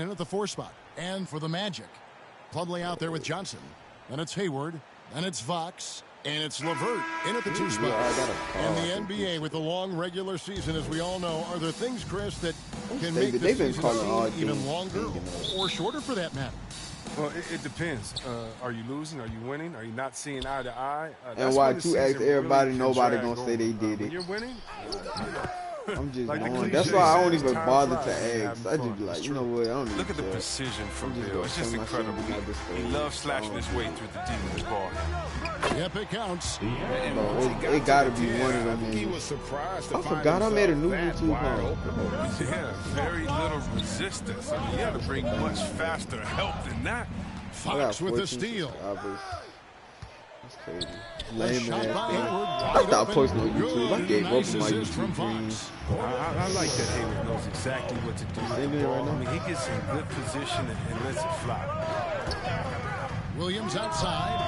in at the 4 spot. And for the Magic, Plumlee out there with Johnson. And it's Hayward. And it's Fox. And it's LeVert in at the 2 spot. In the NBA, with the long regular season, as we all know, are there things, Chris, that can make the season even longer or shorter for that matter? Well, it depends. Are you losing? Are you winning? Are you not seeing eye to eye? And why you ask everybody, really nobody gonna say they did it. When you're winning, I'm just going. That's why I don't even bother to ask. I just be like, you know what? I don't even look at the precision from Bill. It's just incredible. He loves slashing his way through the D with his ball. Yep, it counts. It gotta be one of them. He was surprised. I forgot I made a new YouTube channel. Yeah, very little resistance. I mean, you got to bring much faster help than that. Fox with the steal. That's crazy. Lame ass thing. I stopped posting on YouTube. I gave up on my YouTube dreams. I like that Hayward knows exactly what to do. I mean, he gets in good position and lets it fly. Williams outside,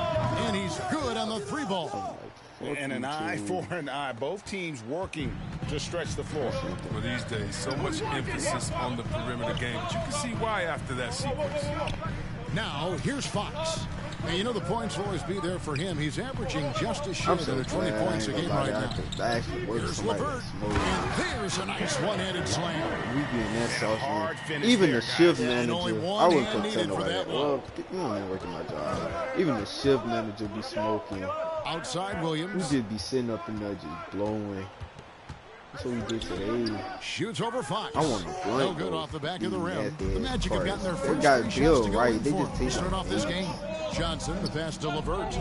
and he's good on the 3 ball. And an eye for an eye. Both teams working to stretch the floor. Well, these days, so much emphasis on the perimeter game, but you can see why after that sequence. Now, here's Fox. And you know the points will always be there for him. He's averaging just a shade under 20 points a game right now. Here's LeVert, and there's a nice one-handed slam. We be in that sauce. Even the shift manager, I wouldn't put tell nobody that. Well, you don't even work in my job. Even the shift manager be smoking. Outside Williams. We just be sitting up in there just blowing. That's what we did today. Shoots over Fox. I want to blunt. No good off the back of the rim. The Magic have gotten their first got 3 shots to go right. They for. just take Start off this game. Johnson, the pass to LeVert.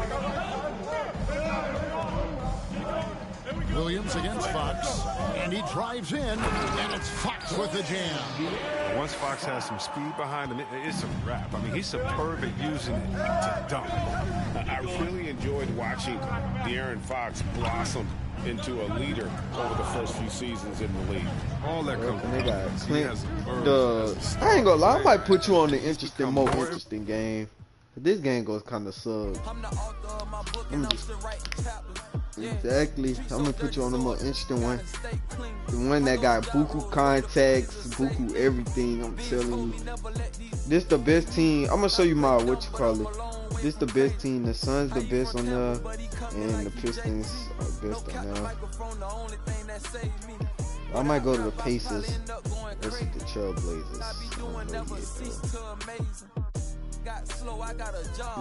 Williams against Fox, and he drives in, and it's Fox with the jam. Once Fox has some speed behind him, it's a wrap. I mean, he's superb at using it to dunk. I really enjoyed watching De'Aaron Fox blossom into a leader over the first few seasons in the league. All that comes. They got I ain't gonna lie, I might put you on the more interesting game. This game goes kind of sub. Exactly. I'm gonna put you on the more interesting one. The one that got buku contacts, buku everything. I'm telling you, this the best team. I'm gonna show you my This the best team. The Suns the best on there, and the Pistons are best on there. I might go to the Pacers versus the Trailblazers.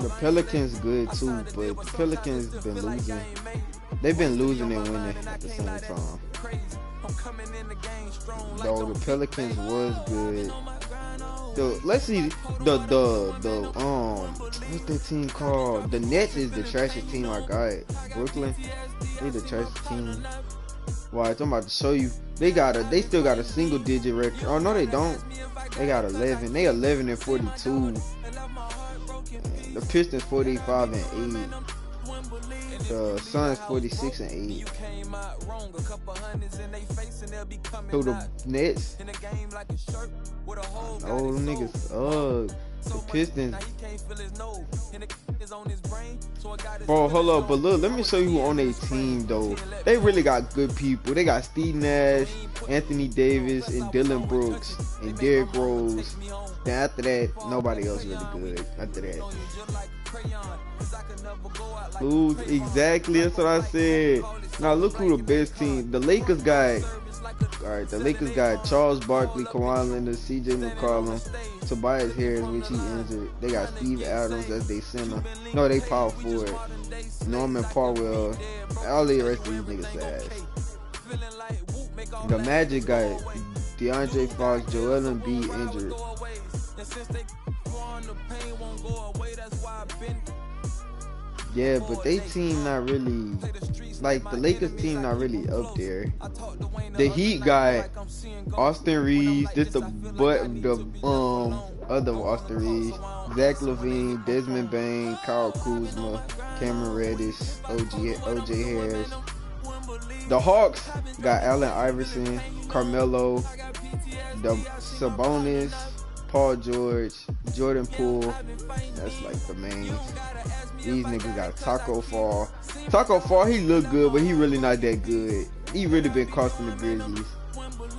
The Pelicans good too, but the Pelicans been losing. They've been losing and winning at the same time. Though the Pelicans was good. Let's see what's that team called? The Nets is the trashiest team I got. Brooklyn, they the trashiest team. Watch, I'm about to show you. They still got a single digit record. Oh no, they don't. They got 11. They 11 and 42. The Pistons 45 and 8. The Suns 46 and 8. So the Nets. Oh, them niggas. The Pistons. Bro, hold up, but look, let me show you who on their team though. They really got good people. They got Steve Nash, Anthony Davis, and Dylan Brooks, and Derrick Rose. Then after that, nobody else really good. After that, who's exactly? That's what I said. Now look who the best team. The Lakers got. Alright, the Lakers got Charles Barkley, Kawhi Leonard, CJ McCollum, Tobias Harris, which he injured. They got Steve Adams as they center. No, they power forward. Norman Powell. All the rest of these niggas ass. The Magic got DeAndre Fox, Joel Embiid injured. Yeah, but they team not really, like the Lakers team not really up there. The Heat got Austin Reeves, this the other Austin Reeves, Zach LaVine, Desmond Bain, Kyle Kuzma, Cameron Reddish, OJ Harris. The Hawks got Allen Iverson, Carmelo, the Sabonis, Paul George, Jordan Poole. That's like the main. These niggas got Taco Fall. Taco Fall, he look good, but he really not that good. He really been costing the Grizzlies.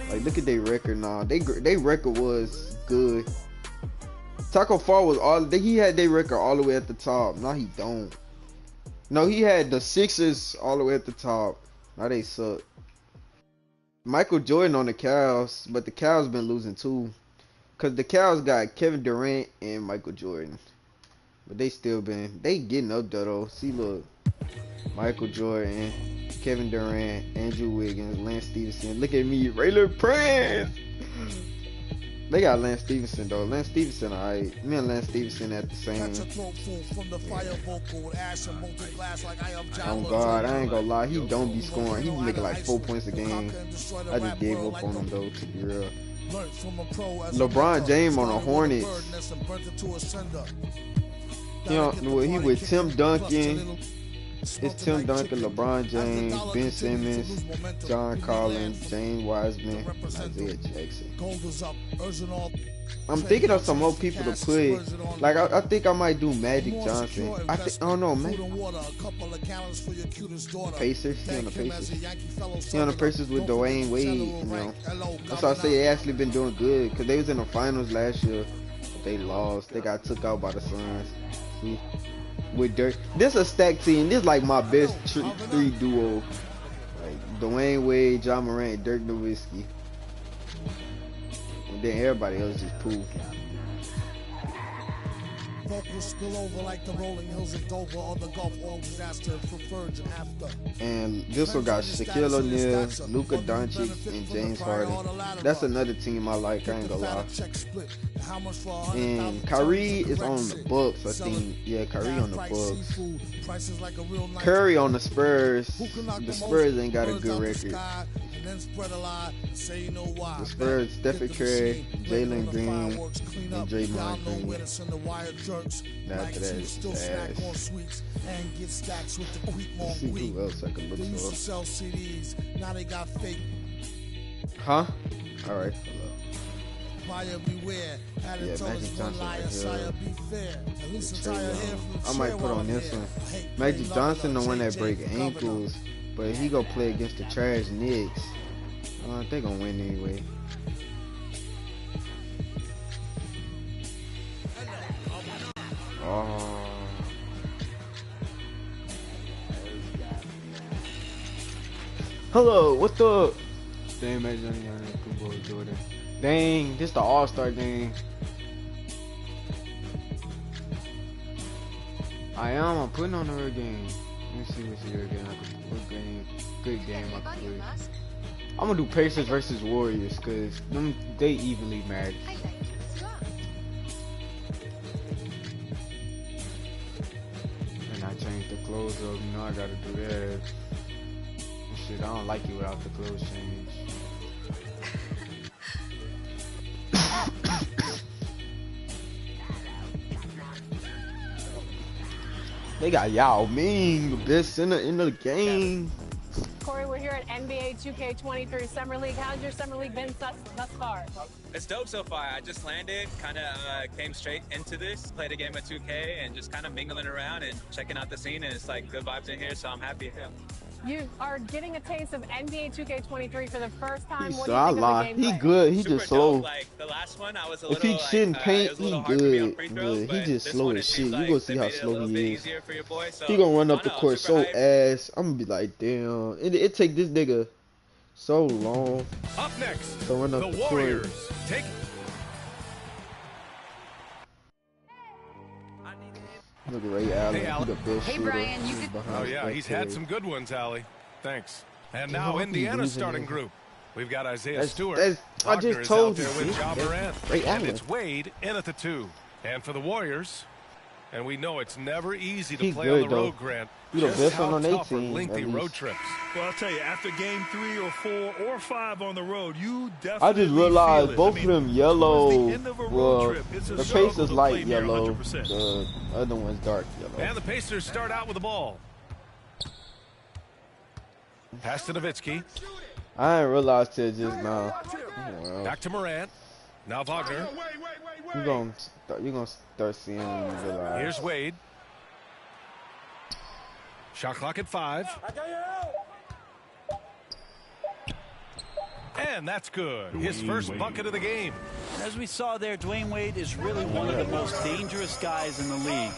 Like, look at their record now. They record was good. Taco Fall was all. He had their record all the way at the top. Now he don't. No, he had the Sixers all the way at the top. Now they suck. Michael Jordan on the Cavs, but the Cavs been losing too. Cause the Cavs got Kevin Durant and Michael Jordan. But they still been, they getting up there though. See, look, Michael Jordan, Kevin Durant, Andrew Wiggins, Lance Stevenson. Look at me, Rayler Prince. They got Lance Stevenson though. Lance Stevenson, alright. Me and Lance Stevenson at the same. Oh God, I ain't gonna lie. He don't be scoring. He be making like 4 points a game. I just gave up on him though, to be real. LeBron James on the Hornets. You know, he with Tim Duncan. It's Tim Duncan, LeBron James, Ben Simmons, John Collins, James Wiseman, Isaiah Jackson. I'm thinking of some more people to put. Like I think I might do Magic Johnson. I don't know, man. Pacers, he on the Pacers. He on the Pacers with Dwayne Wade. You know, that's why I say they actually been doing good because they was in the finals last year. They lost. They got took out by the Suns. See? With Dirk, this a stacked team. This like my best three duo. Like Dwayne Wade, John Morant, Dirk Nowitzki. And then everybody else just poo. And this one got Shaquille O'Neal, Luka Doncic, and James Harden. That's another team I like, I ain't gonna lie. And Kyrie is on the Bucks, I think. Yeah, Kyrie on the Bucks. Curry on the Spurs. The Spurs ain't got a good record. The Spurs, Stephen Curry, Jalen Green, and Draymond Green. After that, it's ass. Let's see who else I can look for. Huh? Alright, yeah, Magic Johnson right here. I might put on this one. Magic Johnson the one that break ankles, but he gonna play against the trash Knicks. They gonna win anyway. Oh. Hello, what's up? Dang, Jordan. Dang, this the All-Star game. I'm putting on the real game. Let me see what's the real game. Good game I can play. I'm gonna do Pacers versus Warriors because they evenly matched. And I changed the clothes up, you know I gotta do that. Shit, I don't like it without the clothes change. They got Yao Ming, the best center in the game. Corey, we're here at Nba2k22 Summer League. How's your Summer League been thus far? It's dope so far. I just landed, kind of came straight into this, played a game of 2K, and just kind of mingling around and checking out the scene, and it's like good vibes in here, so I'm happy. You are getting a taste of NBA 2K23 for the first time. What do you think of the gameplay? He good. He Super just slow. Dope. Like the last one, I was a if little, he shouldn't paint, he good. Throws, he just slow as shit. You gonna see how slow he is. Boy, so he gonna run up the court so ass. I'm gonna be like, damn. It take this nigga so long. Up next, to run up the the Warriors court. take. Look at Ray Allen. Hey, Allen. He the best shooter. Brian, you could... Oh, yeah, he's had some good ones, Allie. Thanks. And now Indiana's starting group. We've got Isaiah Stewart. I just told you. With Ja Morant. Ray Allen. And it's Wade in at the 2. And for the Warriors, and we know it's never easy to play on the road, Grant. You the best one on their tough are team. lengthy road trips. Well, I'll tell you, after game 3 or 4 or 5 on the road, you definitely I just realized both of them yellow. Well, the Pacers light yellow. 100%. The other one's dark yellow. And the Pacers start out with the ball. Pass to Nowitzki. I didn't realize till just now. Back to Morant. Now Wagner. You're gonna start seeing him realize. Here's Wade. Shot clock at 5. And that's good. His first bucket of the game. As we saw there, Dwayne Wade is really one of the most dangerous guys in the league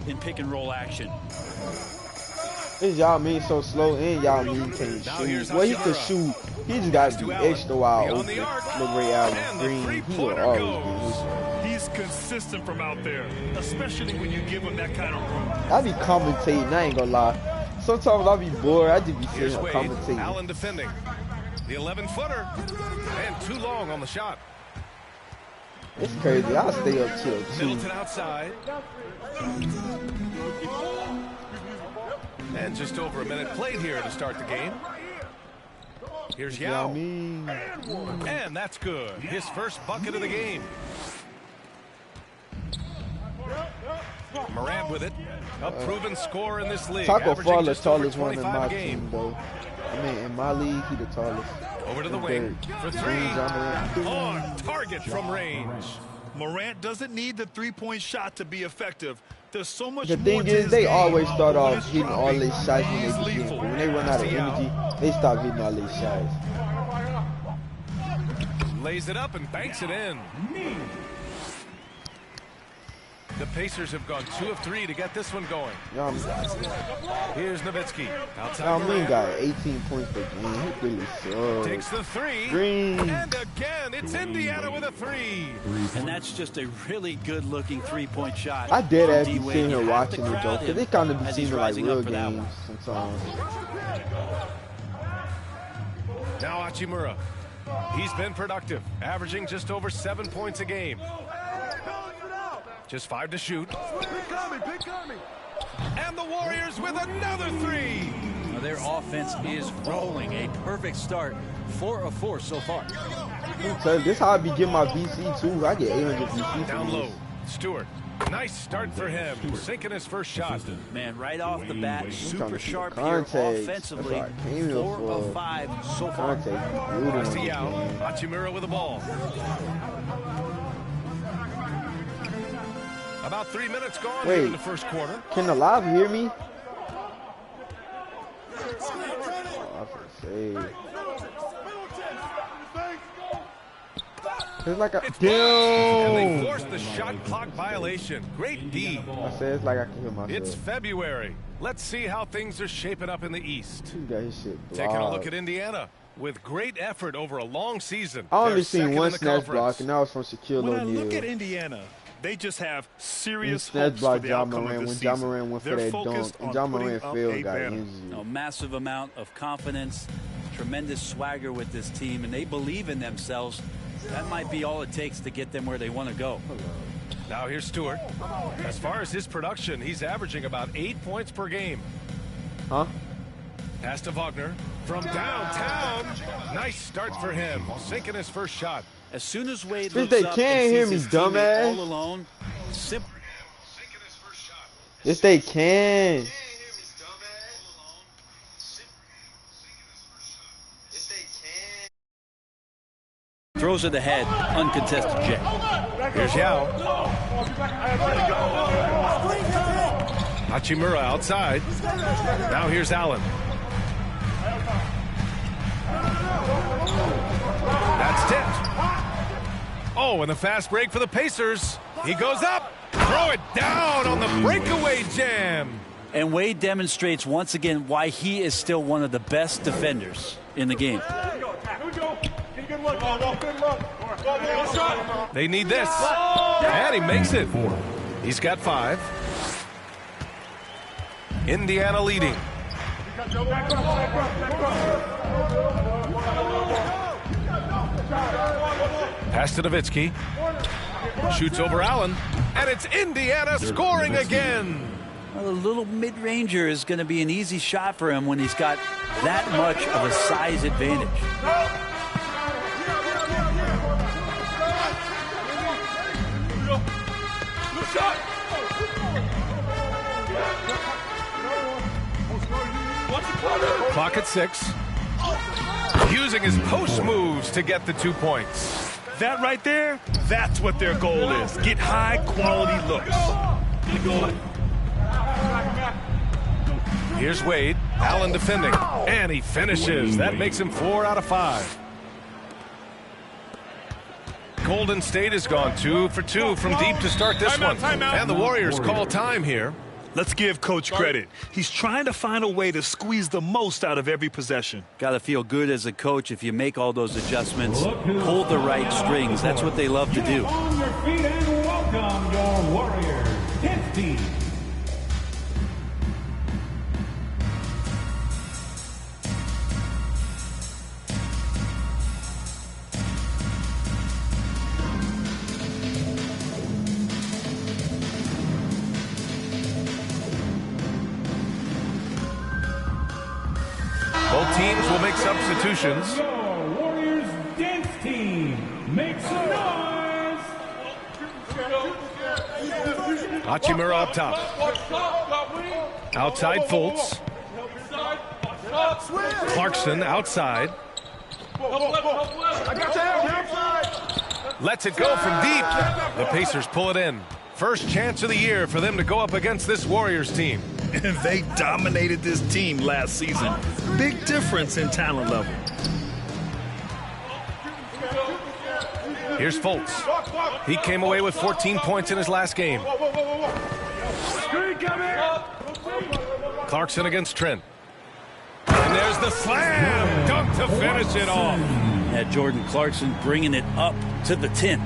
in pick-and-roll action. This Yao Ming so slow, and Yao Ming can't shoot. Well, he could shoot. He just got to be extra wide open. Look Ray Allen Green. He will always be. He's consistent from out there, especially when you give him that kind of room. I be commentating, I ain't gonna lie. Sometimes I be bored. I just be sitting here commentating. Allen defending. The 11-footer. And too long on the shot. It's crazy. I'll stay up till 2. Middleton outside. And just over a minute played here to start the game. Here's Yao. And that's good. His first bucket of the game. Morant with it. A proven scorer in this league. Taco Fall the tallest one in my team, though. I mean, in my league, he the tallest. Over to the wing for 3. On target from range. Morant doesn't need the three-point shot to be effective. There's so much. The thing is, they always start off hitting all these shots when they begin. But when they run out of energy, they stop hitting all these shots. Lays it up and banks it in. The Pacers have gone 2 of 3 to get this one going. Here's Nowitzki. Yao Ming got 18 points per game. He really sucks. Takes the 3. Green. And again, it's Indiana with a 3. And that's just a really good-looking three-point shot. I did actually sitting here watching it, though, because they kind of be seeming like real games sometimes. Now Hachimura. He's been productive, averaging just over 7 points a game. Just 5 to shoot. And the Warriors with another 3. Now their offense is rolling. A perfect start. 4 of 4 so far. This is how I be getting my VC, too. I get 800 VC. Down low. Stewart. Nice start for him. Sinking his first shot. Man, right off the bat, super sharp here offensively. 4 of 5 so far. Hachimura with the ball. About 3 minutes gone here in the first quarter. Can the live hear me? Oh, I say. It's like a damn. And they forced the shot clock violation. Great D. I said it's like I can hear myself. It's February. Let's see how things are shaping up in the East. He got his shit blocked. Taking a look at Indiana. With great effort over a long season. I only seen one snatch block, and that was from Shaquille O'Neal. When I look at Indiana, they just have serious hopes for the outcome of this season. When Ja Morant went for that dunk, and Ja Morant failed, got injured. A massive amount of confidence, tremendous swagger with this team, and they believe in themselves. That might be all it takes to get them where they want to go. Now here's Stewart. As far as his production, he's averaging about 8 points per game. Huh? Pass to Wagner from downtown. Nice start for him. Sinking his first shot. As soon as Wade looks up and sees his teammate all alone, yes, they can. Throws it ahead, uncontested J. Here's Yao. Hachimura outside. Now here's Allen. That's tipped. Oh, and the fast break for the Pacers. He goes up. Throw it down on the breakaway jam. And Wade demonstrates once again why he is still one of the best defenders in the game. They need this. And he makes it. He's got 5. Indiana leading. Pass to Nowitzki. Shoots over Allen. And it's Indiana scoring again. Well, the little mid-ranger is going to be an easy shot for him when he's got that much of a size advantage. Clock at 6. Using his post moves to get the 2 points. That right there, that's what their goal is. Get high-quality looks. Here's Wade. Allen defending. And he finishes. That makes him 4 out of 5. Golden State has gone 2 for 2 from deep to start this one. And the Warriors call time here. Let's give Coach credit. He's trying to find a way to squeeze the most out of every possession. Got to feel good as a coach if you make all those adjustments, pull the right strings. That's what they love to do. On your feet and welcome your Warriors 10th team. Both teams will make substitutions. Your Warriors dance team, make some noise. Hachimura up top. Outside Fultz. Clarkson outside. Lets it go from deep. The Pacers pull it in. First chance of the year for them to go up against this Warriors team. And they dominated this team last season. Big difference in talent level. Here's Fultz. He came away with 14 points in his last game. Clarkson against Trent. And there's the slam dunk to finish it off. Yeah, Jordan Clarkson bringing it up to the 10.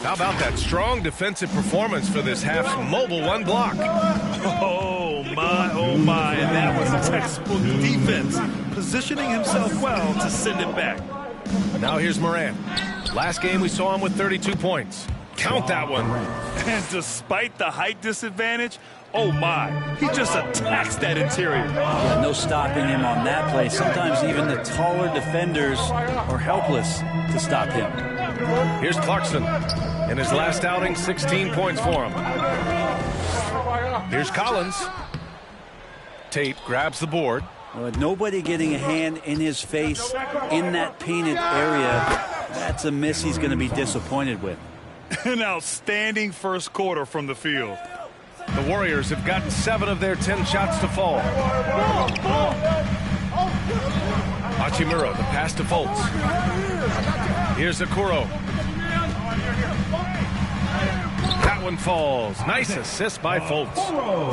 How about that strong defensive performance for this half's mobile one block? Oh, my. And that was a textbook defense, positioning himself well to send it back. Now here's Morant. Last game we saw him with 32 points. Count that one. And despite the height disadvantage, oh my, he just attacks that interior. Yeah, no stopping him on that play. Sometimes even the taller defenders are helpless to stop him. Here's Clarkson. In his last outing, 16 points for him. Here's Collins. Tate grabs the board. Nobody getting a hand in his face in that painted area. That's a miss he's going to be disappointed with. An outstanding first quarter from the field. The Warriors have gotten 7 of their 10 shots to fall. Hachimura, the pass to Fultz. Here's Okoro. That one falls. Nice assist by Fultz.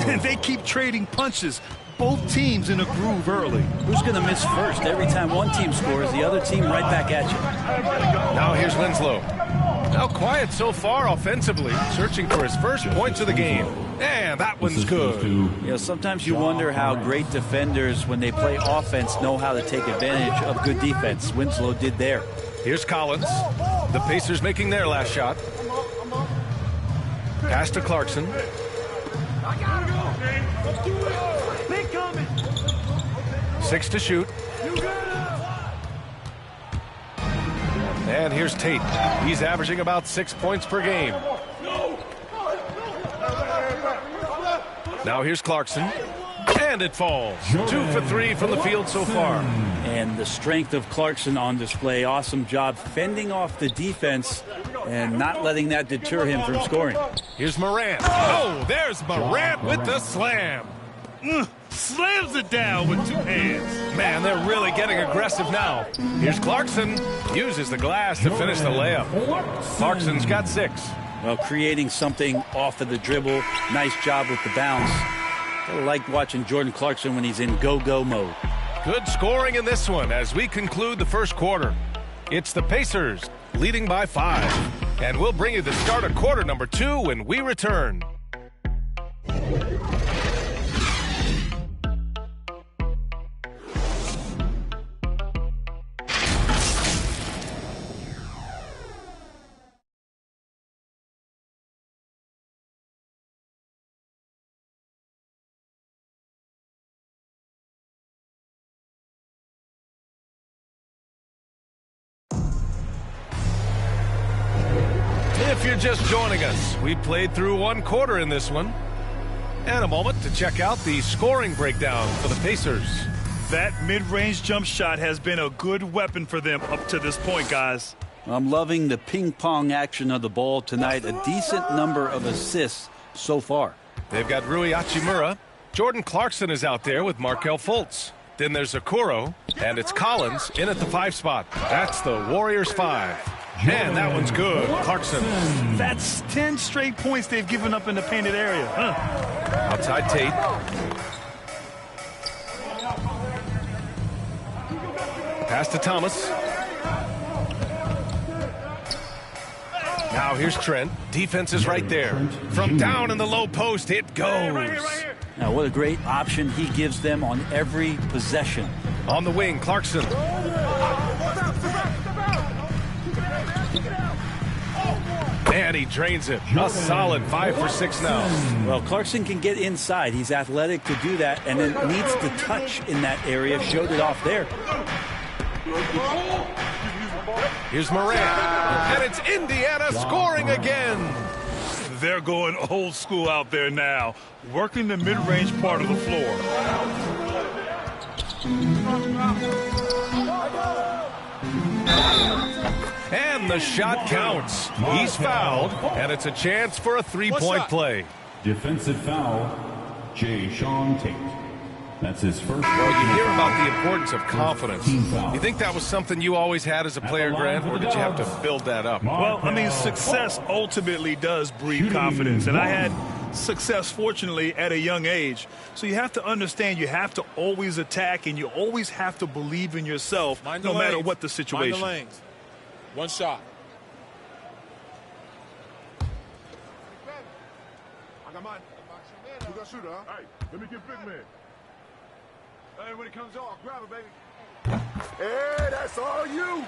And they keep trading punches. Both teams in a groove early. Who's going to miss first? Every time one team scores, the other team right back at you. Now here's Winslow. Now quiet so far offensively, searching for his first points of the game. And that one's good. You know, sometimes you wonder how great defenders, when they play offense, know how to take advantage of good defense. Winslow did there. Here's Collins. The Pacers making their last shot. Pass to Clarkson. 6 to shoot. And here's Tate. He's averaging about 6 points per game. Now here's Clarkson. And it falls. 2 for 3 from the field so far. And the strength of Clarkson on display. Awesome job fending off the defense and not letting that deter him from scoring. Here's Morant. Oh, there's Morant with the slam. Slams it down with 2 hands. Man, they're really getting aggressive now. Here's Clarkson. Uses the glass to finish the layup. Clarkson's got 6. Well, creating something off of the dribble. Nice job with the bounce. I like watching Jordan Clarkson when he's in go-go mode. Good scoring in this one as we conclude the first quarter. It's the Pacers leading by 5. And we'll bring you the start of quarter number 2 when we return. If you're just joining us, we played through 1 quarter in this one. And a moment to check out the scoring breakdown for the Pacers. That mid-range jump shot has been a good weapon for them up to this point, guys. I'm loving the ping-pong action of the ball tonight. A decent number of assists so far. They've got Rui Hachimura. Jordan Clarkson is out there with Markelle Fultz. Then there's Okoro, and it's Collins in at the 5 spot. That's the Warriors 5. And that one's good. Clarkson. That's 10 straight points they've given up in the painted area. Outside Tate. Pass to Thomas. Now here's Trent. Defense is right there. From down in the low post, it goes. Now, what a great option he gives them on every possession. On the wing, Clarkson. And he drains it. A solid 5 for 6 now. Well, Clarkson can get inside. He's athletic to do that, and then needs to touch in that area. Showed it off there. Here's Morant. And it's Indiana scoring again. They're going old school out there now, working the mid-range part of the floor. And the shot counts. He's fouled, and it's a chance for a 3-point play. Defensive foul, Sean Tate. That's his first. Well, you hear about the importance of confidence. You think that was something you always had as a player, Grant, or did you have to build that up? Well, I mean, success ultimately does breed confidence, and I had success, fortunately, at a young age. So you have to understand you have to always attack, and you always have to believe in yourself, no matter what the situation. Mind the lanes. One shot. I got mine. Who got shooter, huh? Hey, let me get big man. Hey, when it comes off, grab it, baby. Hey, that's all you.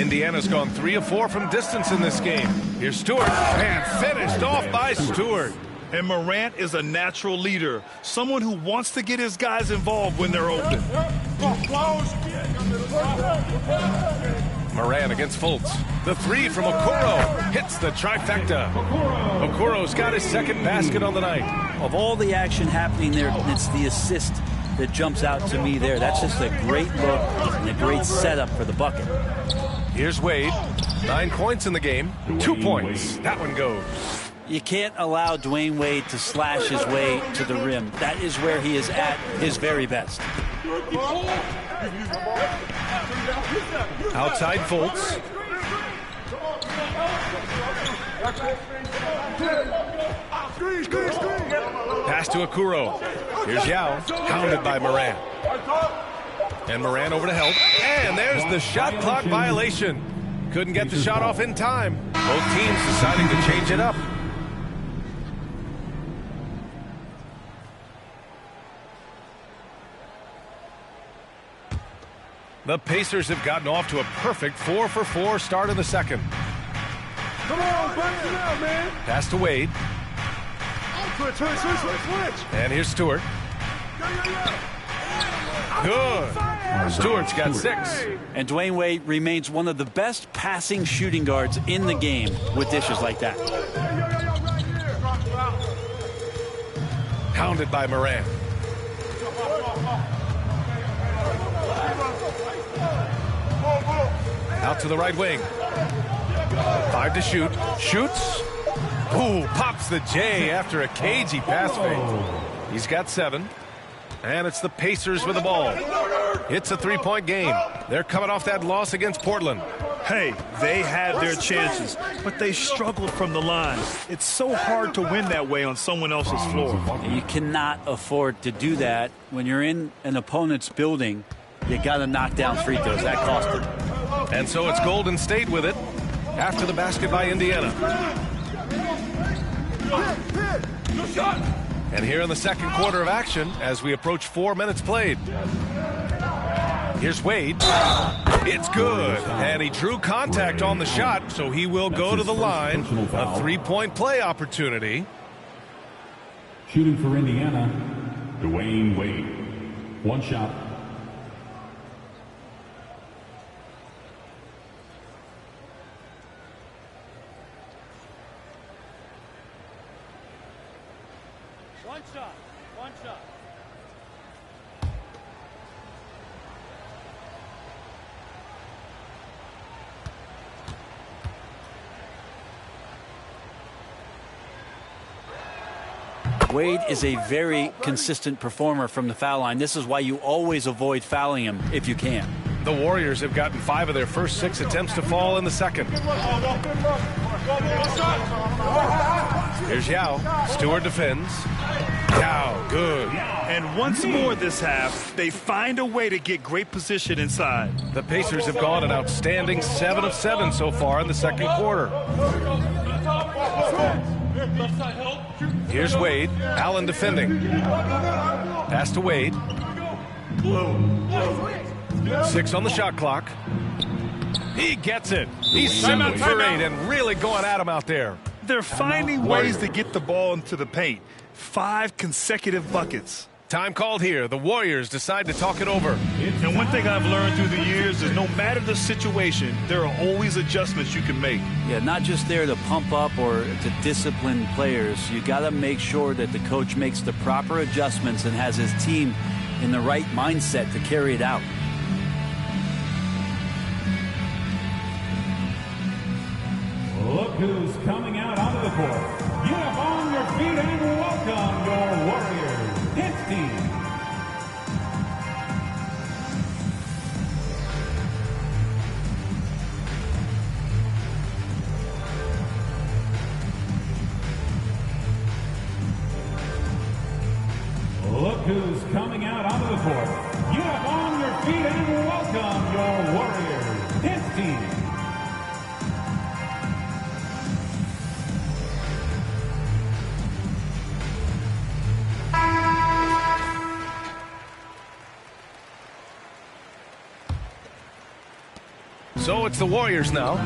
Indiana's gone 3 of 4 from distance in this game. Here's Stewart, and finished off by Stewart. And Morant is a natural leader, someone who wants to get his guys involved when they're open. Morant against Fultz. The 3 from Okoro hits the trifecta. Okoro's got his second basket on the night. Of all the action happening there, it's the assist that jumps out to me there. That's just a great look and a great setup for the bucket. Here's Wade. 9 points in the game. 2 points. That one goes. You can't allow Dwayne Wade to slash his way to the rim. That is where he is at his very best. Outside Fultz. Pass to Okoro. Here's Yao, hounded by Morant. And Morant over to help. And there's the shot clock violation. Couldn't get the shot off in time. Both teams deciding to change it up. The Pacers have gotten off to a perfect 4 for 4 start in the second. Come on, bounce it out, man. Pass to Wade. Switch. And here's Stewart. Good. Stewart's got 6. And Dwayne Wade remains one of the best passing shooting guards in the game with dishes like that. Hounded by Morant. Out to the right wing. 5 to shoot. Shoots. Ooh, pops the J after a cagey pass fake. He's got 7. And it's the Pacers with the ball. It's a 3-point game. They're coming off that loss against Portland. Hey, they had their chances, but they struggled from the line. It's so hard to win that way on someone else's floor. You cannot afford to do that when you're in an opponent's building. You got to knock down free throws. That cost them. And so it's Golden State with it after the basket by Indiana. And here in the second quarter of action as we approach 4 minutes played. Here's Wade. It's good. And he drew contact on the shot, so he will go to the line. A 3-point play opportunity. Shooting for Indiana, Dwayne Wade. 1 shot. One shot. Wade is a very consistent performer from the foul line. This is why you always avoid fouling him if you can. The Warriors have gotten 5 of their first 6 attempts to fall in the second. Here's Yao. Stewart defends. Yao, good. And once more this half, they find a way to get great position inside. The Pacers have gone an outstanding 7 of 7 so far in the second quarter. Here's Wade. Allen defending. Pass to Wade. 6 on the shot clock. He gets it. He's 7 for 8 and really going at him out there. They're finding ways to get the ball into the paint. 5 consecutive buckets. Time called here. The Warriors decide to talk it over. And one thing I've learned through the years is no matter the situation, there are always adjustments you can make. Yeah, not just there to pump up or to discipline players. You got to make sure that the coach makes the proper adjustments and has his team in the right mindset to carry it out. Look who's coming out onto the court. Get up on your feet and welcome your Warriors hit team. Look who's coming out onto the court. Get up on your feet and welcome your Warriors hit team. So it's the Warriors now,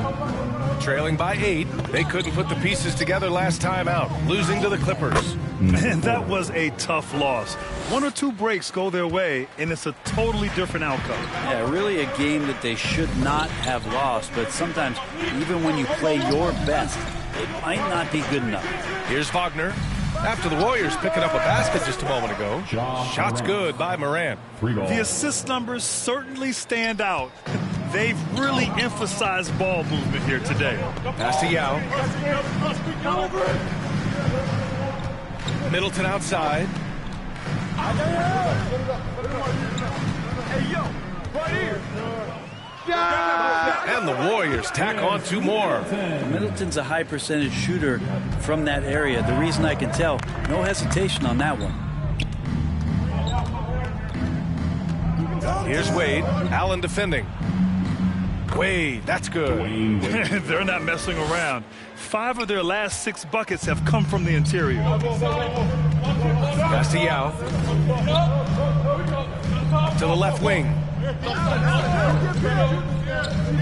trailing by 8. They couldn't put the pieces together last time out, losing to the Clippers. Man, that was a tough loss. 1 or 2 breaks go their way, and it's a totally different outcome. Yeah, really a game that they should not have lost, but sometimes even when you play your best, it might not be good enough. Here's Wagner. After the Warriors picking up a basket just a moment ago. Shots good by Morant. The assist numbers certainly stand out. They've really emphasized ball movement here today. Pass to Yao. Middleton outside. And the Warriors tack on 2 more. Middleton's a high percentage shooter from that area. The reason I can tell, no hesitation on that one. Here's Wade. Allen defending. Wade, that's good. They're not messing around. 5 of their last 6 buckets have come from the interior. Pass to Yao. To the left wing.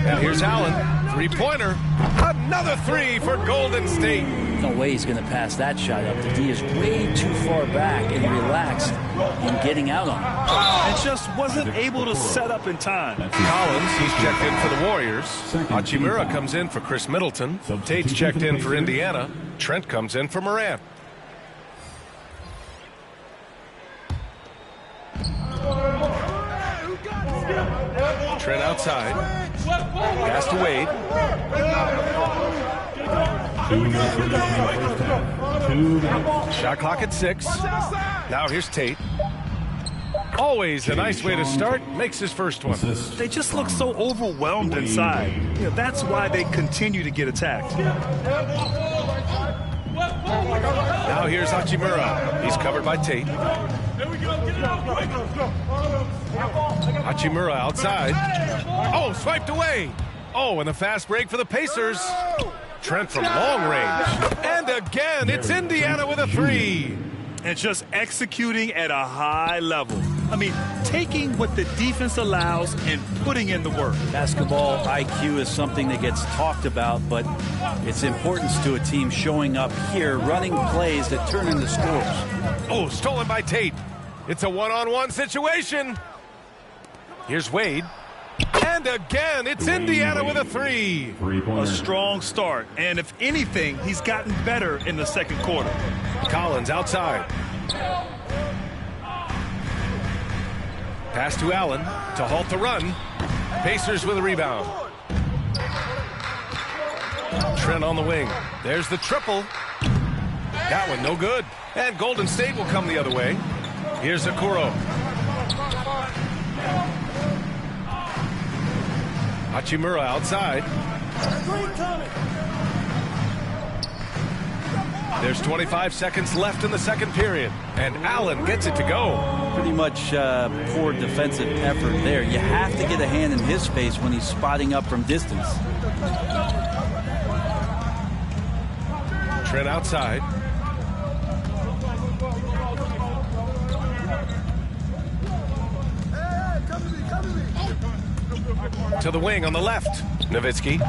And here's Allen. 3-pointer. Another 3 for Golden State. No way he's going to pass that shot up. The D is way too far back and relaxed in getting out on it. And just wasn't able to set up in time. Collins, he's checked in for the Warriors. Hachimura comes in for Chris Middleton. Tate's checked in for Indiana. Trent comes in for Morant. Trent outside. Pass to Wade. 2 minutes remaining in the first half. 2 minutes. Shot clock at 6. Now here's Tate. Always a nice way to start. Makes his first one. They just look so overwhelmed inside. You know, that's why they continue to get attacked. Now here's Hachimura. He's covered by Tate. Hachimura outside. Oh, swiped away. Oh, and a fast break for the Pacers. Trent from long range. And again, it's Indiana with a 3. And just executing at a high level. I mean, taking what the defense allows and putting in the work. Basketball IQ is something that gets talked about, but its importance to a team showing up here, running plays that turn into scores. Oh, stolen by Tate. It's a one-on-one situation. Here's Wade. And again, it's Indiana with a 3. A strong start. And if anything, he's gotten better in the second quarter. Collins outside. Pass to Allen to halt the run. Pacers with a rebound. Trent on the wing. There's the triple. That one no good. And Golden State will come the other way. Here's Okoro. Hachimura outside. There's 25 seconds left in the second period, and Allen gets it to go. Pretty much poor defensive effort there. You have to get a hand in his face when he's spotting up from distance. Trent outside. To the wing on the left. Nowitzki.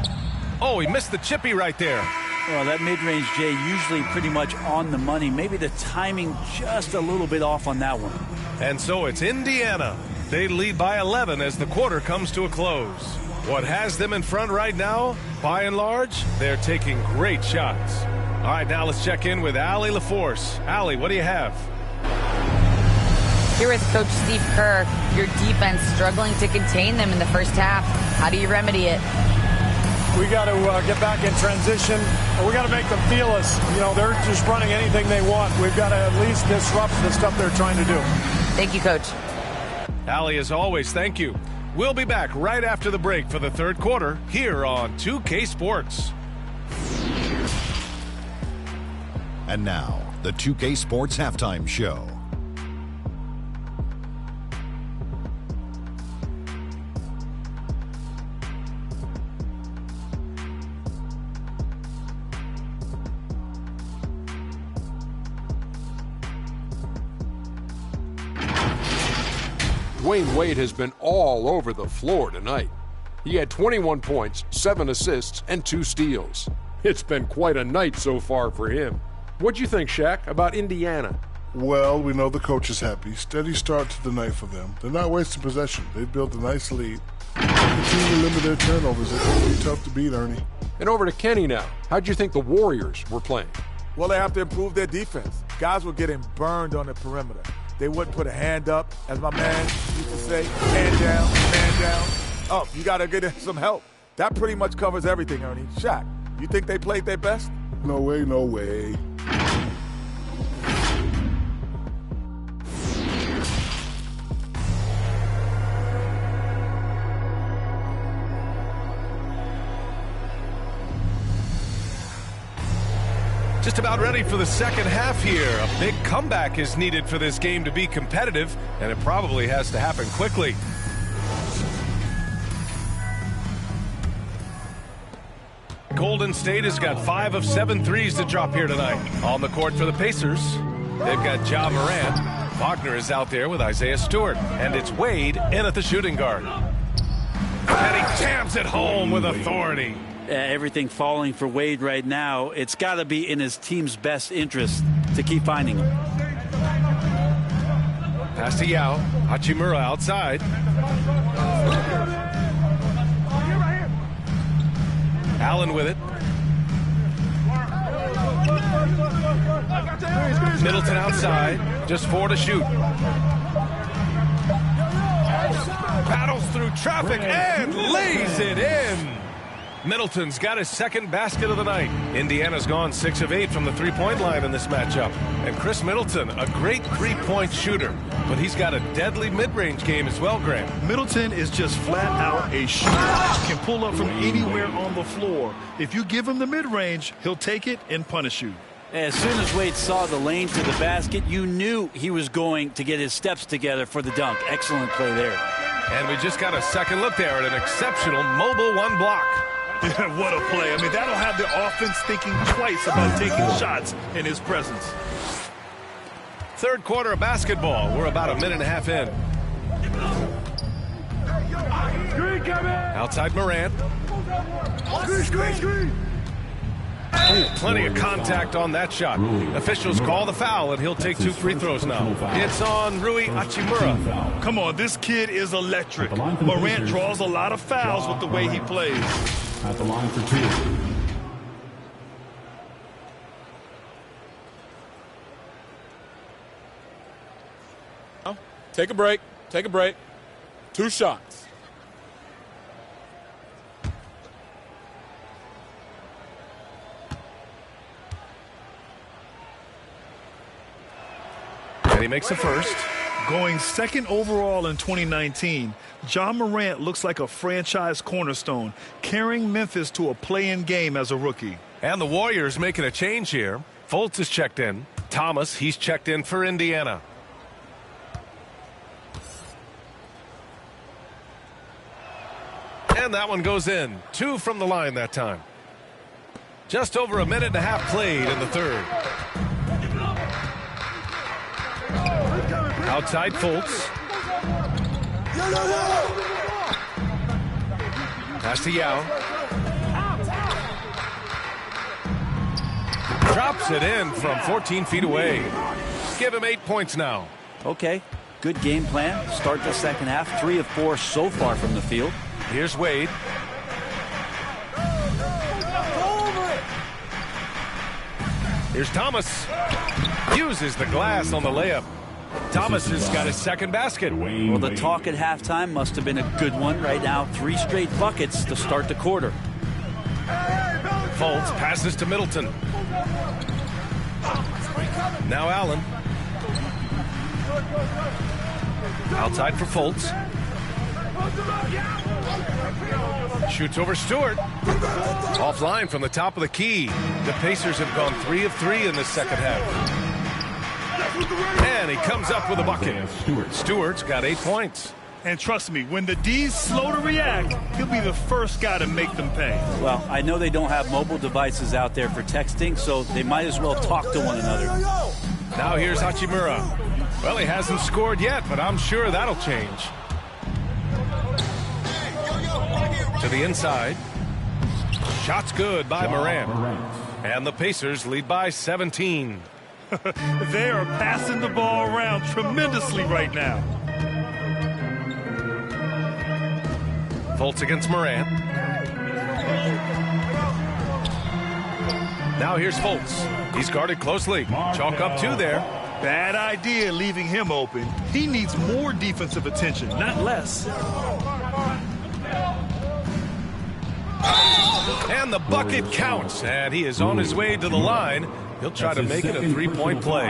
Oh, he missed the chippy right there. Well, that mid-range, Jay, usually pretty much on the money. Maybe the timing just a little bit off on that one. And so it's Indiana. They lead by 11 as the quarter comes to a close. What has them in front right now, by and large, they're taking great shots. All right, now let's check in with Allie LaForce. Allie, what do you have? Here with Coach Steve Kerr, your defense struggling to contain them in the first half. How do you remedy it? We got to get back in transition, and we got to make them feel us. You know, they're just running anything they want. We've got to at least disrupt the stuff they're trying to do. Thank you, Coach. Allie, as always, thank you. We'll be back right after the break for the third quarter here on 2K Sports. And now, the 2K Sports Halftime Show. Dwayne Wade has been all over the floor tonight. He had 21 points, 7 assists, and 2 steals. It's been quite a night so far for him. What'd you think, Shaq, about Indiana? Well, we know the coach is happy. Steady start to the night for them. They're not wasting possession. They've built a nice lead. Continue to limit their turnovers. It's going to be tough to beat, Ernie. And over to Kenny now. How'd you think the Warriors were playing? Well, they have to improve their defense. Guys were getting burned on the perimeter. They wouldn't put a hand up, as my man used to say, hand down, man down. Up, you got to get some help. That pretty much covers everything, Ernie. Shaq, you think they played their best? No way, no way. Just about ready for the second half here. A big comeback is needed for this game to be competitive, and it probably has to happen quickly. Golden State has got 5 of 7 threes to drop here tonight. On the court for the Pacers, they've got Ja Morant. Wagner is out there with Isaiah Stewart, and it's Wade in at the shooting guard. And he jams it home with authority. Everything falling for Wade right now. It's got to be in his team's best interest to keep finding him. Pass to Yao. Hachimura outside. Allen with it. Middleton outside. Just 4 to shoot. Battles through traffic and lays it in. Middleton's got his second basket of the night. Indiana's gone 6 of 8 from the three-point line in this matchup. And Chris Middleton, a great three-point shooter, but he's got a deadly mid-range game as well, Graham. Middleton is just flat out a shooter. Can pull up from anywhere on the floor. If you give him the mid-range, he'll take it and punish you. As soon as Wade saw the lane to the basket, you knew he was going to get his steps together for the dunk. Excellent play there. And we just got a second look there at an exceptional mobile one block. What a play. I mean, that'll have the offense thinking twice about taking shots in his presence. Third quarter of basketball. We're about a minute and a half in. Outside Morant. Ooh, plenty of contact on that shot. Officials call the foul, and he'll take 2 free throws now. It's on Rui Hachimura. Come on, this kid is electric. Morant draws a lot of fouls with the way he plays. At the line for 2. Take a break. Take a break. 2 shots. He makes the first. Going second overall in 2019, John Morant looks like a franchise cornerstone, carrying Memphis to a play-in game as a rookie. And the Warriors making a change here. Fultz is checked in. Thomas, he's checked in for Indiana. And that one goes in. 2 from the line that time. Just over a minute and a half played in the third. Outside Fultz. Pass to Yao. Drops it in from 14 feet away. Give him 8 points now. Okay, good game plan. Start the second half. 3 of 4 so far from the field. Here's Wade. Here's Thomas. Uses the glass on the layup. Thomas has got his second basket. Well, the talk at halftime must have been a good one. Right now, 3 straight buckets to start the quarter. Fultz passes to Middleton. Now Allen. Outside for Fultz. Shoots over Stewart. Offline from the top of the key. The Pacers have gone 3 of 3 in the second half. And he comes up with a bucket. Stewart's got 8 points. And trust me, when the D's slow to react, he'll be the first guy to make them pay. Well, I know they don't have mobile devices out there for texting, so they might as well talk to one another. Now here's Hachimura. Well, he hasn't scored yet, but I'm sure that'll change. To the inside. Shot's good by Morant. And the Pacers lead by 17. They are passing the ball around tremendously right now. Fultz against Morant. Now here's Fultz. He's guarded closely. Chalk up 2 there. Bad idea leaving him open. He needs more defensive attention, not less. And the bucket counts. And he is on his way to the line. He'll try to make it a 3-point play.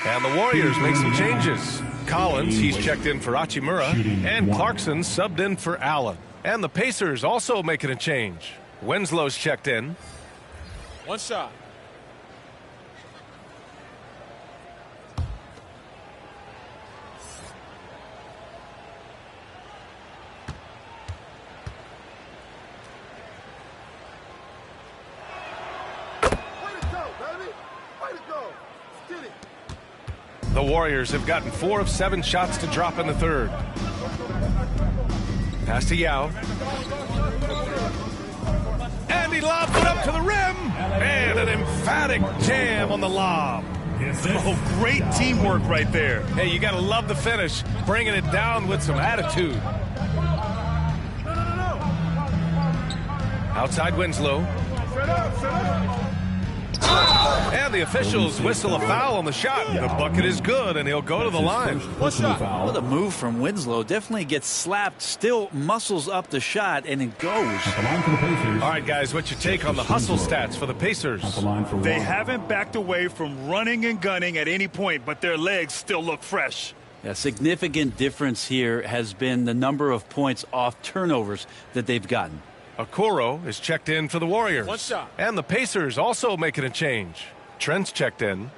And the Warriors make some changes. Collins, he's checked in for Hachimura. And Clarkson subbed in for Allen. And the Pacers also making a change. Winslow's checked in. 1 shot. The Warriors have gotten 4 of 7 shots to drop in the third. Pass to Yao. And he lobs it up to the rim. And an emphatic jam on the lob. Oh, great teamwork right there. Hey, you got to love the finish. Bringing it down with some attitude. Outside Winslow. And the officials whistle a foul on the shot. The bucket is good, and he'll go to the line. What a move from Winslow. Definitely gets slapped, still muscles up the shot, and it goes. All right, guys, what's your take on the hustle stats for the Pacers? They haven't backed away from running and gunning at any point, but their legs still look fresh. A significant difference here has been the number of points off turnovers that they've gotten. Okoro is checked in for the Warriors. 1 shot. And the Pacers also making a change. Trent's checked in.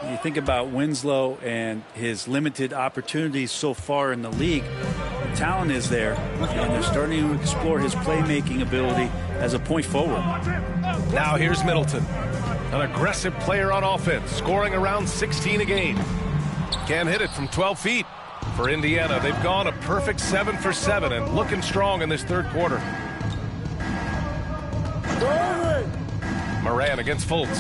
You think about Winslow and his limited opportunities so far in the league. The talent is there, and they're starting to explore his playmaking ability as a point forward. Now here's Middleton. An aggressive player on offense, scoring around 16 a game. Can't hit it from 12 feet. For Indiana, they've gone a perfect 7 for 7 and looking strong in this third quarter. Morant against Fultz.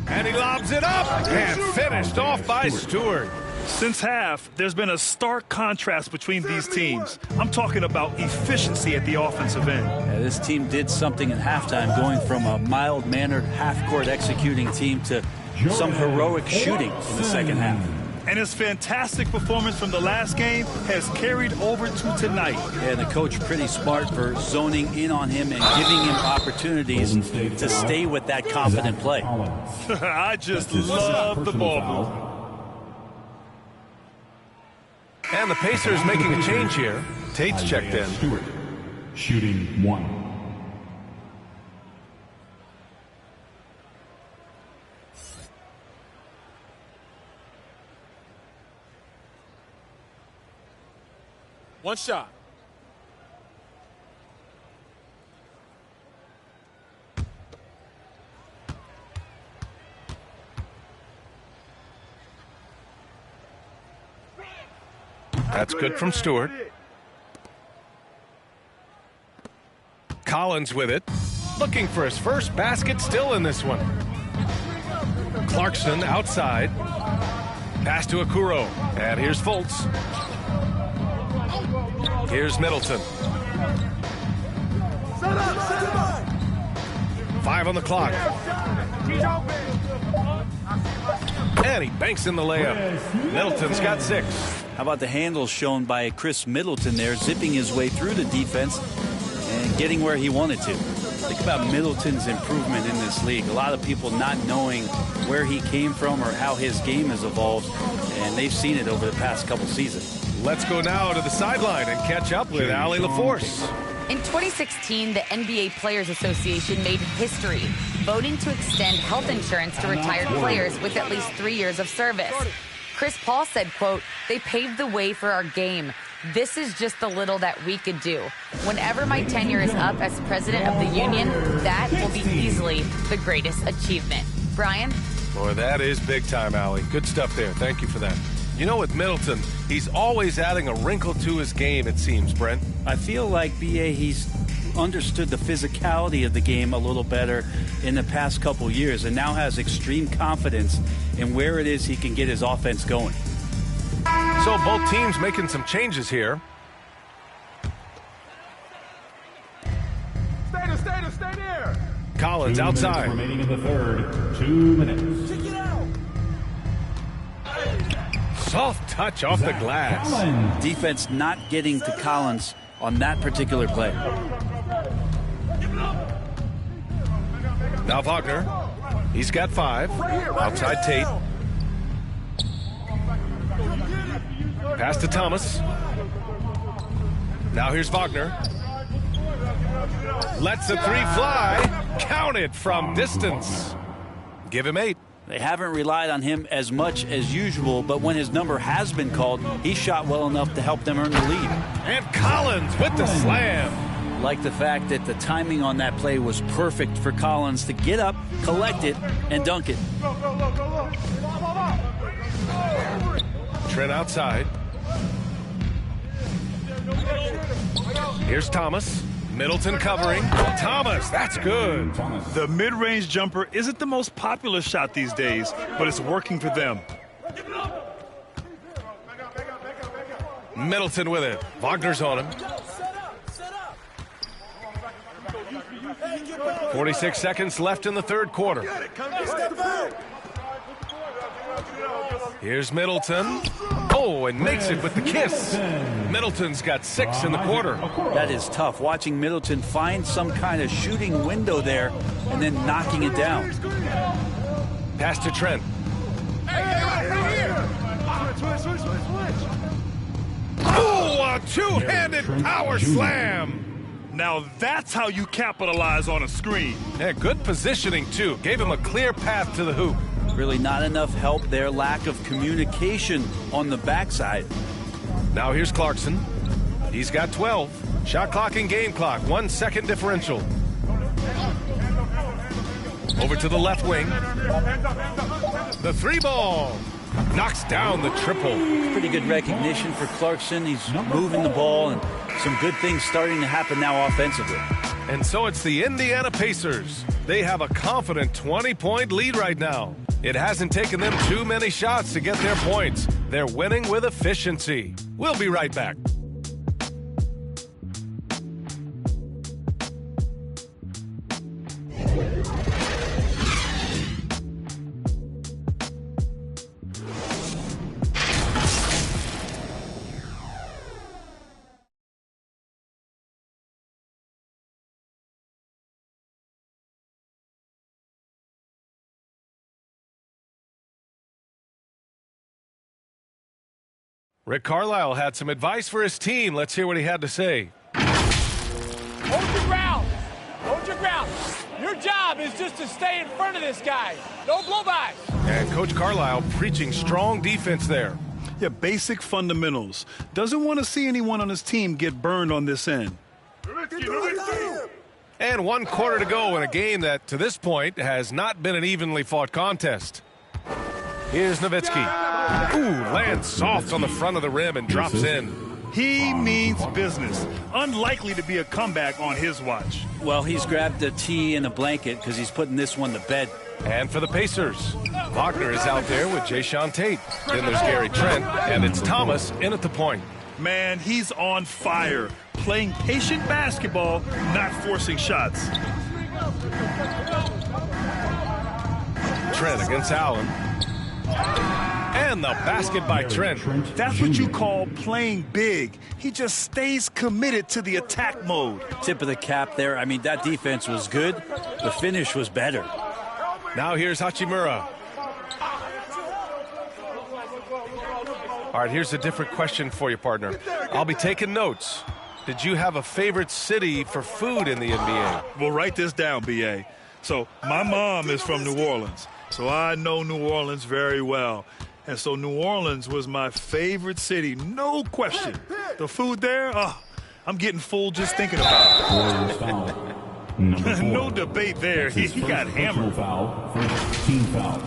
And he lobs it up and finished off by Stewart. Since half, there's been a stark contrast between these teams. I'm talking about efficiency at the offensive end. Yeah, this team did something at halftime, going from a mild-mannered half-court executing team to some heroic shooting in the second half. And his fantastic performance from the last game has carried over to tonight. Yeah, the coach pretty smart for zoning in on him and giving him opportunities to stay with that confident play. I just love the ball. And the Pacers making a change here. Tate's checked in. Stewart, shooting 1. One shot. That's good from Stewart. Collins with it. Looking for his first basket still in this one. Clarkson outside. Pass to Okuro. And here's Fultz. Here's Middleton. 5 on the clock. And he banks in the layup. Middleton's got 6. How about the handles shown by Chris Middleton there, zipping his way through the defense and getting where he wanted to. Think about Middleton's improvement in this league. A lot of people not knowing where he came from or how his game has evolved, and they've seen it over the past couple seasons. Let's go now to the sideline and catch up with Allie LaForce. In 2016, the NBA Players Association made history, voting to extend health insurance to retired players with at least 3 years of service. Chris Paul said, quote, "They paved the way for our game. This is just the little that we could do. Whenever my tenure is up as president of the union, that will be easily the greatest achievement." Brian? Boy, that is big time, Allie. Good stuff there. Thank you for that. You know, with Middleton, he's always adding a wrinkle to his game, it seems, Brent. I feel like, B.A., he's understood the physicality of the game a little better in the past couple years and now has extreme confidence in where it is he can get his offense going. So both teams making some changes here. Stay there. Collins 2 minutes outside. remaining in the third. 2 minutes. Check it out. Soft touch off the glass. Collins. Defense not getting to Collins on that particular play. Now Wagner. He's got 5. Outside Tate. Pass to Thomas. Now here's Wagner. Lets the 3 fly. Counted from distance. Give him 8. They haven't relied on him as much as usual, but when his number has been called, he shot well enough to help them earn the lead. And Collins with the slam. Like the fact that the timing on that play was perfect for Collins to get up, collect it, and dunk it. Trent outside. Here's Thomas. Middleton covering. Thomas, that's good. The mid-range jumper isn't the most popular shot these days, but it's working for them. Middleton with it. Wagner's on him. 46 seconds left in the third quarter. Here's Middleton. Oh, and makes it with the kiss. Middleton's got 6 in the quarter. That is tough, watching Middleton find some kind of shooting window there and then knocking it down. Pass to Trent. Oh, a two-handed power slam. Now that's how you capitalize on a screen. Yeah, good positioning, too. Gave him a clear path to the hoop. Really not enough help there. Lack of communication on the backside. Now here's Clarkson. He's got 12. Shot clock and game clock. 1 second differential. Over to the left wing. The 3 ball. Knocks down the triple. Pretty good recognition for Clarkson. He's moving the ball and some good things starting to happen now offensively. And so it's the Indiana Pacers. They have a confident 20-point lead right now. It hasn't taken them too many shots to get their points. They're winning with efficiency. We'll be right back. Rick Carlisle had some advice for his team. Let's hear what he had to say. Hold your ground. Hold your ground. Your job is just to stay in front of this guy. No blow-bys. And Coach Carlisle preaching strong defense there. Yeah, basic fundamentals. Doesn't want to see anyone on his team get burned on this end. And 1 quarter to go in a game that, to this point, has not been an evenly fought contest. Here's Nowitzki. Ooh, lands soft on the front of the rim and drops in. He means business. Unlikely to be a comeback on his watch. Well, he's grabbed a tee and a blanket because he's putting this one to bed. And for the Pacers, Wagner is out there with Jayshawn Tate. Then there's Gary Trent, and it's Thomas in at the point. Man, he's on fire. Playing patient basketball, not forcing shots. Trent against Allen. And the basket by Trent. That's what you call playing big. He just stays committed to the attack mode. Tip of the cap there. I mean, that defense was good. The finish was better. Now here's Hachimura. All right, here's a different question for you, partner. I'll be taking notes. Did you have a favorite city for food in the NBA? Well, write this down, B.A. So my mom is from New Orleans, so I know New Orleans very well. And so New Orleans was my favorite city, no question. The food there, I'm getting full just thinking about it. No debate there. He got hammered. First team foul.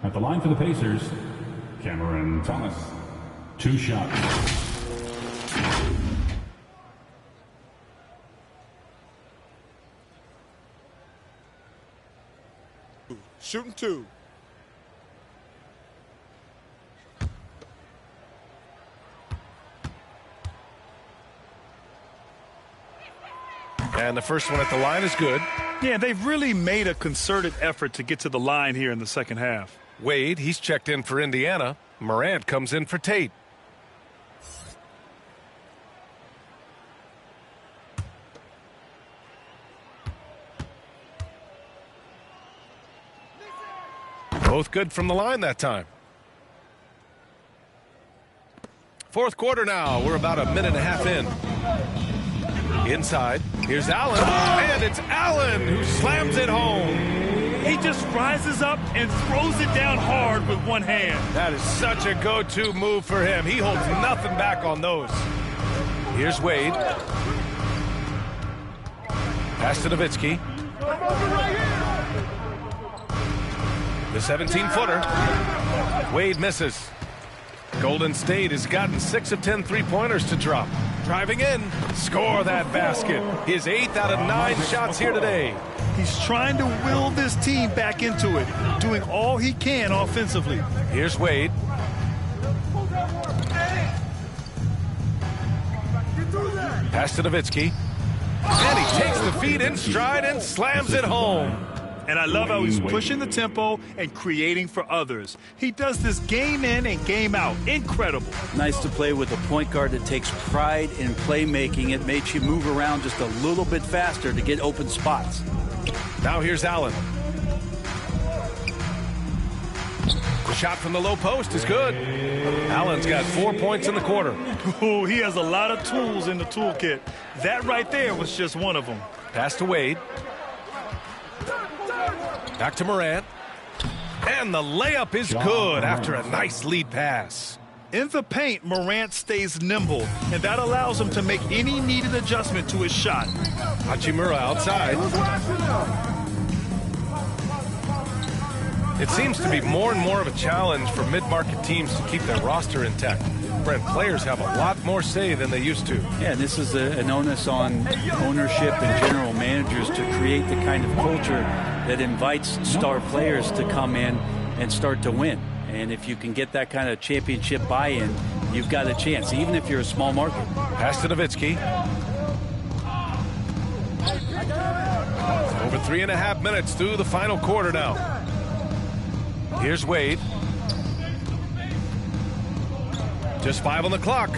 At the line for the Pacers, Cameron Thomas. 2 shots. Shooting 2. And the first one at the line is good. Yeah, they've really made a concerted effort to get to the line here in the second half. Wade, he's checked in for Indiana. Morant comes in for Tate. Both good from the line that time. Fourth quarter now. We're about a minute and a half in. Inside, here's Allen, and it's Allen who slams it home. He just rises up and throws it down hard with one hand. That is such a go-to move for him. He holds nothing back on those. Here's Wade. Pass to Nowitzki. The 17-footer. Wade misses. Golden State has gotten 6 of 10 three-pointers to drop. Driving in, score that basket. His 8th out of 9 shots here today. He's trying to will this team back into it, doing all he can offensively. Here's Wade. Pass to Nowitzki. And he takes the feed in stride and slams it home. And I love how he's pushing the tempo and creating for others. He does this game in and game out. Incredible. Nice to play with a point guard that takes pride in playmaking. It makes you move around just a little bit faster to get open spots. Now here's Allen. The shot from the low post is good. Allen's got 4 points in the quarter. Ooh, he has a lot of tools in the toolkit. That right there was just one of them. Pass to Wade. Back to Morant. And the layup is good after a nice lead pass. In the paint, Morant stays nimble, and that allows him to make any needed adjustment to his shot. Hachimura outside. It seems to be more and more of a challenge for mid-market teams to keep their roster intact. Brent, players have a lot more say than they used to. Yeah, this is an onus on ownership and general managers to create the kind of culture that invites star players to come in and start to win. And if you can get that kind of championship buy-in, you've got a chance, even if you're a small market. Pass to Nowitzki. Over 3.5 minutes through the final quarter now. Here's Wade. Just 5 on the clock.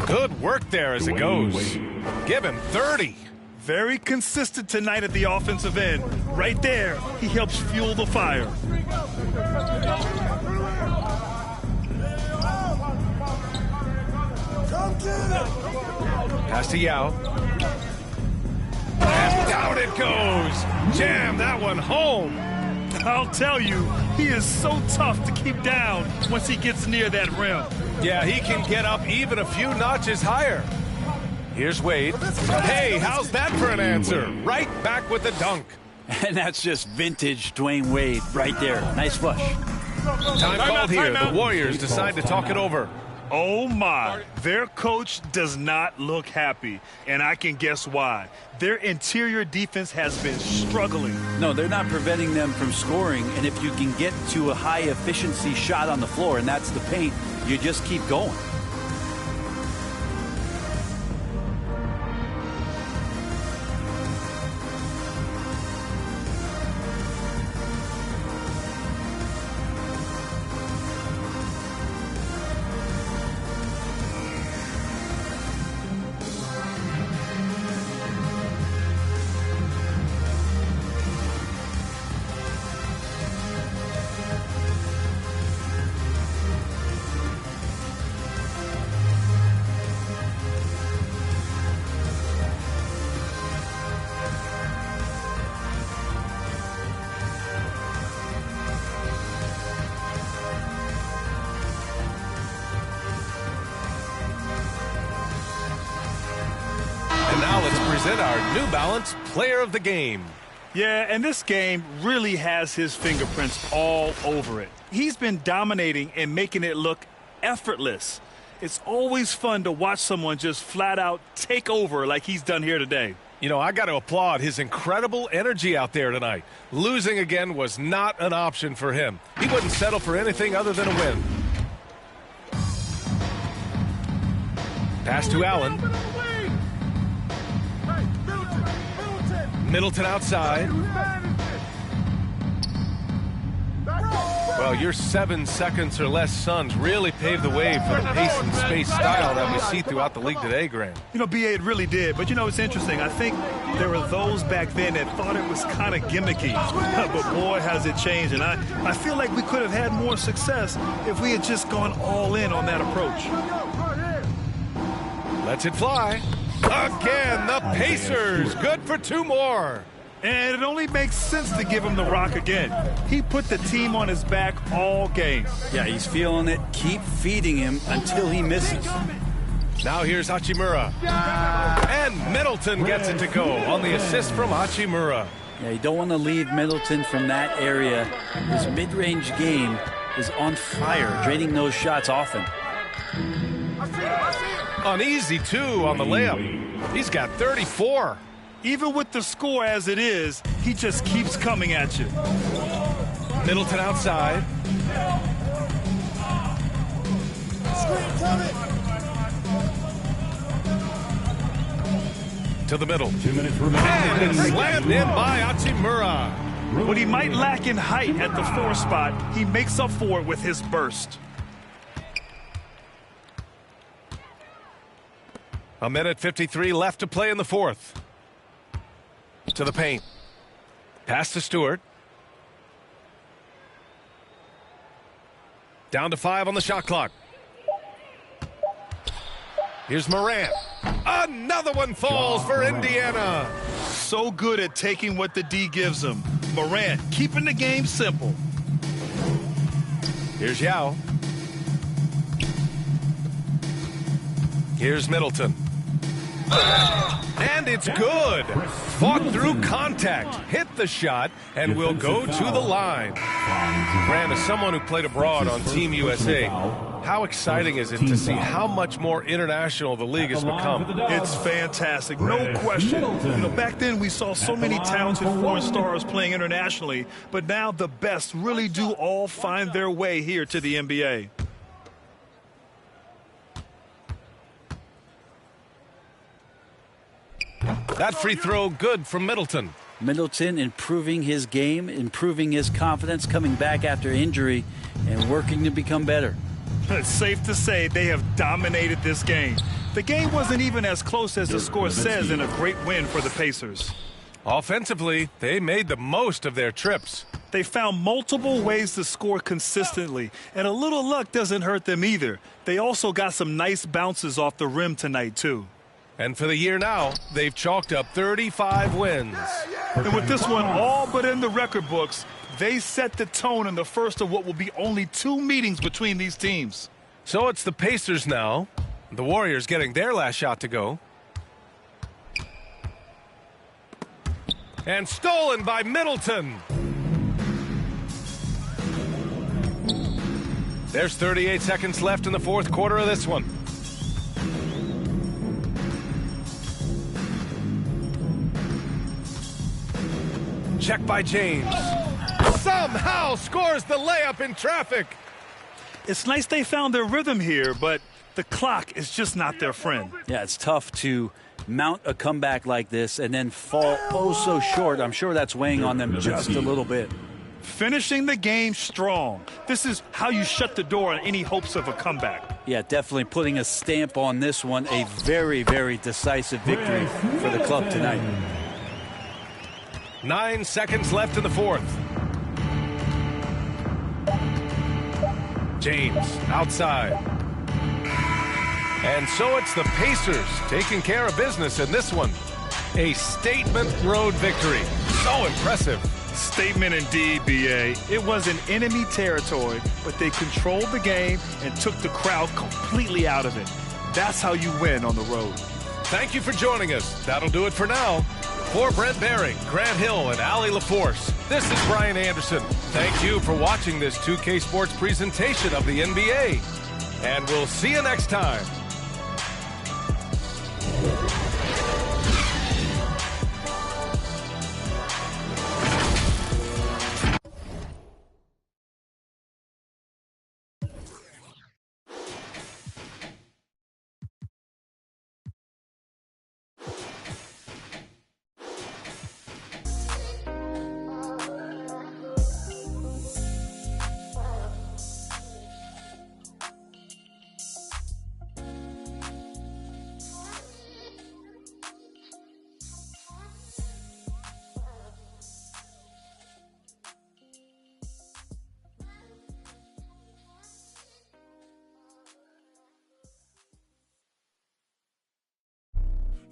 Good work there as it goes. Give him 30. Very consistent tonight at the offensive end. Right there, he helps fuel the fire. to Yao. And down it goes. Jam that one home. I'll tell you, he is so tough to keep down once he gets near that rim. Yeah, he can get up even a few notches higher. Here's Wade. Hey, how's that for an answer? Right back with the dunk. And that's just vintage Dwayne Wade right there. Nice flush. Time called here. The Warriors decide to talk it over. Oh, my. Their coach does not look happy, and I can guess why. Their interior defense has been struggling. No, they're not preventing them from scoring, and if you can get to a high-efficiency shot on the floor, and that's the paint, you just keep going. Our New Balance Player of the Game. Yeah, and this game really has his fingerprints all over it. He's been dominating and making it look effortless. It's always fun to watch someone just flat out take over like he's done here today. You know, I got to applaud his incredible energy out there tonight. Losing again was not an option for him. He wouldn't settle for anything other than a win. Pass to Allen. Middleton outside. Well, your 7 seconds or less Suns really paved the way for the pace and space style that we see throughout the league today, Graham. You know, B.A., it really did. But, you know, it's interesting. I think there were those back then that thought it was kind of gimmicky. But, boy, has it changed. And I feel like we could have had more success if we had just gone all in on that approach. Lets it fly. Again, the Pacers. Good for 2 more. And it only makes sense to give him the rock again. He put the team on his back all game. Yeah, he's feeling it. Keep feeding him until he misses. Now here's Hachimura. And Middleton gets it to go on the assist from Hachimura. Yeah, you don't want to leave Middleton from that area. His mid-range game is on fire, draining those shots often. An easy 2 on the layup. He's got 34. Even with the score as it is, he just keeps coming at you. Middleton outside. To the middle. 2 minutes remaining. And it's slammed in by Hachimura. What he might lack in height at the 4 spot, he makes up for it with his burst. A minute 53 left to play in the 4th. To the paint. Pass to Stewart. Down to 5 on the shot clock. Here's Morant. Another one falls for Indiana. So good at taking what the D gives him. Morant keeping the game simple. Here's Yao. Here's Middleton. And it's good. Fought through contact, hit the shot, and will go to the line. Graham, as someone who played abroad on Team USA, how exciting is it to see how much more international the league has become? It's fantastic, no question. You know, back then we saw so many talented foreign stars playing internationally, but now the best really do all find their way here to the NBA. That free throw good from Middleton. Middleton improving his game, improving his confidence, coming back after injury, and working to become better. It's safe to say they have dominated this game. The game wasn't even as close as the score says in a great win for the Pacers. Offensively, they made the most of their trips. They found multiple ways to score consistently, and a little luck doesn't hurt them either. They also got some nice bounces off the rim tonight, too. And for the year now, they've chalked up 35 wins. And with this one all but in the record books, they set the tone in the first of what will be only 2 meetings between these teams. So it's the Pacers now. The Warriors getting their last shot to go. And stolen by Middleton. There's 38 seconds left in the fourth quarter of this one. Check by James. Somehow scores the layup in traffic. It's nice they found their rhythm here, but the clock is just not their friend. Yeah, it's tough to mount a comeback like this and then fall oh so short. I'm sure that's weighing on them just a little bit. Finishing the game strong. This is how you shut the door on any hopes of a comeback. Yeah, definitely putting a stamp on this one. A very, very decisive victory for the club tonight. 9 seconds left in the fourth. James outside. And so it's the Pacers taking care of business in this one. A statement road victory. So impressive. Statement indeed, B.A. It was in enemy territory, but they controlled the game and took the crowd completely out of it. That's how you win on the road. Thank you for joining us. That'll do it for now. For Brent Baring, Grant Hill, and Allie LaForce, this is Brian Anderson. Thank you for watching this 2K Sports presentation of the NBA. And we'll see you next time.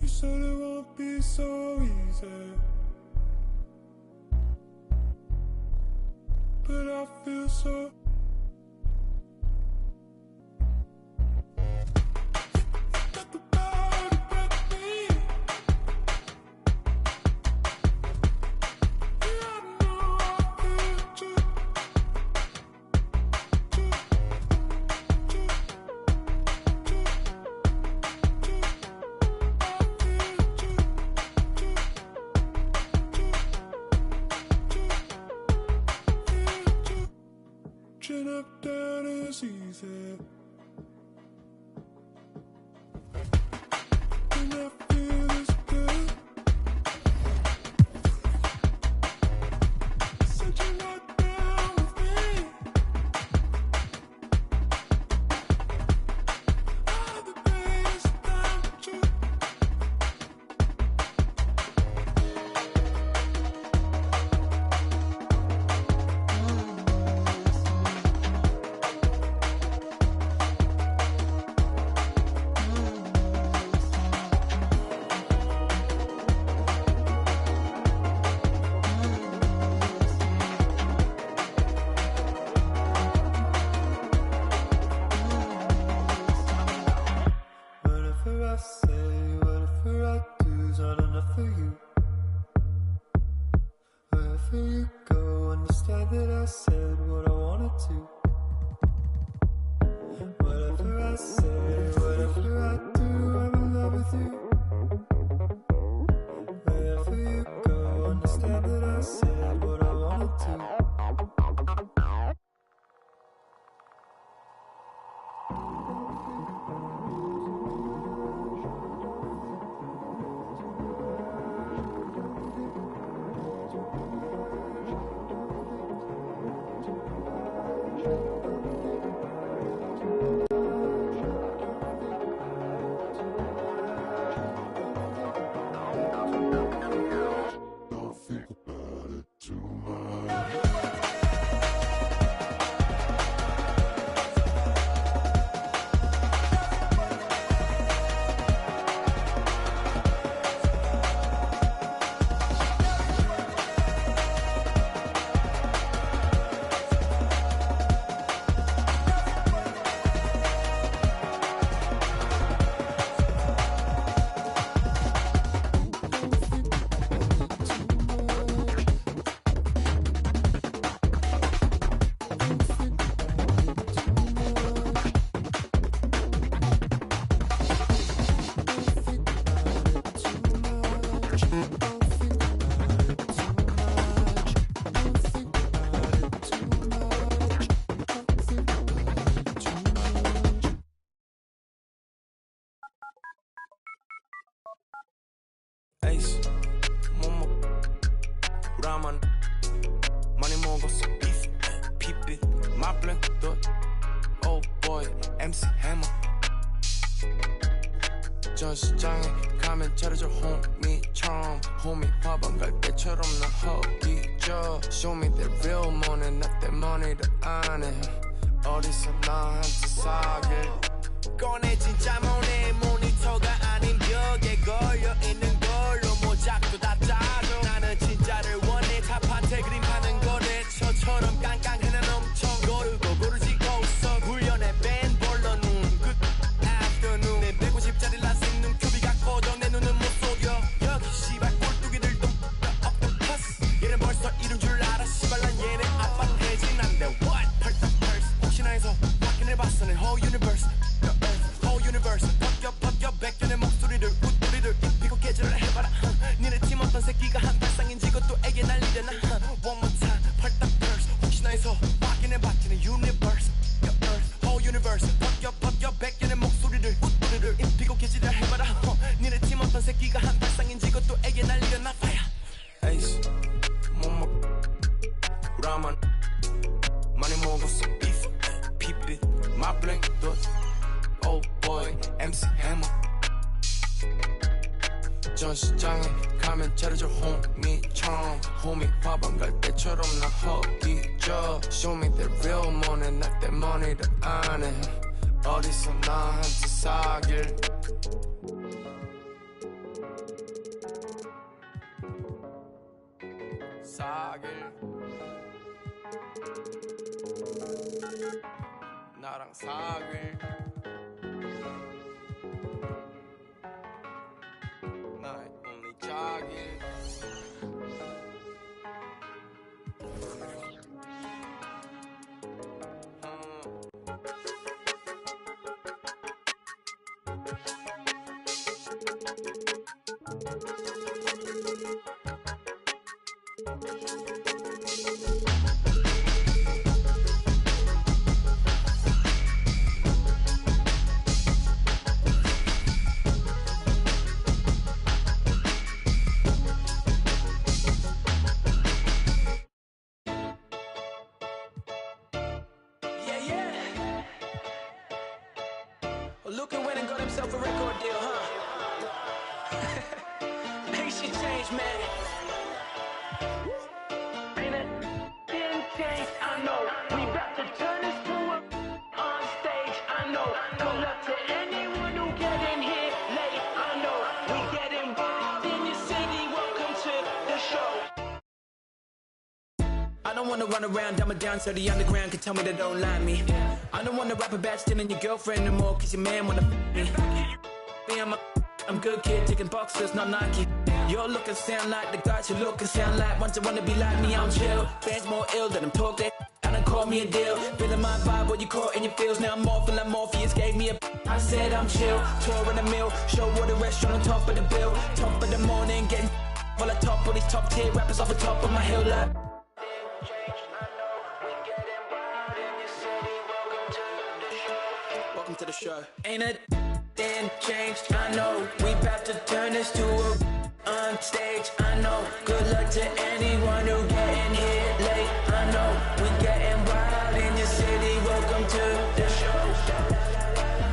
You said it won't be so easy, but I feel so. Chin up, down is easy. And I feel this good. Said you're not down with me. All the days time with you. Whatever I say, whatever I do is not enough for you. Wherever you go, understand that I said what I wanted to. Whatever I say, whatever I do, I'm in love with you. Wherever you go, understand that I said what I wanted to. Don't think about it too much. ramen. Money 먹었어 beef, 피빛, my black dot. Oh boy, MC Hammer. 전시장에 가면 차려줘 호미처럼 호미 밥안 갈 때처럼 나 허기져. Show me that real money, not that money를 안 해. 어디서 나한테 사길 꺼내 진짜 모네. 모니터가 아닌 벽에 걸려 있는 걸로 모작도 다 짜줘. 나는 진짜를 원해. 탑한테 그림하는 거래. 저처럼 깡깡해 난 엄청 고르고 고르지 고서 훈련에 밴 벌러 눈 끝 afternoon 내 150짜리 라식 눈 큐비가 꺼져 내 눈은 못 속여. 여기 씨발 꼴뚜기들도 octopus 얘는 벌써 이름 줄 알아. 씨발 난 얘네 아빠는 해진한데 what 펄떡 펄스 혹시나 해서 확인해봤어 내 whole universe the earth whole universe 벗겨 백견의 목소리를 웃소리를 입히고 개질을 해봐라. 니네 팀 어떤 새끼가 한 발상인지 그것도 애게 날리려나. one more time 펄떡 펄스 혹시나 해서 확인해봤지 내 universe the earth whole universe 벗겨 백견의 목소리를 웃소리를 입히고 개질을 해봐라. 니네 팀 어떤 새끼가 한 발상인지 그것도 애게 날리려나. fire 에이스 못 먹 라면 많이 먹었어 beef 피빛 my blank dot. Oh boy MC Hammer. 전시장에 가면 차려줘 호미처럼 호미 밥안 갈 때처럼 나 허기져. Show me that real money, not that money를 안 해. 어디서 나한테 사길 나랑 사귈 나의 only 자길 Luke went and got himself a record deal, huh? Makes you change, man. Ain't it? Didn't change, I know. We about to turn this to a on stage, I know. Good luck to anyone who get in here late, I know. We get involved in your city, welcome to the show. I don't wanna run around, dumb it down so the underground can tell me they don't like me. I don't wanna rap about stealing your girlfriend no more, cause your man wanna me. I'm good kid, taking boxes, not Nike. You're looking sound like the guys who look and sound like ones that wanna be like me. I'm chill, fans more ill than them talk that and then call me a deal. Feeling my vibe, what you caught in your feels. Now I'm morphing like Morpheus gave me a I said I'm chill, tour in the mill. Show what the restaurant on top of the bill. Top of the morning, getting full of top. All these top tier rappers off the top of my hill like welcome to the show. Ain't it then changed? I know. We about to turn this to a on stage. I know. Good luck to anyone who getting here late. I know. We getting wild in your city. Welcome to the show.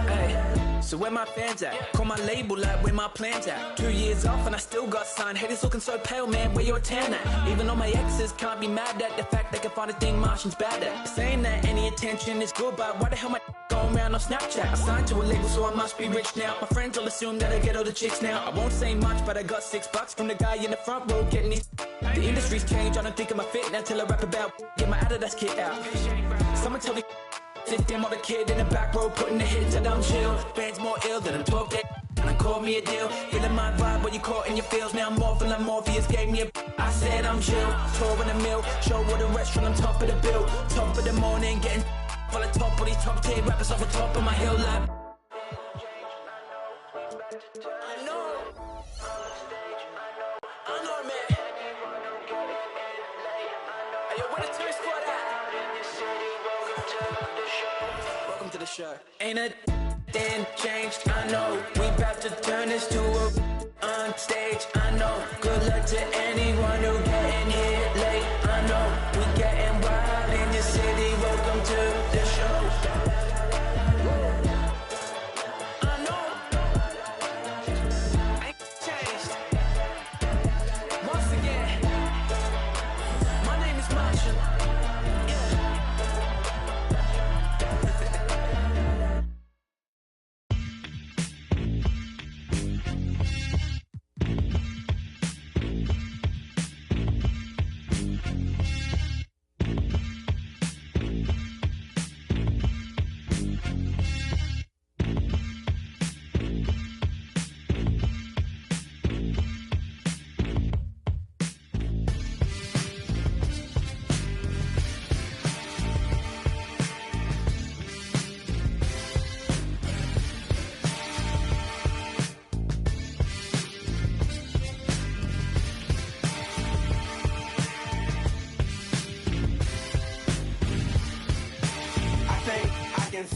Hey, so where my fans at? Call my label like where my plans at? 2 years off and I still got signed. Haters looking so pale, man. Where your tan at? Even though my exes can't be mad at the fact they can find a thing Martians bad at. Saying that any attention is good, but why the hell my going around on Snapchat? I signed to a label, so I must be rich now. My friends all assume that I get all the chicks now. I won't say much, but I got $6 from the guy in the front row getting these. The industry's changed, I don't think I'm a fit now till I rap about get my Adidas kit out. Someone tell me sit them on the kid in the back row putting the hits and I'm chill. Fans more ill than I'm talk that and I call me a deal. Feeling my vibe when you caught in your feels. Now I'm morphing like Morpheus gave me a I said I'm chill, tour in the mill. Show what a restaurant on top of the bill. Top of the morning, getting full of top of these top tier rappers off the top of my hill like I know, man. Hey, yo, where the tourist squad at? Welcome to the show. Ain't it then changed? I know. We about to turn this to a On stage, I know. Good luck to anyone who getting here late. I know. We getting wild in the city. Welcome to the show. I know. I changed. Once again, my name is Marshall.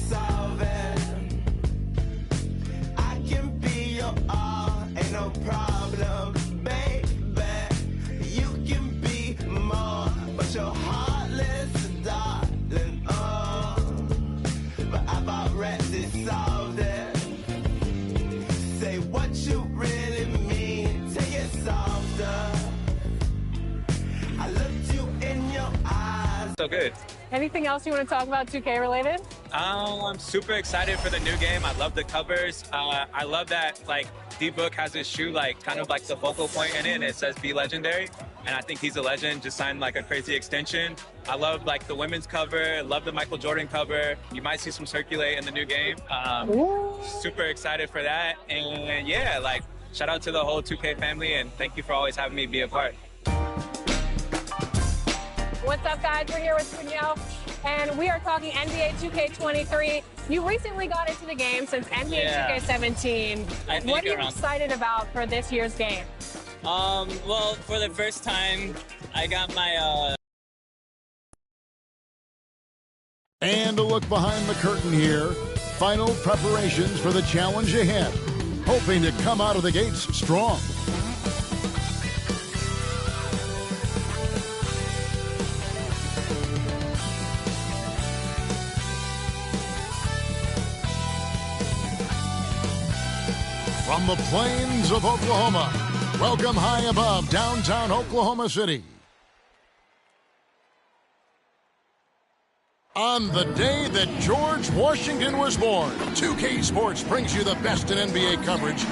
Solve it. I can be your all, ain't no problem, baby. You can be more, but you're heartless, darling. Oh, but I've already solved it. Say what you really mean, take it softer. I looked you in your eyes. So good. Anything else you want to talk about 2K related? I'm super excited for the new game. I love the covers. I love that like D-Book has his shoe like kind of like the focal point in it, and it says "Be Legendary." And I think he's a legend. Just signed like a crazy extension. I love like the women's cover. Love the Michael Jordan cover. You might see some circulate in the new game. Super excited for that. And yeah, like shout out to the whole 2K family, and thank you for always having me be a part. What's up, guys? We're here with Pugno, and we are talking NBA 2K23. You recently got into the game since NBA 2K17. What are you excited about for this year's game? Well, for the first time, I got my And a look behind the curtain here. Final preparations for the challenge ahead. Hoping to come out of the gates strong. From the plains of Oklahoma, welcome high above downtown Oklahoma City. On the day that George Washington was born, 2K Sports brings you the best in NBA coverage.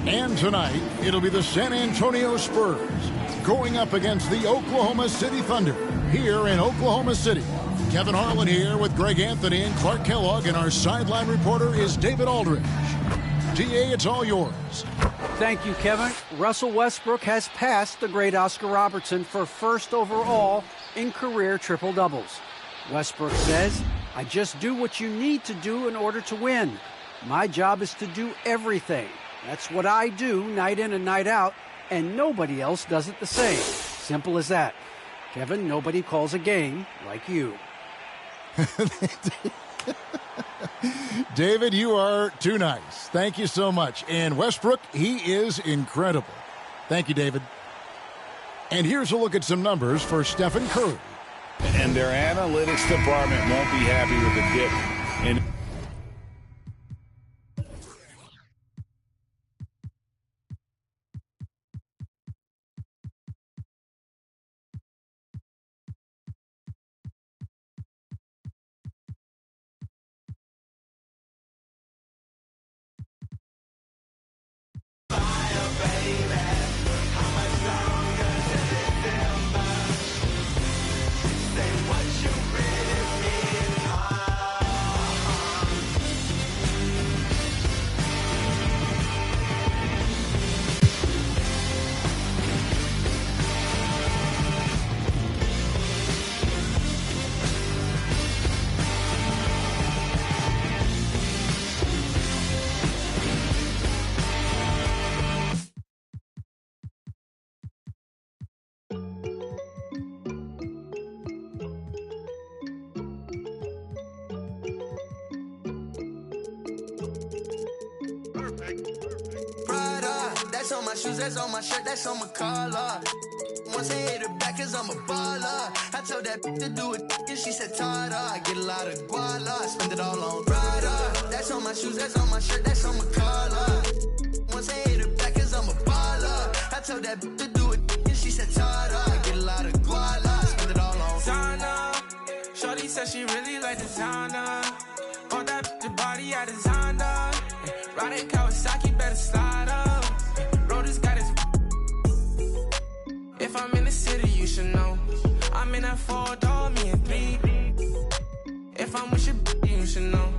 And tonight, it'll be the San Antonio Spurs going up against the Oklahoma City Thunder here in Oklahoma City. Kevin Harlan here with Greg Anthony and Clark Kellogg, and our sideline reporter is David Aldridge. DA, it's all yours. Thank you, Kevin. Russell Westbrook has passed the great Oscar Robertson for first overall in career triple-doubles. Westbrook says, I just do what you need to do in order to win. My job is to do everything. That's what I do night in and night out, and nobody else does it the same. Simple as that. Kevin, nobody calls a game like you. David, you are too nice. Thank you so much. And Westbrook, he is incredible. Thank you, David. And here's a look at some numbers for Stephen Curry. And their analytics department won't be happy with the dip. That's on my shoes, that's on my shirt, that's on my collar. Once I hit her back, cause I'm a baller. I told that to do it, and she said, Tada. I get a lot of guala, I spend it all on Prada. That's on my shoes, that's on my shirt, that's on my collar. Once I hit her back, cause I'm a baller. I told that to do it, and she said, Tada. I get a lot of guala, I spend it all on Zana. Shorty said she really like designer. On that the body I designed her. Riding Kawasaki, better slide up. Rollers got his. If I'm in the city, you should know. I'm in that 4-door, me and 3. If I'm with your you should know.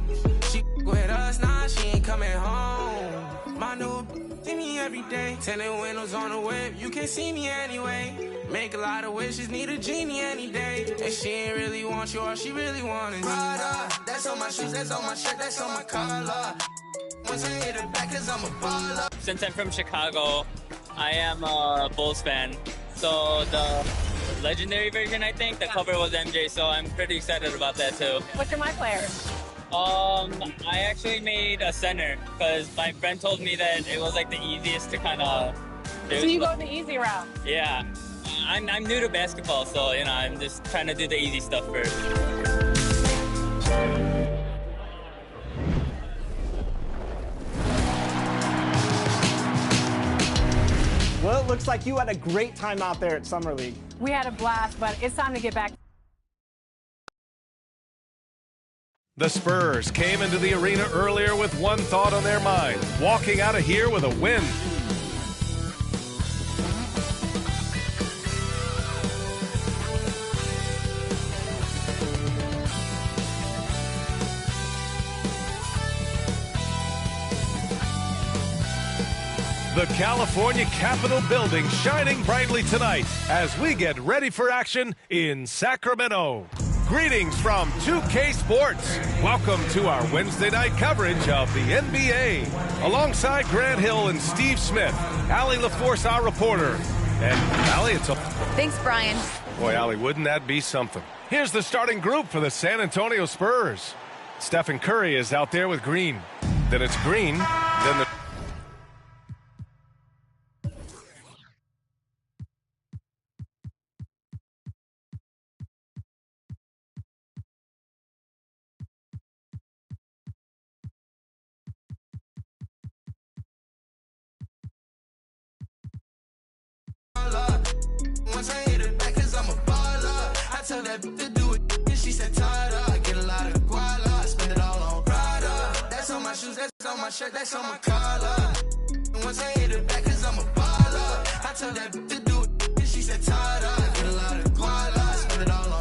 She with us, nah, she ain't coming home. My new see me every day. Tinted windows on the whip, you can't see me anyway. Make a lot of wishes, need a genie any day. And she ain't really want you, all she really want is Prada. That's on my shoes, that's on my shirt, that's on my collar. Once I hit her back, cause I'm a baller. Since I'm from Chicago, I am a Bulls fan. So the legendary version, I think, the cover was MJ, so I'm pretty excited about that too. What's your My Player? I actually made a center because my friend told me that it was like the easiest to kind of do. So you go the easy route? Yeah. I'm new to basketball, so, you know, I'm just trying to do the easy stuff first. Well, it looks like you had a great time out there at Summer League. We had a blast, but it's time to get back. The Spurs came into the arena earlier with one thought on their mind, walking out of here with a win. The California Capitol building shining brightly tonight as we get ready for action in Sacramento. Greetings from 2K Sports. Welcome to our Wednesday night coverage of the NBA. Alongside Grant Hill and Steve Smith, Allie LaForce, our reporter. And Allie, it's a... Thanks, Brian. Boy, Allie, wouldn't that be something? Here's the starting group for the San Antonio Spurs. Stephen Curry is out there with Green. Then it's Green, then the... Once I hit her back, cause I'm a baller. I tell that to do it, and she said, Tada. I get a lot of guala, I spend it all on Prada. That's on my shoes, that's on my shirt, that's on my collar. Once I hit her back, cause I'm a baller. I tell that to do it, and she said, Tada. I get a lot of guala, I spend it all on.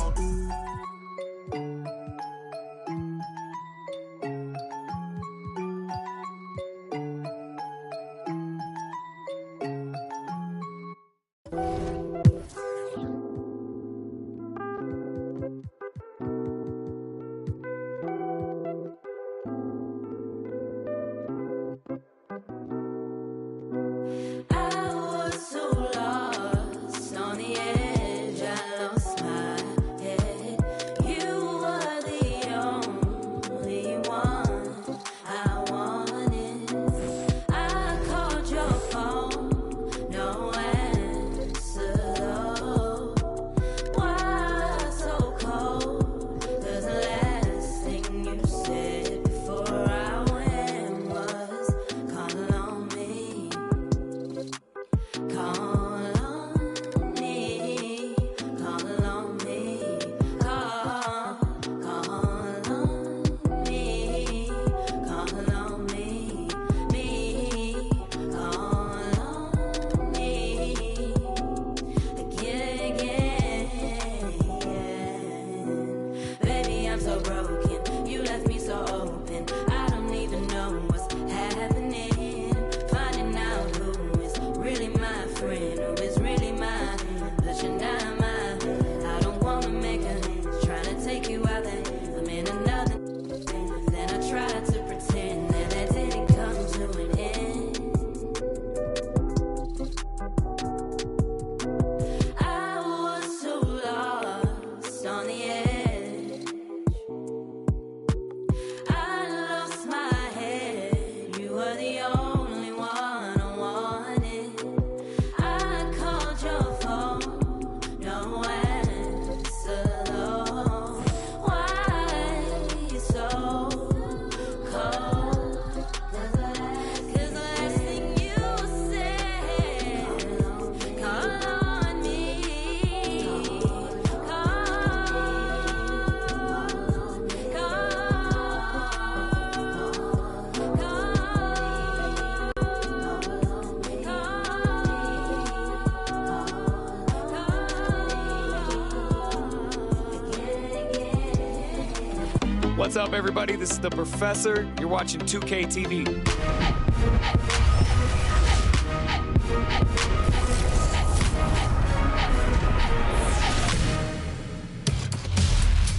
What's up, everybody? This is the Professor. You're watching 2K TV.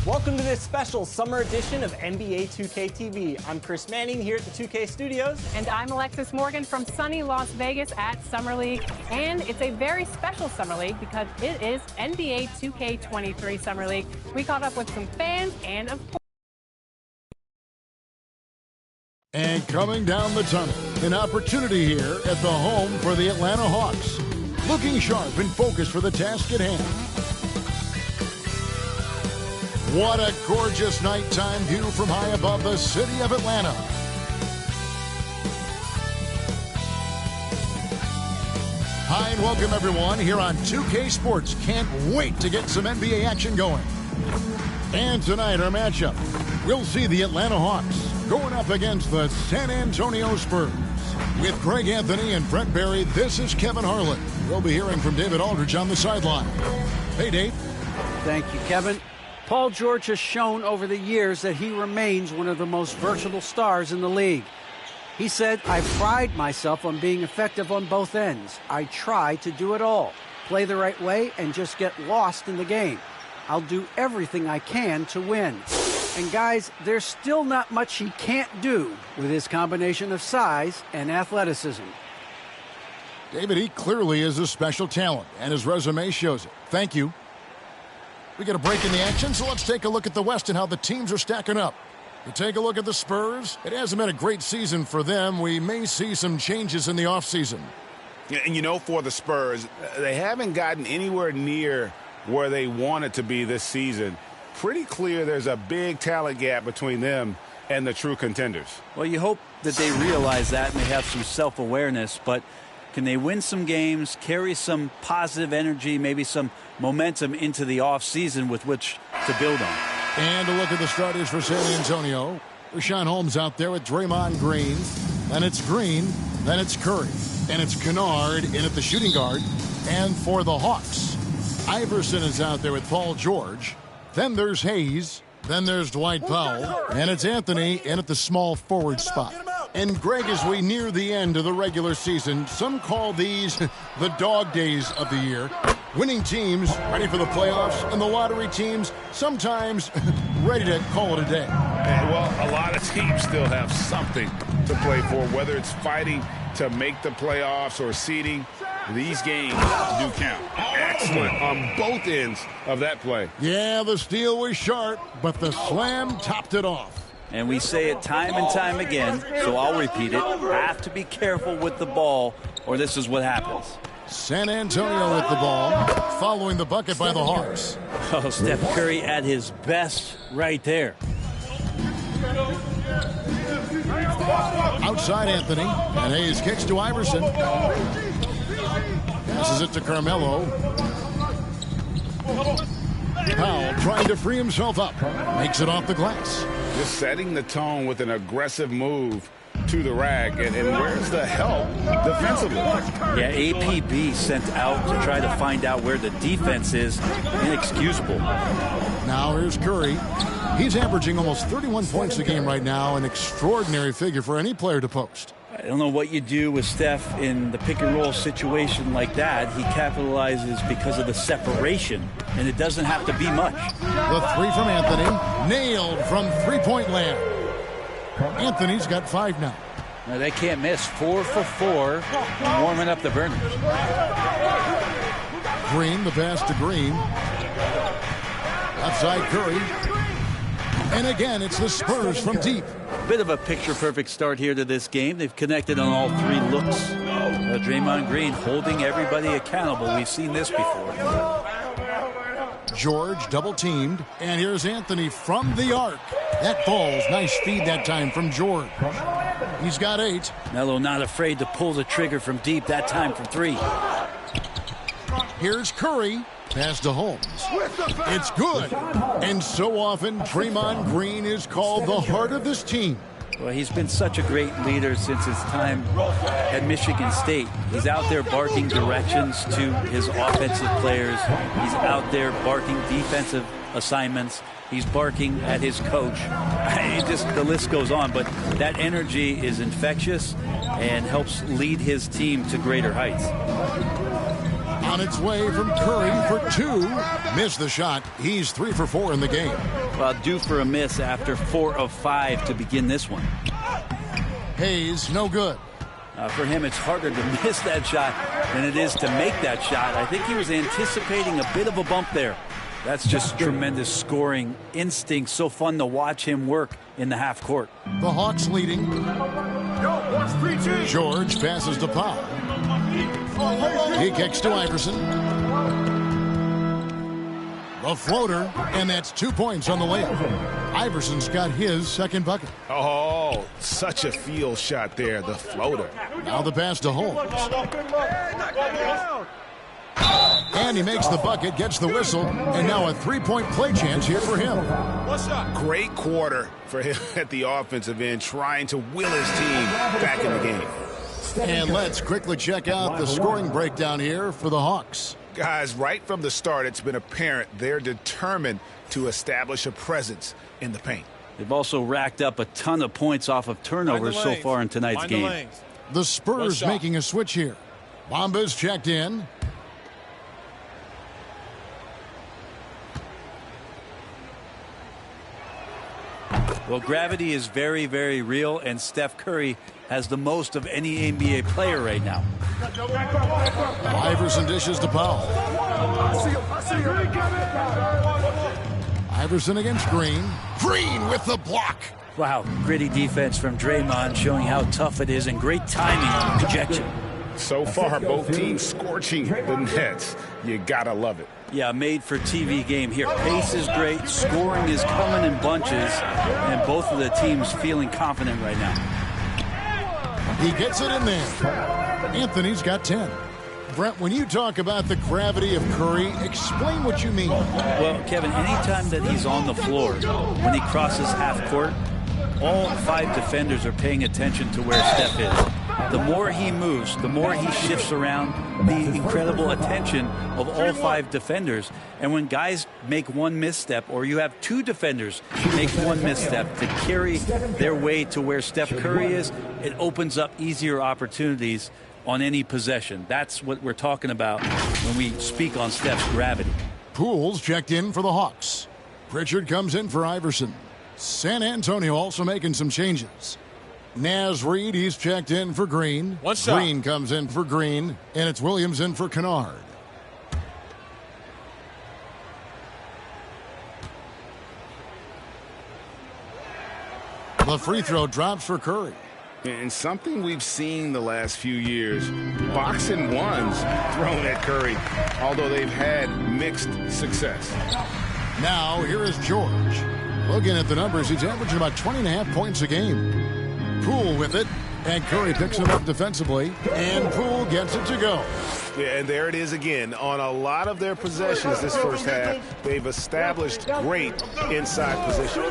Welcome to this special summer edition of NBA 2K TV. I'm Chris Manning here at the 2K studios. And I'm Alexis Morgan from sunny Las Vegas at Summer League. And it's a very special Summer League because it is NBA 2K23 Summer League. We caught up with some fans and, of course, and coming down the tunnel, an opportunity here at the home for the Atlanta Hawks. Looking sharp and focused for the task at hand. What a gorgeous nighttime view from high above the city of Atlanta. Hi and welcome everyone here on 2K Sports. Can't wait to get some NBA action going. And tonight our matchup, we'll see the Atlanta Hawks going up against the San Antonio Spurs. With Greg Anthony and Brett Barry, this is Kevin Harlan. We'll be hearing from David Aldridge on the sideline. Hey, Dave. Thank you, Kevin. Paul George has shown over the years that he remains one of the most versatile stars in the league. He said, "I pride myself on being effective on both ends. I try to do it all, play the right way, and just get lost in the game. I'll do everything I can to win." And guys, there's still not much he can't do with his combination of size and athleticism. David, he clearly is a special talent, and his resume shows it. Thank you. We get a break in the action, so let's take a look at the West and how the teams are stacking up. We take a look at the Spurs. It hasn't been a great season for them. We may see some changes in the offseason. And you know, for the Spurs, they haven't gotten anywhere near where they wanted to be this season. Pretty clear there's a big talent gap between them and the true contenders. Well, you hope that they realize that and they have some self-awareness, but can they win some games, carry some positive energy, maybe some momentum into the offseason with which to build on? And a look at the starters for San Antonio. Rashawn Holmes out there with Draymond Green. Then it's Green. Then it's Curry. And it's Kennard in at the shooting guard. And for the Hawks, Iverson is out there with Paul George. Then there's Hayes. Then there's Dwight Powell. And it's Anthony in at the small forward spot. And Greg, as we near the end of the regular season, some call these the dog days of the year. Winning teams ready for the playoffs, and the lottery teams sometimes ready to call it a day. Well, a lot of teams still have something to play for, whether it's fighting to make the playoffs or seeding. These games do count. Excellent on both ends of that play. Yeah, the steal was sharp, but the slam topped it off. And we say it time and time again, so I'll repeat it. Have to be careful with the ball, or this is what happens. San Antonio with the ball, following the bucket by the Hawks. Oh, Steph Curry at his best right there. Outside Anthony, and Hayes kicks to Iverson. Passes it to Carmelo. Powell trying to free himself up. Makes it off the glass. Just setting the tone with an aggressive move to the rack. And where's the help defensively? Yeah, APB sent out to try to find out where the defense is. Inexcusable. Now here's Curry. He's averaging almost 31 points a game right now. An extraordinary figure for any player to post. I don't know what you do with Steph in the pick and roll situation like that. He capitalizes because of the separation, and it doesn't have to be much. The three from Anthony, nailed from three-point land. Anthony's got 5 now. Now they can't miss. 4 for 4, warming up the burners. Green, the pass to Green. Outside Curry. And again, it's the Spurs from deep. Bit of a picture-perfect start here to this game. They've connected on all 3 looks. Draymond Green holding everybody accountable. We've seen this before. George double-teamed. And here's Anthony from the arc. That falls. Nice feed that time from George. He's got 8. Melo not afraid to pull the trigger from deep, that time from 3. Here's Curry. Pass to Holmes. It's good. And so often, Draymond Green is called the heart of this team. Well, he's been such a great leader since his time at Michigan State. He's out there barking directions to his offensive players. He's out there barking defensive assignments. He's barking at his coach. The list goes on, but that energy is infectious and helps lead his team to greater heights. On its way from Curry for 2. Missed the shot. He's 3 for 4 in the game. Well, due for a miss after 4 of 5 to begin this one. Hayes, no good. For him, it's harder to miss that shot than it is to make that shot. I think he was anticipating a bit of a bump there. That's just tremendous scoring instinct. So fun to watch him work in the half court. The Hawks leading. George passes to Powell. He kicks to Iverson. The floater, and that's 2 points on the layup. Iverson's got his second bucket. Oh, such a field shot there, the floater. Now the pass to Holmes. And he makes the bucket, gets the whistle, and now a three-point play chance here for him. Great quarter for him at the offensive end, trying to will his team back in the game. And let's quickly check out the scoring breakdown here for the Hawks. Guys, right from the start, it's been apparent they're determined to establish a presence in the paint. They've also racked up a ton of points off of turnovers so far in tonight's game. The Spurs making a switch here. Bamba's checked in. Well, gravity is very, very real, and Steph Curry has the most of any NBA player right now. Iverson dishes to Powell. Iverson against Green. Green with the block. Wow, gritty defense from Draymond, showing how tough it is, and great timing on rejection. So far, both teams scorching the Nets. You gotta love it. Yeah, made for TV game here. Pace is great, scoring is coming in bunches, and both of the teams feeling confident right now. He gets it in there. Anthony's got 10. Brent, when you talk about the gravity of Curry, explain what you mean. Well, Kevin, anytime that he's on the floor, when he crosses half court, all 5 defenders are paying attention to where Steph is. The more he moves, the more he shifts around, the incredible attention of all 5 defenders. And when guys make one misstep, or you have 2 defenders make one misstep to carry their way to where Steph Curry is, it opens up easier opportunities on any possession. That's what we're talking about when we speak on Steph's gravity. Poole's checked in for the Hawks. Pritchard comes in for Iverson. San Antonio also making some changes. Naz Reid, he's checked in for Green. Green comes in for Green, and it's Williams in for Kennard. The free throw drops for Curry. And something we've seen the last few years, boxing ones thrown at Curry, although they've had mixed success. Now, here is George. Looking at the numbers, he's averaging about 20.5 points a game. Poole with it, and Curry picks him up defensively, and Poole gets it to go. Yeah, and there it is again. On a lot of their possessions this first half, they've established great inside position.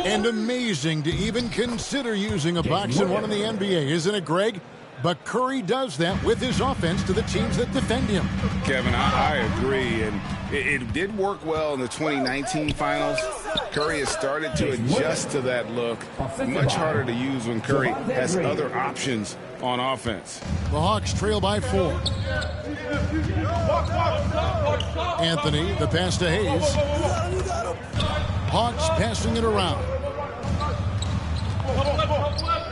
And amazing to even consider using a box and one in the NBA, isn't it, Greg? But Curry does that with his offense to the teams that defend him. Kevin, I agree, and it did work well in the 2019 finals. Curry has started to adjust to that look. Much harder to use when Curry has other options on offense. The Hawks trail by 4. Anthony, the pass to Hayes. Hawks passing it around.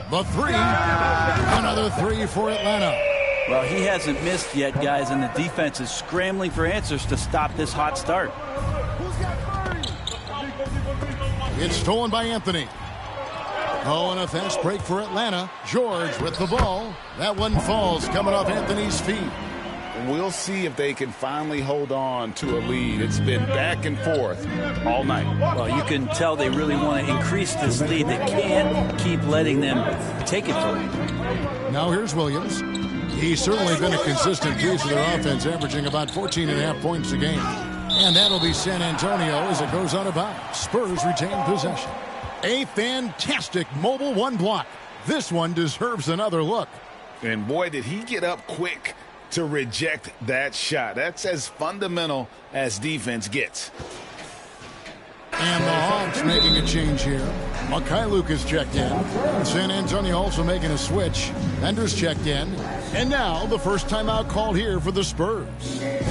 The 3. Another 3 for Atlanta. Well, he hasn't missed yet, guys, and the defense is scrambling for answers to stop this hot start. It's stolen by Anthony. Oh, and a fast break for Atlanta. George with the ball. That one falls coming off Anthony's feet. We'll see if they can finally hold on to a lead. It's been back and forth all night. Well, you can tell they really want to increase this lead. They can't keep letting them take it to them. Now here's Williams. He's certainly been a consistent piece of their offense, averaging about 14.5 points a game. And that'll be San Antonio as it goes out of bounds. Spurs retain possession. A fantastic mobile one block. This one deserves another look. And boy, did he get up quick to reject that shot. That's as fundamental as defense gets. And the Hawks making a change here. Mikhailuk is checked in. San Antonio also making a switch. Bender's checked in. And now the first timeout called here for the Spurs.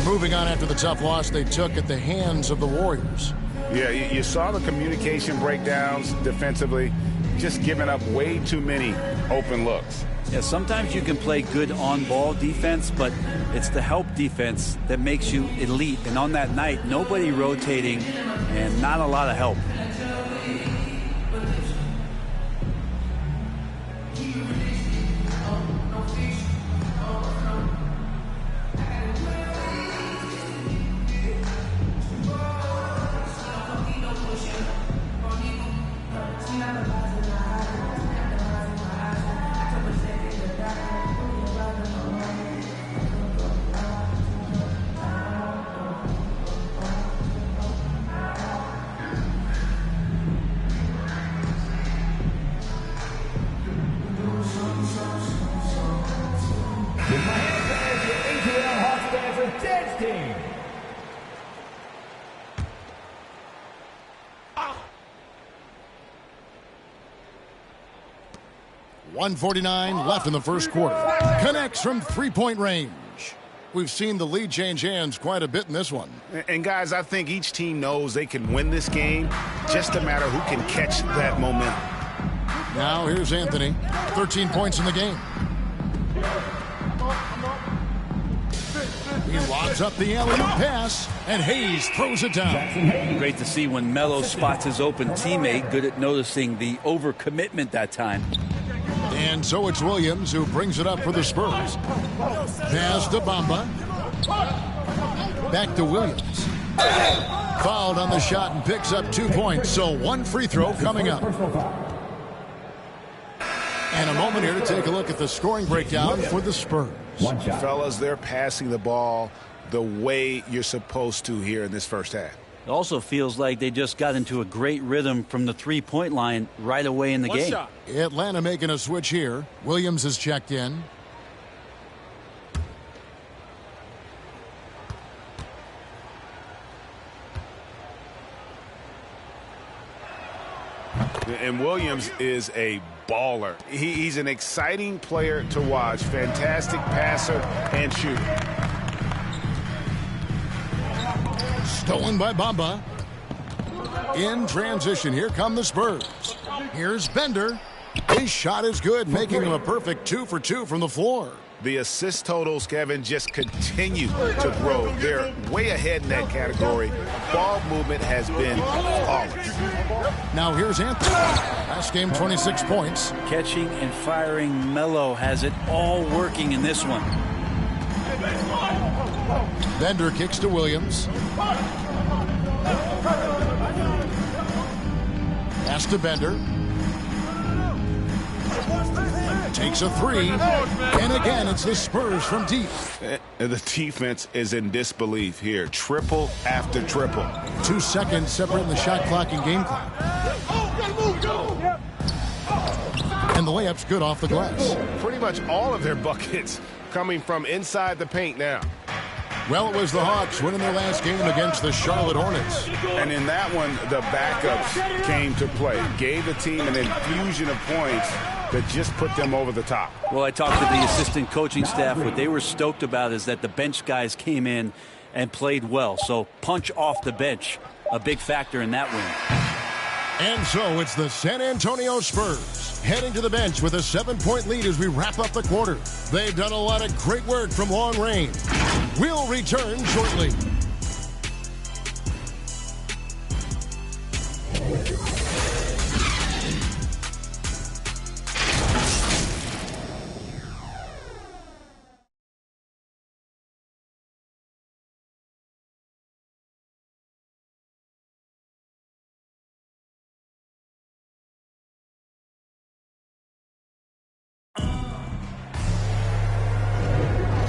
Moving on after the tough loss they took at the hands of the Warriors. Yeah, you saw the communication breakdowns defensively, just giving up way too many open looks. Yeah, sometimes you can play good on-ball defense, but it's the help defense that makes you elite. And on that night, nobody rotating and not a lot of help. Team. 1:49 left in the first quarter. Connects from three-point range. We've seen the lead change hands quite a bit in this one. And guys, I think each team knows they can win this game. Just a matter who can catch that momentum. Now here's Anthony. 13 points in the game. He lobs up the alley-oop pass, and Hayes throws it down. Great to see when Melo spots his open teammate. Good at noticing the overcommitment that time. And so it's Williams who brings it up for the Spurs. Pass to Bamba. Back to Williams. Fouled on the shot and picks up 2 points. So one free throw coming up. And a moment here to take a look at the scoring breakdown for the Spurs. Fellas, they're passing the ball the way you're supposed to here in this first half. It also feels like they just got into a great rhythm from the three-point line right away in the game. Shot. Atlanta making a switch here. Williams is checked in. And Williams is a baller. He's an exciting player to watch. Fantastic passer and shooter. Stolen by Bamba. In transition, here come the Spurs. Here's Bender. His shot is good, making him a perfect 2 for 2 from the floor. The assist totals, Kevin, just continue to grow. They're way ahead in that category. Ball movement has been flawless. Now here's Anthony. Last game, 26 points. Catching and firing, Melo has it all working in this one. Bender kicks to Williams. Pass to Bender. Takes a three. And again, it's the Spurs from deep. The defense is in disbelief here. Triple after triple. 2 seconds separating the shot clock and game clock. And the layup's good off the glass. Pretty much all of their buckets coming from inside the paint now. Well, it was the Hawks winning their last game against the Charlotte Hornets. And in that one, the backups came to play. Gave the team an infusion of points that just put them over the top. Well, I talked to the assistant coaching staff. What they were stoked about is that the bench guys came in and played well. So punch off the bench, a big factor in that win. And so it's the San Antonio Spurs heading to the bench with a 7-point lead as we wrap up the quarter. They've done a lot of great work from long range. We'll return shortly.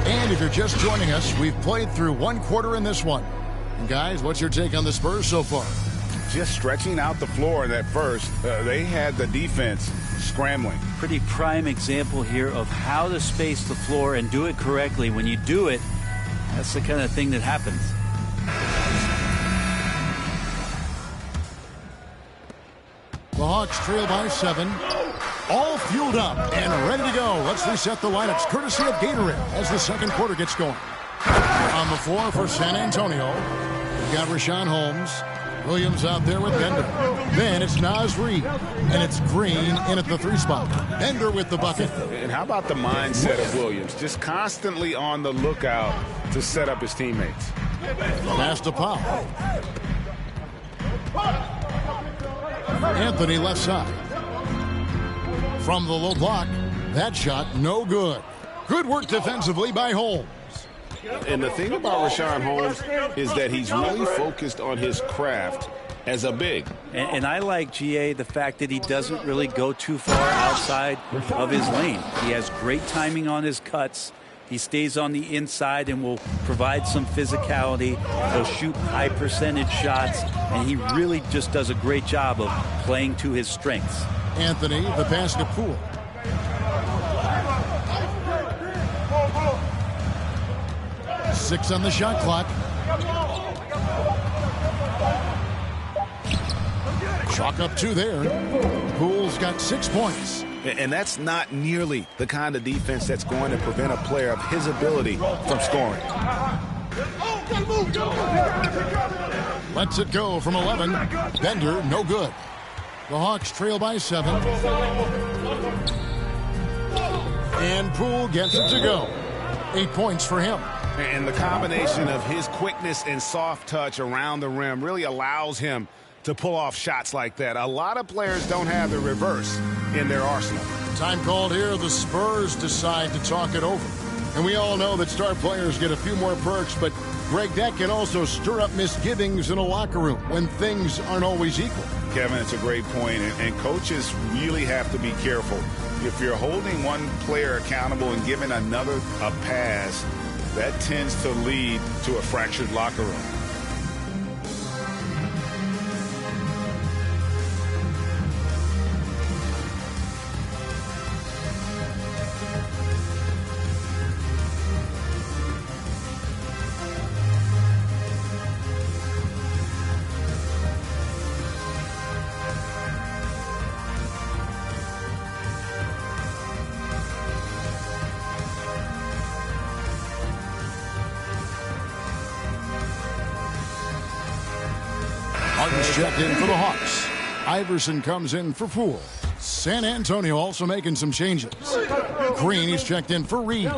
And if you're just joining us, we've played through one quarter in this one. And guys, what's your take on the Spurs so far? Just stretching out the floor in that first. They had the defense scrambling. Pretty prime example here of how to space the floor and do it correctly. When you do it, that's the kind of thing that happens. Hawks trail by 7. All fueled up and ready to go. Let's reset the lineups courtesy of Gatorade as the second quarter gets going. On the floor for San Antonio, we've got Rashawn Holmes. Williams out there with Bender. Then it's Naz Reid. And it's Green in at the 3 spot. Bender with the bucket. And how about the mindset of Williams? Just constantly on the lookout to set up his teammates. Pass to Powell. Anthony left side. From the low block, that shot no good. Good work defensively by Holmes. And the thing about Rashawn Holmes is that he's really focused on his craft as a big. And I like GA the fact that he doesn't really go too far outside of his lane. He has great timing on his cuts. He stays on the inside and will provide some physicality. He'll shoot high percentage shots, and he really just does a great job of playing to his strengths. Anthony, the pass to Poole. Six on the shot clock. Chalk up 2 there. Poole's got 6 points. And that's not nearly the kind of defense that's going to prevent a player of his ability from scoring. Lets it go from 11. Bender, no good. The Hawks trail by 7. And Poole gets it to go. 8 points for him. And the combination of his quickness and soft touch around the rim really allows him to pull off shots like that. A lot of players don't have the reverse in their arsenal. Time called here. The Spurs decide to talk it over. And we all know that star players get a few more perks, but Greg, that can also stir up misgivings in a locker room when things aren't always equal. Kevin, it's a great point, and coaches really have to be careful. If you're holding one player accountable and giving another a pass, that tends to lead to a fractured locker room. Martin's checked in for the Hawks. Iverson comes in for Poole. San Antonio also making some changes. Green, he's checked in for Reid.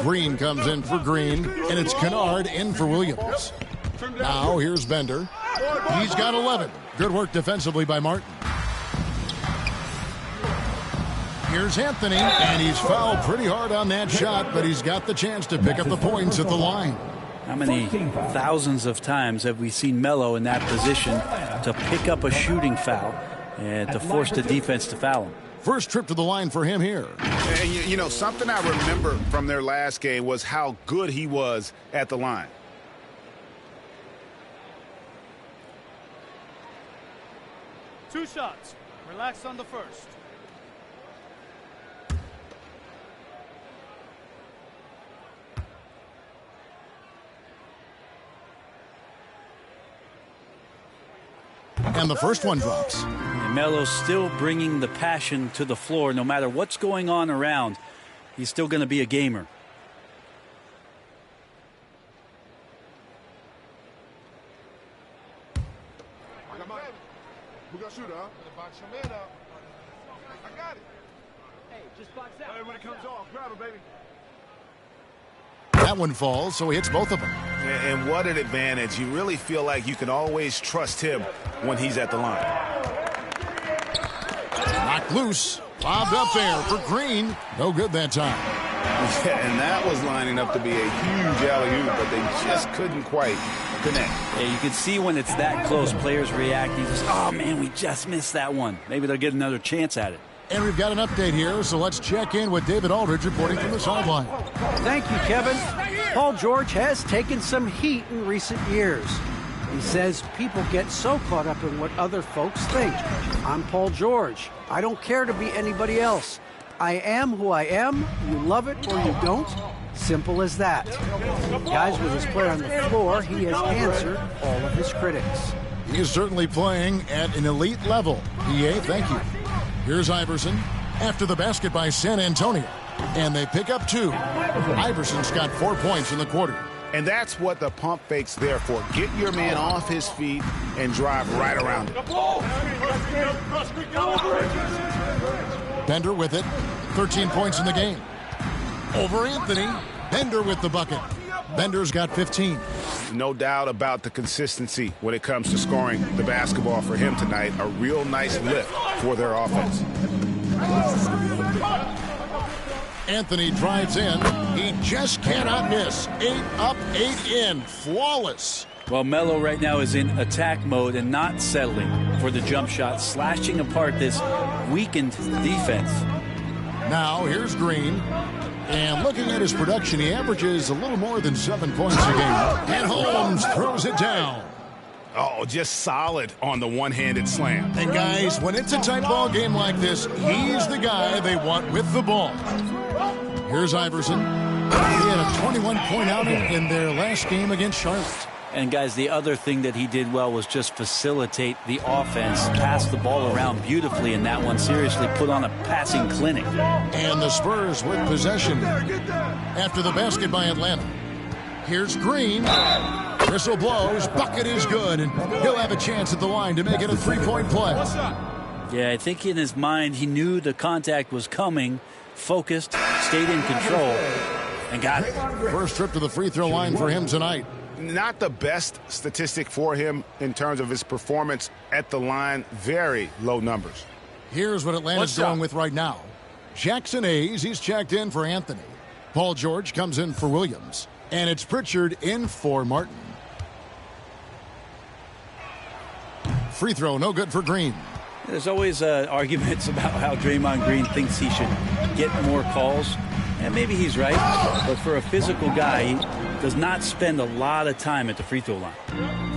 Green comes in for Green, and it's Kennard in for Williams. Now here's Bender. He's got 11. Good work defensively by Martin. Here's Anthony, and he's fouled pretty hard on that shot, but he's got the chance to pick up the points at the line. How many thousands of times have we seen Melo in that position to pick up a shooting foul and to force the defense to foul him? First trip to the line for him here. And you know, something I remember from their last game was how good he was at the line. Two shots. Relax on the first. And the first one drops. And Melo's still bringing the passion to the floor. No matter what's going on around, he's still going to be a gamer. We got shooter, huh? Box your man up. I got it. Hey, just box out. Hey, when it comes off, grab it, baby. That one falls, so he hits both of them. And what an advantage. You really feel like you can always trust him when he's at the line. Knocked loose. Lobbed up there for Green. No good that time. Yeah, and that was lining up to be a huge alley-oop, but they just couldn't quite connect. Yeah, you can see when it's that close, players reacting. Just, oh, man, we just missed that one. Maybe they'll get another chance at it. And we've got an update here, so let's check in with David Aldridge reporting from the sideline. Thank you, Kevin. Paul George has taken some heat in recent years. He says people get so caught up in what other folks think. I'm Paul George. I don't care to be anybody else. I am who I am. You love it or you don't. Simple as that. Guys, with his play on the floor, he has answered all of his critics. He is certainly playing at an elite level. PA, thank you. Here's Iverson after the basket by San Antonio. And they pick up 2. Iverson's got 4 points in the quarter. And that's what the pump fake's there for. Get your man off his feet and drive right around him. Bender with it. 13 points in the game. Over Anthony. Bender with the bucket. Bender's got 15. No doubt about the consistency when it comes to scoring the basketball for him tonight. A real nice lift for their offense. Anthony drives in. He just cannot miss. 8 up, 8 in. Flawless. Well, Melo right now is in attack mode and not settling for the jump shot, slashing apart this weakened defense. Now, here's Green. And looking at his production, he averages a little more than 7 points a game. And Holmes throws it down. Oh, just solid on the one-handed slam. And guys, when it's a tight ball game like this, he's the guy they want with the ball. Here's Iverson. He had a 21-point outing in their last game against Charlotte. And guys, the other thing that he did well was just facilitate the offense, pass the ball around beautifully in that one. Seriously, put on a passing clinic. And the Spurs with possession after the basket by Atlanta. Here's Green. Whistle blows. Bucket is good. And he'll have a chance at the line to make it a 3-point play. Yeah, I think in his mind he knew the contact was coming, focused, stayed in control, and got it. First trip to the free throw line for him tonight. Not the best statistic for him in terms of his performance at the line. Very low numbers. Here's what Atlanta's going with right now. Jackson Hayes, he's checked in for Anthony. Paul George comes in for Williams. And it's Pritchard in for Martin. Free throw, no good for Green. There's always arguments about how Draymond Green thinks he should get more calls. And maybe he's right. But for a physical guy, he does not spend a lot of time at the free throw line.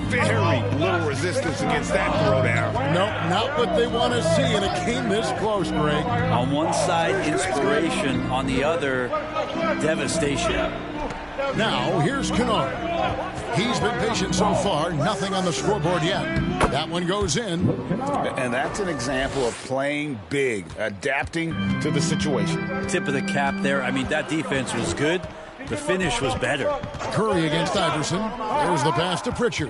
Very little resistance against that throwdown. Nope, not what they want to see in a game this close, Greg. On one side, inspiration. On the other, devastation. Now, here's Kennard. He's been patient so far. Nothing on the scoreboard yet. That one goes in. And that's an example of playing big, adapting to the situation. Tip of the cap there. I mean, that defense was good. The finish was better. Curry against Iverson. There's the pass to Pritchard.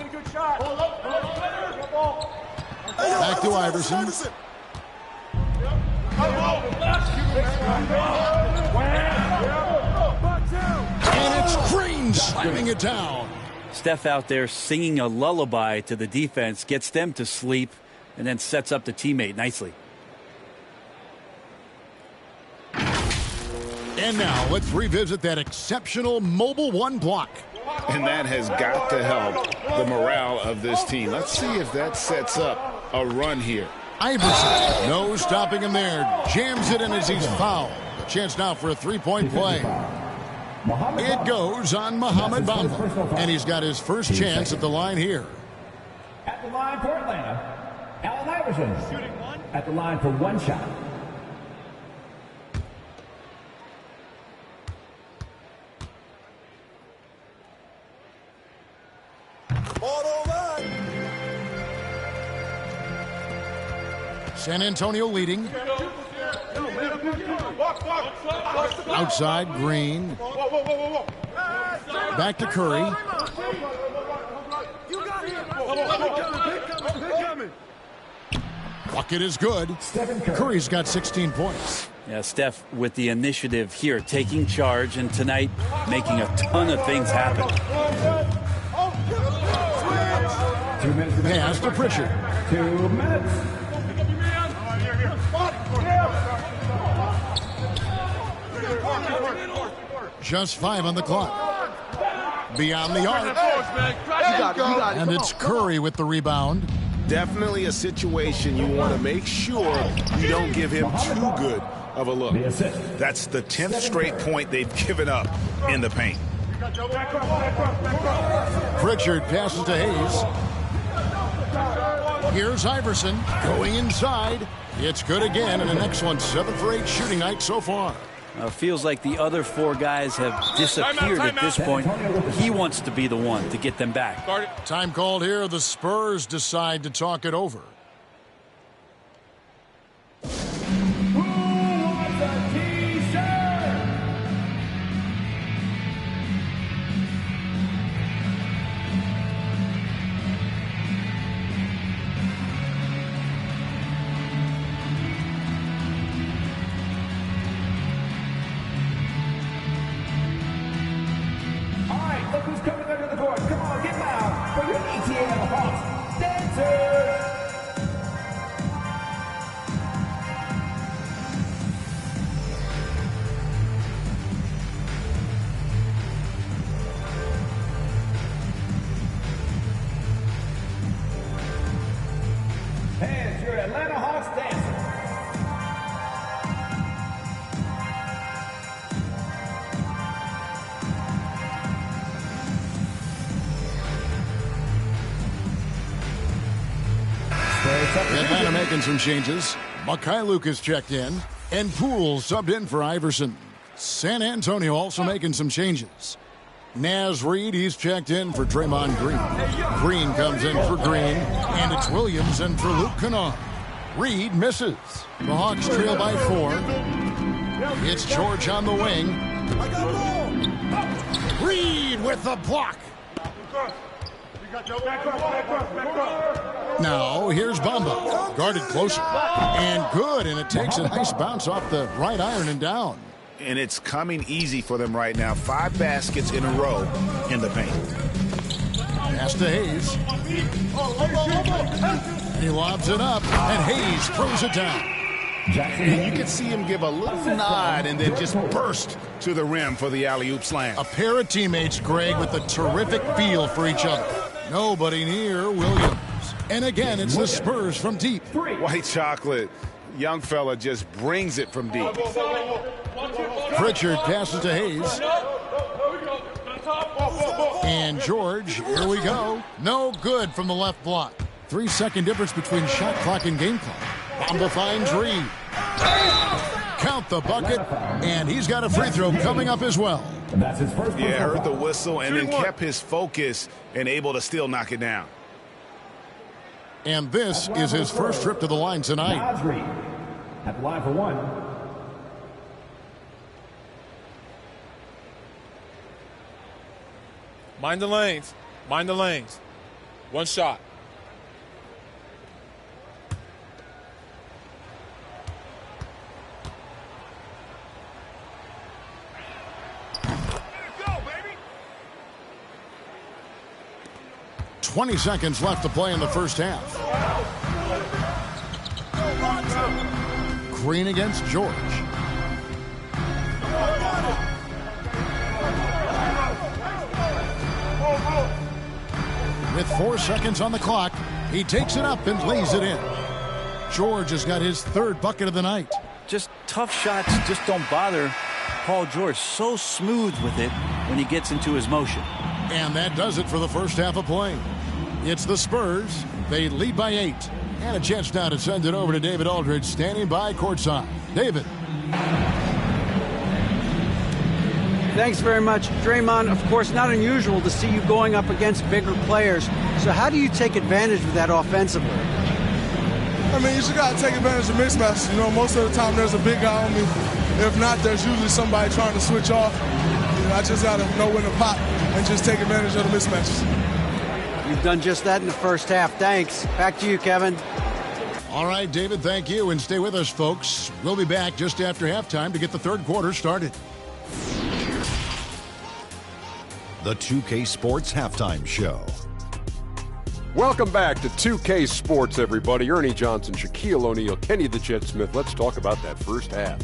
Back to Iverson. And it's Green slamming it down. Steph out there singing a lullaby to the defense, gets them to sleep, and then sets up the teammate nicely. And now let's revisit that exceptional mobile one block. And that has got to help the morale of this team. Let's see if that sets up a run here. Iverson, no stopping him there. Jams it in as he's fouled. A chance now for a three-point play. It goes on Mohamed Bamba. And he's got his first chance at the line here. At the line for Atlanta, Allen Iverson. Shooting one. At the line for one shot. San Antonio leading. Outside, Green. Back to Curry. Bucket is good. Curry's got 16 points. Yeah, Steph with the initiative here, taking charge, and tonight making a ton of things happen. 2 minutes. Pass to Pritchard. 2 minutes. Just 5 on the clock. Beyond the arc. And it's Curry with the rebound. Definitely a situation you want to make sure you don't give him too good of a look. That's the 10th straight point they've given up in the paint. Pritchard passes to Hayes. Here's Iverson going inside. It's good again, and an excellent 7 for 8 shooting night so far. Feels like the other 4 guys have disappeared at this point. He wants to be the one to get them back. Time called here. The Spurs decide to talk it over. Atlanta making some changes. Mikhailuk is checked in, and Poole subbed in for Iverson. San Antonio also making some changes. Naz Reid, he's checked in for Draymond Green. Green comes in for Green, and it's Williams in for Luke Kennard. Reid misses. The Hawks trail by 4. It's George on the wing. Reid with the block. Now, here's Bamba. Guarded closer. And good, and it takes a nice bounce off the right iron and down. And it's coming easy for them right now. 5 baskets in a row in the paint. Pass to Hayes. He lobs it up, and Hayes throws it down. And you can see him give a little nod and then just burst to the rim for the alley-oop slam. A pair of teammates, Greg, with a terrific feel for each other. Nobody near Williams. And again, it's the Spurs from deep. White chocolate. Young fella just brings it from deep. Pritchard passes to Hayes. And George, here we go. No good from the left block. 3-second difference between shot clock and game clock. Bamba finds Reid. Count the bucket, and he's got a free throw coming up as well. That's his first. Yeah, heard the whistle and then kept his focus and able to still knock it down. And this is his first trip to the line tonight. At the line for 1. Mind the lanes. Mind the lanes. 1 shot. Go, baby. 20 seconds left to play in the first half. Green against George. With 4 seconds on the clock, he takes it up and lays it in. George has got his 3rd bucket of the night. Just tough shots just don't bother Paul George. So smooth with it when he gets into his motion. And that does it for the first half of play. It's the Spurs. They lead by 8. And a chance now to send it over to David Aldridge, standing by courtside. David. Thanks very much. Draymond, of course, not unusual to see you going up against bigger players. So how do you take advantage of that offensively? I mean, you just got to take advantage of mismatches. You know, most of the time there's a big guy on me. If not, there's usually somebody trying to switch off. You know, I just got to know when to pop and just take advantage of the mismatches. You've done just that in the first half. Thanks. Back to you, Kevin. All right, David, thank you. And stay with us, folks. We'll be back just after halftime to get the 3rd quarter started. The 2K Sports Halftime Show. Welcome back to 2K Sports, everybody. Ernie Johnson, Shaquille O'Neal, Kenny the Jet Smith. Let's talk about that first half.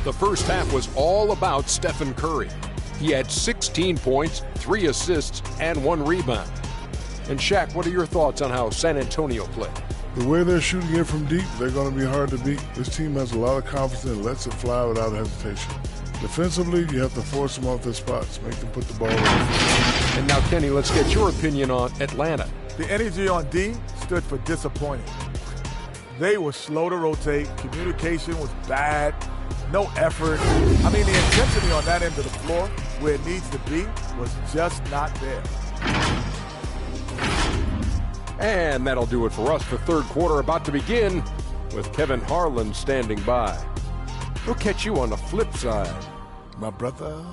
The first half was all about Stephen Curry. He had 16 points, 3 assists, and 1 rebound. And Shaq, what are your thoughts on how San Antonio played? The way they're shooting it from deep, they're going to be hard to beat. This team has a lot of confidence and lets it fly without hesitation. Defensively, you have to force them off their spots, make them put the ball in. And now, Kenny, let's get your opinion on Atlanta. The energy on D stood for disappointing. They were slow to rotate. Communication was bad. no effort. I mean, the intensity on that end of the floor where it needs to be was just not there. And that'll do it for us. The third quarter about to begin with Kevin Harlan standing by. We'll catch you on the flip side, my brother.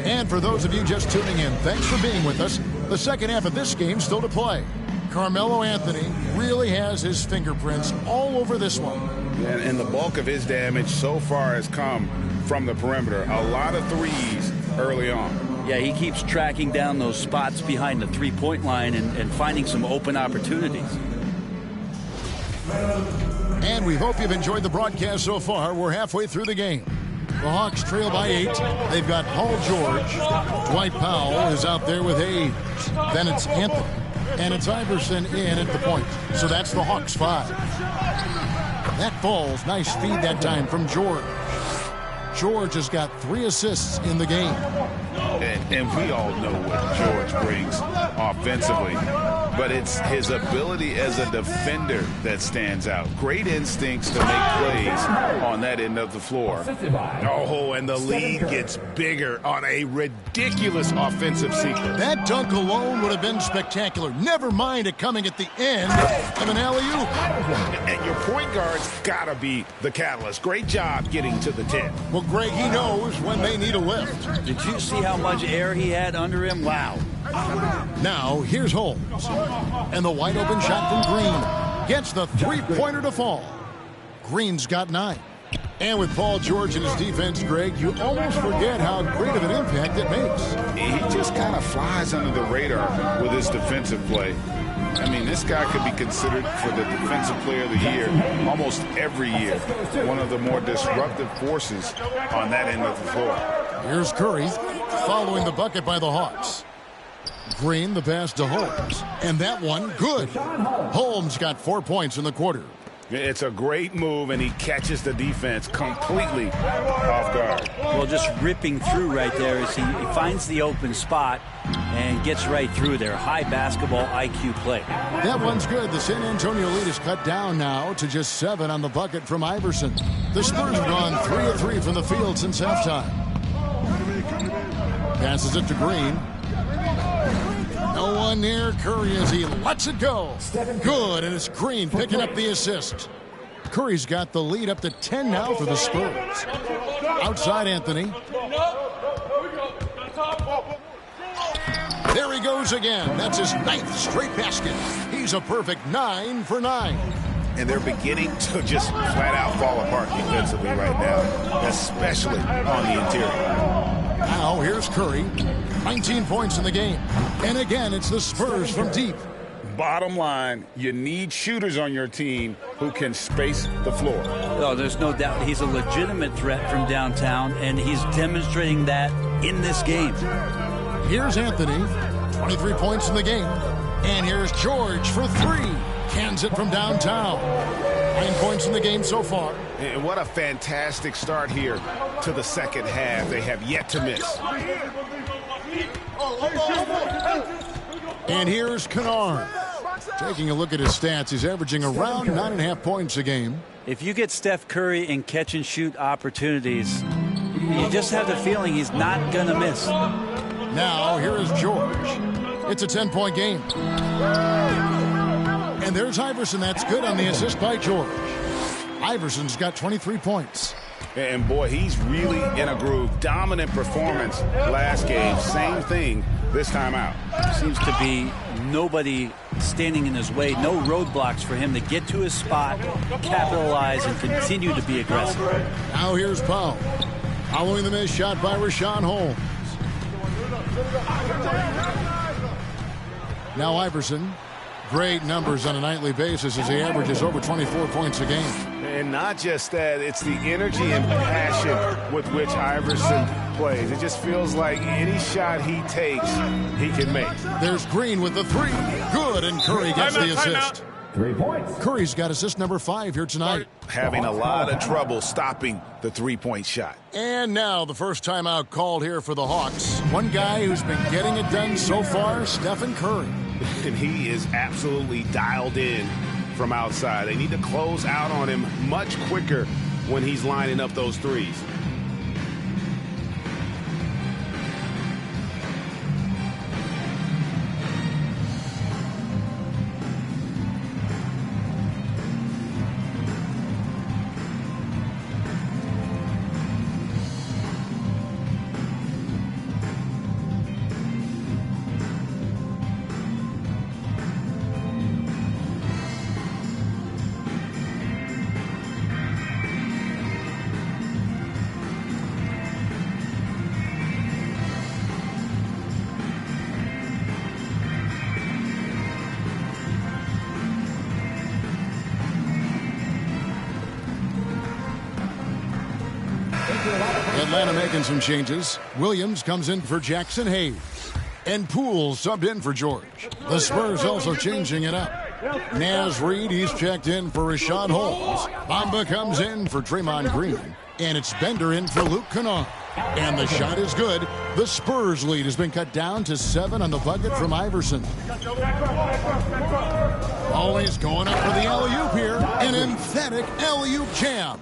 And for those of you just tuning in, thanks for being with us. The second half of this game still to play. Carmelo Anthony really has his fingerprints all over this one. And the bulk of his damage so far has come from the perimeter. A lot of threes early on. Yeah, he keeps tracking down those spots behind the three-point line and finding some open opportunities. And we hope you've enjoyed the broadcast so far. We're halfway through the game. The Hawks trail by 8. They've got Paul George. Dwight Powell is out there with Hayes. Then it's Anthony. And it's Iverson in at the point. So that's the Hawks 5. That falls. Nice feed that time from George. George has got 3 assists in the game. And we all know what George brings offensively. But it's his ability as a defender that stands out. Great instincts to make plays on that end of the floor. Oh, and the lead gets bigger on a ridiculous offensive sequence. That dunk alone would have been spectacular. Never mind it coming at the end of an alley-oop. And your point guard's got to be the catalyst. Great job getting to the 10. Well, Greg, he knows when they need a lift. Did you see how much air he had under him? Wow. Now, here's Holmes. And the wide open shot from Green. Gets the three-pointer to fall. Green's got 9. And with Paul George and his defense, Greg, you almost forget how great of an impact it makes. He just kind of flies under the radar with his defensive play. I mean, this guy could be considered for the Defensive Player of the Year almost every year. One of the more disruptive forces on that end of the floor. Here's Curry following the bucket by the Hawks. Green, the pass to Holmes. And that one, good. Holmes got 4 points in the quarter. It's a great move, and he catches the defense completely off guard. Well, just ripping through right there as he finds the open spot and gets right through there. High basketball IQ play. That one's good. The San Antonio lead is cut down now to just 7 on the bucket from Iverson. The Spurs have gone 3 of 3 from the field since halftime. Passes it to Green. No one near Curry as he lets it go. Good, and it's Green picking up the assist. Curry's got the lead up to 10 now for the Spurs. Outside Anthony. There he goes again. That's his 9th straight basket. He's a perfect 9 for 9. And they're beginning to just flat out fall apart defensively right now, especially on the interior. Now here's Curry. 19 points in the game. And again, it's the Spurs from deep. Bottom line, you need shooters on your team who can space the floor. Oh, there's no doubt he's a legitimate threat from downtown, and he's demonstrating that in this game. Here's Anthony. 23 points in the game. And here's George for 3. Cans it from downtown. 9 points in the game so far. And what a fantastic start here to the second half. They have yet to miss. And here's Kennard. Taking a look at his stats, he's averaging around 9.5 points a game. If you get Steph Curry in catch-and-shoot opportunities, you just have the feeling he's not going to miss. Now, here is George. It's a 10-point game. And there's Iverson. That's good on the assist by George. Iverson's got 23 points. And boy, he's really in a groove. Dominant performance last game. Same thing this time out. Seems to be nobody standing in his way. No roadblocks for him to get to his spot, capitalize, and continue to be aggressive. Now here's Powell. Following the missed shot by Rashawn Holmes. Now Iverson. Great numbers on a nightly basis as he averages over 24 points a game. And not just that, it's the energy and passion with which Iverson plays. It just feels like any shot he takes, he can make. There's Green with the 3. Good, and Curry gets the assist. 3 points. Curry's got assist number 5 here tonight. Having a lot of trouble stopping the three-point shot. And now the first timeout called here for the Hawks. One guy who's been getting it done so far, Stephen Curry. And he is absolutely dialed in from outside. They need to close out on him much quicker when he's lining up those threes. Atlanta making some changes. Williams comes in for Jackson Hayes. And Poole subbed in for George. The Spurs also changing it up. Naz Reid, he's checked in for Rashawn Holmes. Bamba comes in for Draymond Green. And it's Bender in for Luke Kennard. And the shot is good. The Spurs lead has been cut down to 7 on the bucket from Iverson. Always going up for the alley-oop here. An emphatic alley-oop jam.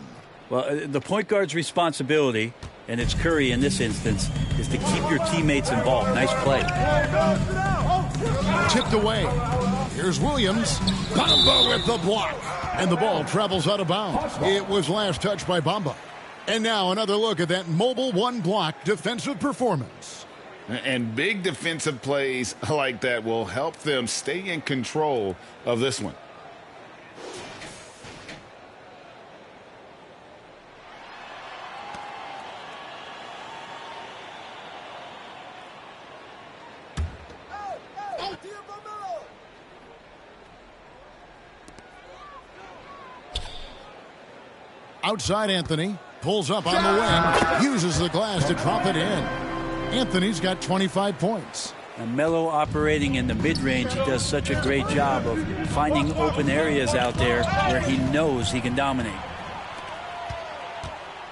Well, the point guard's responsibility, and it's Curry in this instance, is to keep your teammates involved. Nice play. Tipped away. Here's Williams. Bamba with the block. And the ball travels out of bounds. It was last touched by Bamba. And now another look at that mobile one-block defensive performance. And big defensive plays like that will help them stay in control of this one. Outside Anthony. Pulls up on the wing. Uses the glass to drop it in. Anthony's got 25 points. And Melo operating in the mid-range, he does such a great job of finding open areas out there where he knows he can dominate.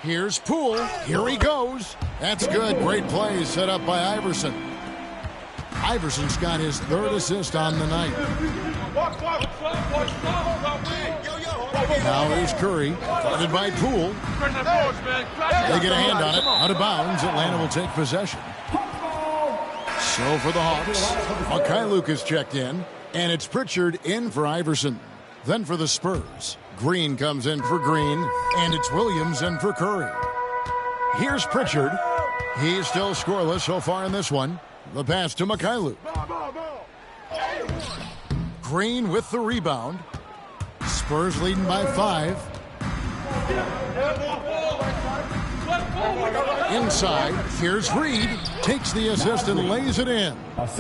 Here's Poole. Here he goes. That's good. Great play set up by Iverson. Iverson's got his 3rd assist on the night. Now here's Curry. Guarded by Poole. They get a hand on it. Out of bounds. Atlanta will take possession. So for the Hawks, Mykhailiuk is checked in. And it's Pritchard in for Iverson. Then for the Spurs, Green comes in for Green. And it's Williams in for Curry. Here's Pritchard. He's still scoreless so far in this one. The pass to Mykhailiuk. Green with the rebound. Spurs leading by 5. Inside, here's Reid. Takes the assist and lays it in.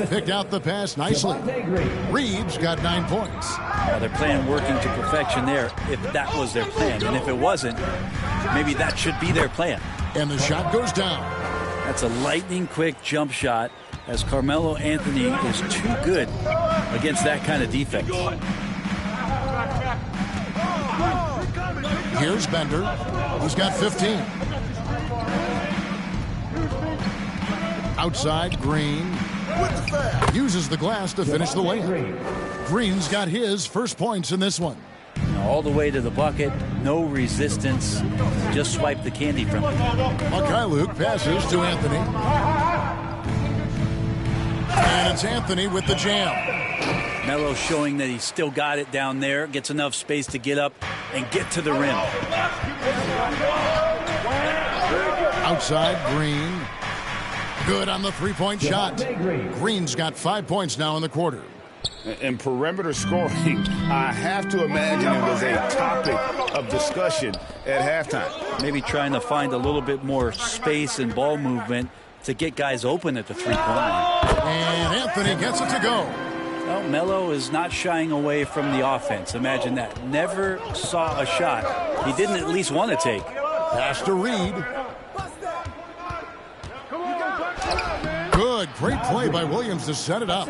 Picked out the pass nicely. Reid's got 9 points. Well, their plan working to perfection there, if that was their plan. And if it wasn't, maybe that should be their plan. And the shot goes down. That's a lightning-quick jump shot, as Carmelo Anthony is too good against that kind of defense. Here's Bender. He's got 15. Outside, Green. Uses the glass to finish the layup. Green's got his first points in this one. All the way to the bucket, no resistance, just swipe the candy from him. Mykhailiuk passes to Anthony. And it's Anthony with the jam. Melo showing that he's still got it down there, gets enough space to get up and get to the rim. Outside, Green. Good on the three-point shot. Green's got 5 points now in the quarter. And perimeter scoring, I have to imagine it was a topic of discussion at halftime. Maybe trying to find a little bit more space and ball movement to get guys open at the three-point line. And Anthony gets it to go. Well, Melo is not shying away from the offense. Imagine that. Never saw a shot he didn't at least want to take. Pass to Reid. Good, great play by Williams to set it up.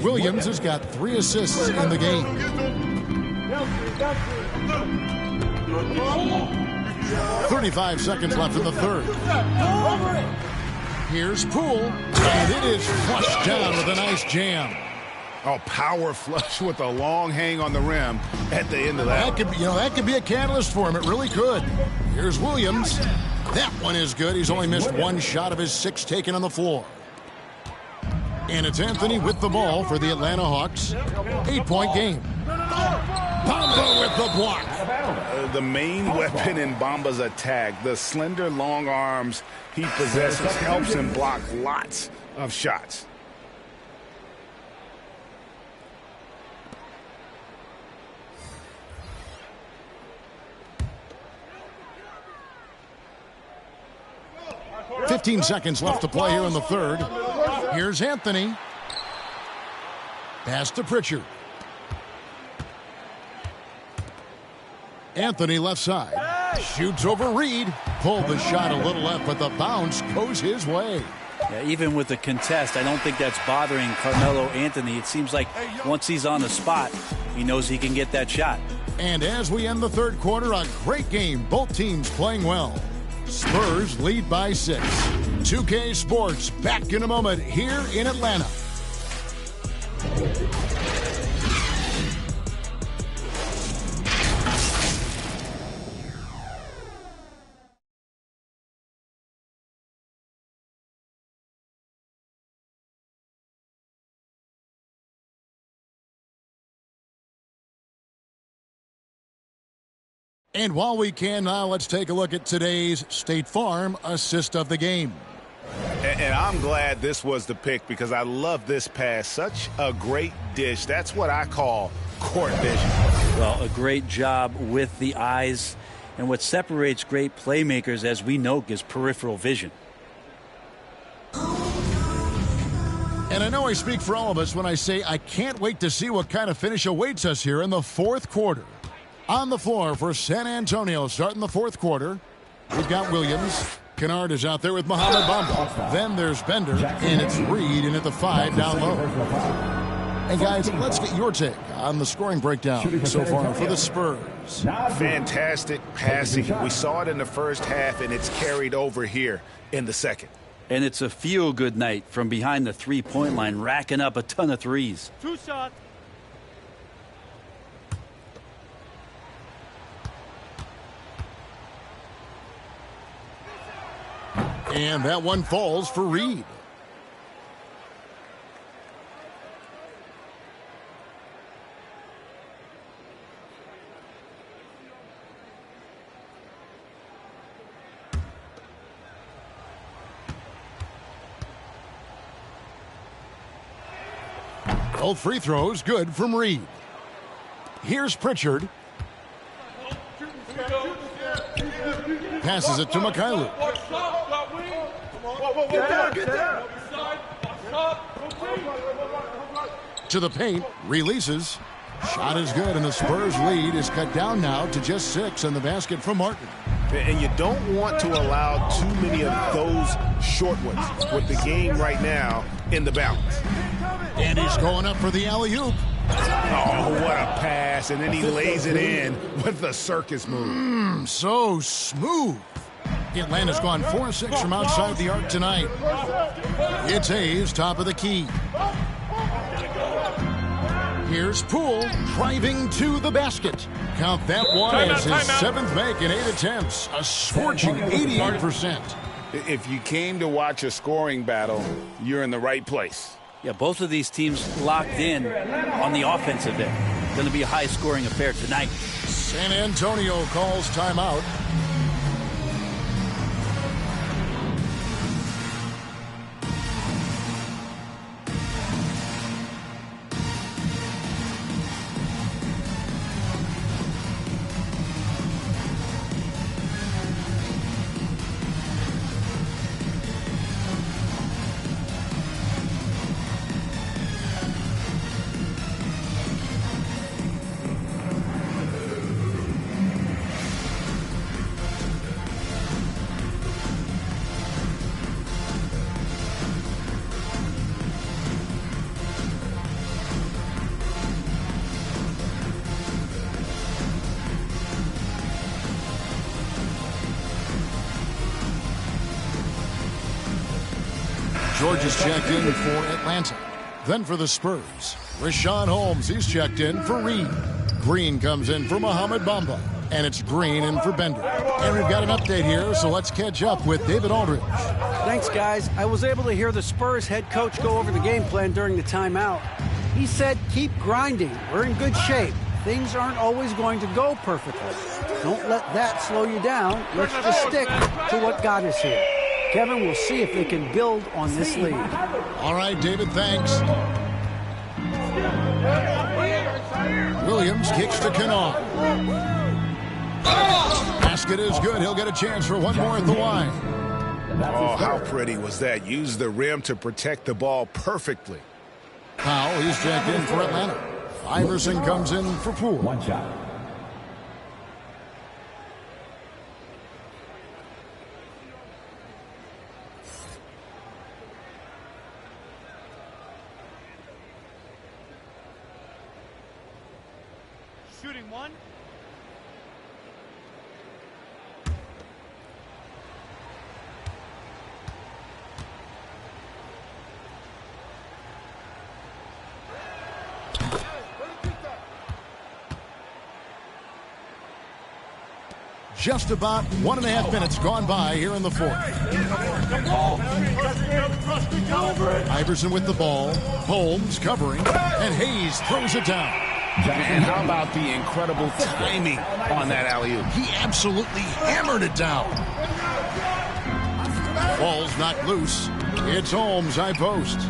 Williams has got 3 assists in the game. 35 seconds left in the third. Here's Poole, and it is flushed down with a nice jam. Oh, power flush with a long hang on the rim at the end of that. That could be a catalyst for him. It really could. Here's Williams. That one is good. He's only missed 1 shot of his 6 taken on the floor. And it's Anthony with the ball for the Atlanta Hawks. 8-point game. Bamba with the block. The main weapon in Bamba's attack, the slender, long arms he possesses, helps him block lots of shots. "15 seconds left to play here in the third. Here's Anthony. Pass to Pritchard. Anthony left side. Shoots over Reed. Pulled the shot a little left, but the bounce goes his way. Yeah, even with the contest, I don't think that's bothering Carmelo Anthony. It seems like once he's on the spot, he knows he can get that shot. And as we end the third quarter, a great game. Both teams playing well. Spurs lead by 6. 2K Sports back in a moment here in Atlanta. And while we can now, let's take a look at today's State Farm assist of the game. And I'm glad this was the pick because I love this pass. Such a great dish. That's what I call court vision. Well, a great job with the eyes. And what separates great playmakers, as we know, is peripheral vision. And I know I speak for all of us when I say I can't wait to see what kind of finish awaits us here in the fourth quarter. On the floor for San Antonio starting the fourth quarter, we've got Williams. Kennard is out there with Mohamed Bamba. Then there's Bender, and it's Reed in at the 5 down low. And guys, let's get your take on the scoring breakdown so far for the Spurs. Fantastic passing. We saw it in the first half, and it's carried over here in the second. And it's a feel-good night from behind the three-point line, racking up a ton of threes. 2 shots. And that one falls for Reed. Both free throws good from Reed. Here's Pritchard. Passes it to Mikhailuk. To the paint, releases. Shot is good, and the Spurs lead is cut down now to just 6 on the basket from Martin. And you don't want to allow too many of those short ones with the game right now in the balance. And he's going up for the alley-oop. Oh, what a pass, and then he lays it in with the circus move. So smooth. Atlanta's gone 4-6 from outside the arc tonight. It's Hayes, top of the key. Here's Poole driving to the basket. Count that one as his 7th make in 8 attempts. A scorching 88%. If you came to watch a scoring battle, you're in the right place. Yeah, both of these teams locked in on the offensive end. Going to be a high-scoring affair tonight. San Antonio calls timeout. is checked in for Atlanta. Then for the Spurs, Richaun Holmes, he's checked in for Reed. Green comes in for Mohamed Bamba. And it's Green in for Bender. And we've got an update here, so let's catch up with David Aldridge. Thanks, guys. I was able to hear the Spurs head coach go over the game plan during the timeout. He said, keep grinding. We're in good shape. Things aren't always going to go perfectly. Don't let that slow you down. Let's just stick to what got us here. Kevin, we'll see if they can build on this lead. All right, David, thanks. Williams kicks to Kennard. Basket is good. He'll get a chance for one more at the line. Oh, how pretty was that? Use the rim to protect the ball perfectly. Powell, he's checked in for Atlanta. Iverson comes in for Poole. One shot. Shooting one. Just about 1.5 minutes gone by here in the fourth. Iverson with the ball. Holmes covering. And Hayes throws it down. And how about the incredible timing on that alley-oop? He absolutely hammered it down. Ball's knocked loose. It's Holmes, high post.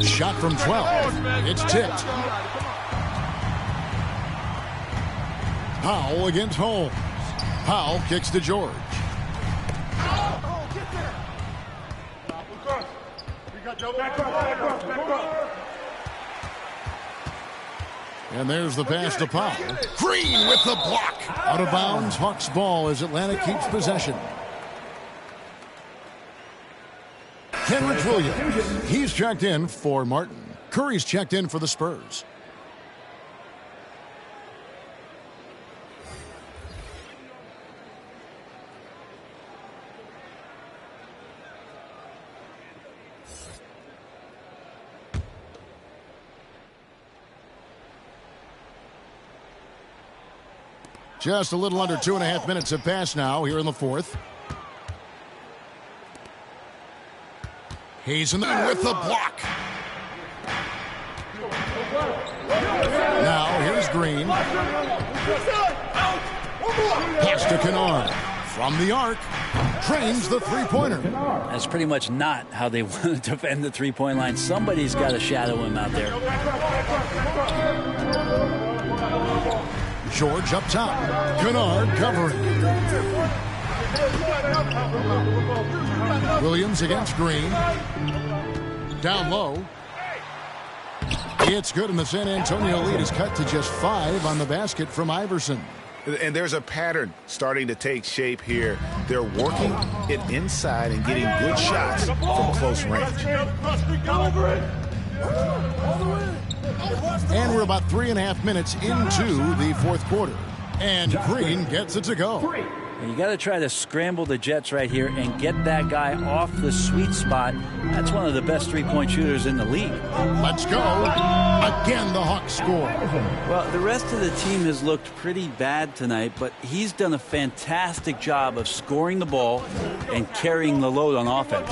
Shot from 12. It's tipped. Powell against Holmes. Powell kicks to George. And there's the pass to Powell. Green with the block. Out of bounds, Hawks ball as Atlanta keeps possession. Kenrich Williams, he's checked in for Martin. Curry's checked in for the Spurs. Just a little under 2.5 minutes have passed now here in the fourth. Hayes in there with the block. Now here's Green. Pass to Kennard. From the arc. Trains the three-pointer. That's pretty much not how they want to defend the three-point line. Somebody's got to shadow him out there. George up top. Kennard covering. Williams against Green. Down low. It's good, and the San Antonio lead is cut to just 5 on the basket from Iverson. And there's a pattern starting to take shape here. They're working it inside and getting good shots from close range. And we're about 3.5 minutes into the fourth quarter. And Green gets it to go. You got to try to scramble the Jets right here and get that guy off the sweet spot. That's one of the best three-point shooters in the league. Let's go. Again, the Hawks score. Well, the rest of the team has looked pretty bad tonight, but he's done a fantastic job of scoring the ball and carrying the load on offense.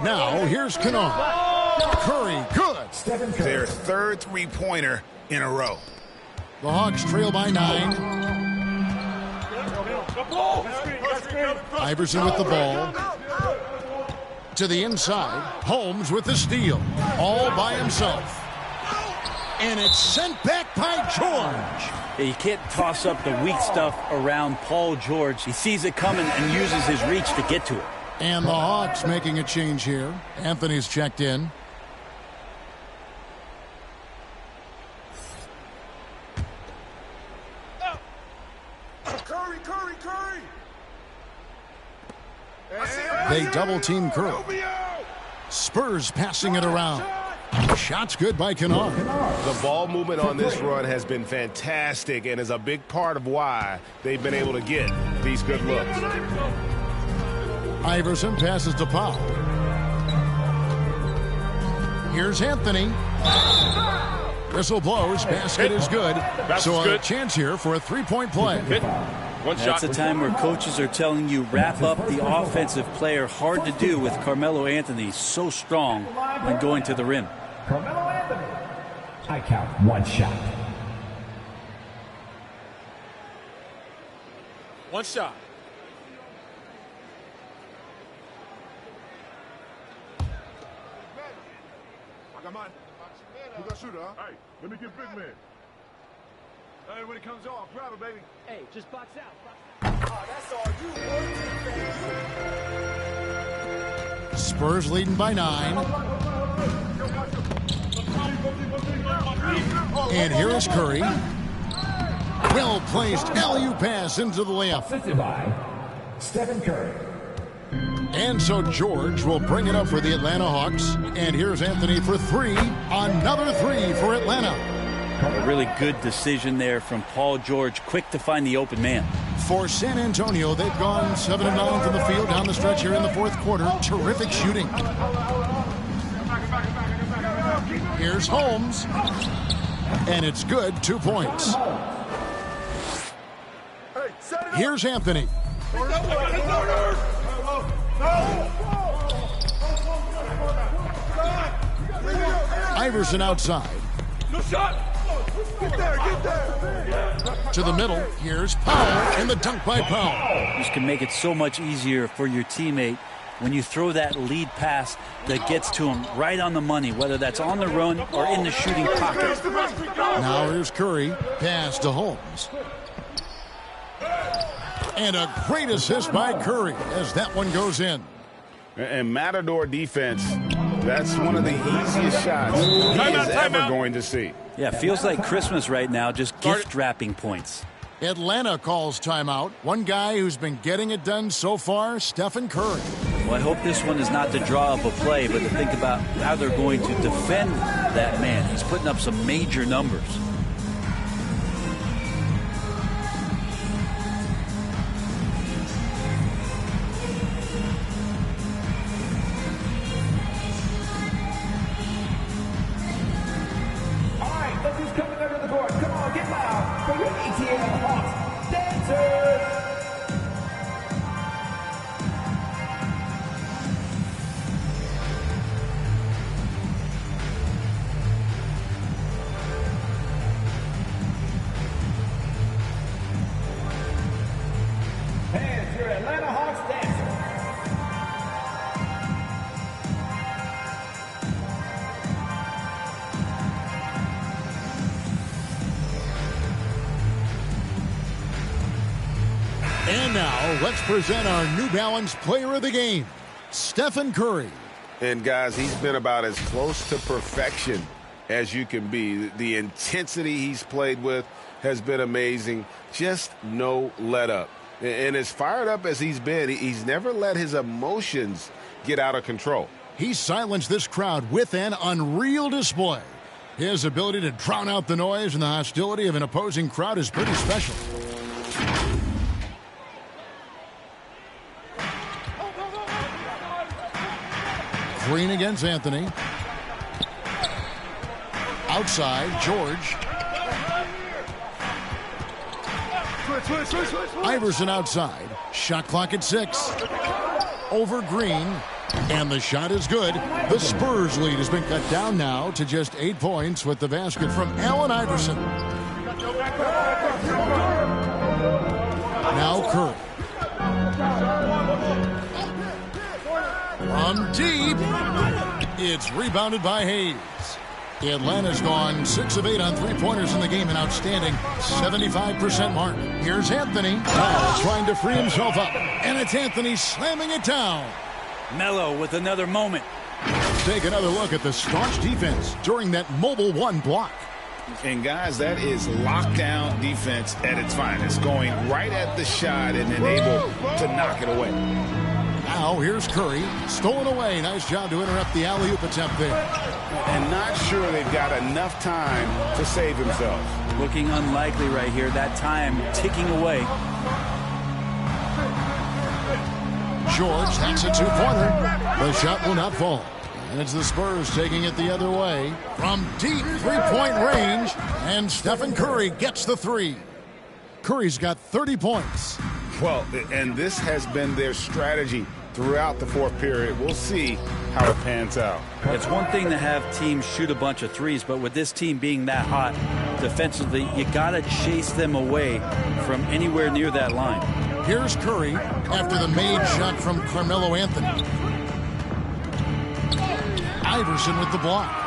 Now, here's Kennard. Curry, good. Their third three-pointer in a row. The Hawks trail by 9. Iverson with the ball. To the inside. Holmes with the steal. All by himself. And it's sent back by George. You can't toss up the weak stuff around Paul George. He sees it coming and uses his reach to get to it. And the Hawks making a change here. Anthony's checked in. Curry. They double-team Curry. Spurs passing it around. Shot's good by Kennard. The ball movement on this run has been fantastic and is a big part of why they've been able to get these good looks. Iverson passes to Powell. Here's Anthony. Whistle blows. Basket is good. So a chance here for a three-point play. That's a time where coaches are telling you wrap up the offensive player. Hard to do with Carmelo Anthony so strong when going to the rim. Carmelo Anthony. I count one shot. One shot. Who got shooter, huh? Hey, let me get big man. Hey, when it comes off, grab it, baby. Hey, just box out. Oh, that's all you. Spurs leading by 9. And here is Curry. Well-placed alley-oop pass into the layup. Assisted by Stephen Curry. And so George will bring it up for the Atlanta Hawks. And here's Anthony for 3. Another 3 for Atlanta. A really good decision there from Paul George. Quick to find the open man. For San Antonio, they've gone 7 of 9 from the field down the stretch here in the fourth quarter. Terrific shooting. Here's Holmes. And it's good. 2 points. Here's Anthony. Iverson outside. No shot. Get there. To the middle. Here's Powell, and the dunk by Powell. This can make it so much easier for your teammate when you throw that lead pass that gets to him right on the money, whether that's on the run or in the shooting pocket. Now here's Curry. Pass to Holmes. And a great assist by Curry as that one goes in. And Matador defense, that's one of the easiest shots he is ever going to see. Yeah, feels like Christmas right now, just gift wrapping points. Atlanta calls timeout. One guy who's been getting it done so far, Stephen Curry. Well, I hope this one is not to draw up a play, but to think about how they're going to defend that man. He's putting up some major numbers. And now, let's present our New Balance player of the game, Stephen Curry. And, guys, he's been about as close to perfection as you can be. The intensity he's played with has been amazing. Just no let up. And as fired up as he's been, he's never let his emotions get out of control. He silenced this crowd with an unreal display. His ability to drown out the noise and the hostility of an opposing crowd is pretty special. Green against Anthony. Outside, George. Iverson outside. Shot clock at 6. Over Green. And the shot is good. The Spurs lead has been cut down now to just 8 points with the basket from Allen Iverson. Now Curry. From deep. It's rebounded by Hayes. Atlanta's gone 6 of 8 on three-pointers in the game, an outstanding 75% mark. Here's Anthony. Powell trying to free himself up. And it's Anthony slamming it down. Melo with another moment. Take another look at the staunch defense during that mobile one block. And, guys, that is lockdown defense at its finest, going right at the shot and then able to knock it away. Now Now here's Curry. Stolen away. Nice job to interrupt the alley-oop attempt there. And not sure they've got enough time to save themselves. Looking unlikely right here. That time ticking away. George, that's a two-pointer. The shot will not fall. And it's the Spurs taking it the other way from deep three-point range. And Stephen Curry gets the three. Curry's got 30 points. Well, and this has been their strategy throughout the fourth period. We'll see how it pans out. It's one thing to have teams shoot a bunch of threes, but with this team being that hot defensively, you got to chase them away from anywhere near that line. Here's Curry after the made shot from Carmelo Anthony. Iverson with the block.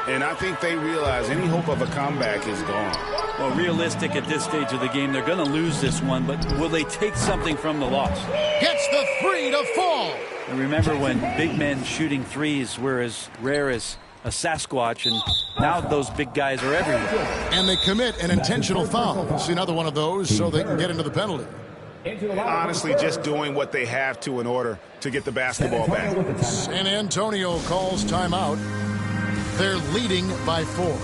And I think they realize any hope of a comeback is gone. Well, realistic at this stage of the game, they're going to lose this one, but will they take something from the loss? Gets the three to fall. And remember when big men shooting threes were as rare as a Sasquatch, and now those big guys are everywhere. And they commit an intentional foul. See another one of those so they can get into the penalty. Honestly, just doing what they have to in order to get the basketball back. San Antonio calls timeout. They're leading by 4.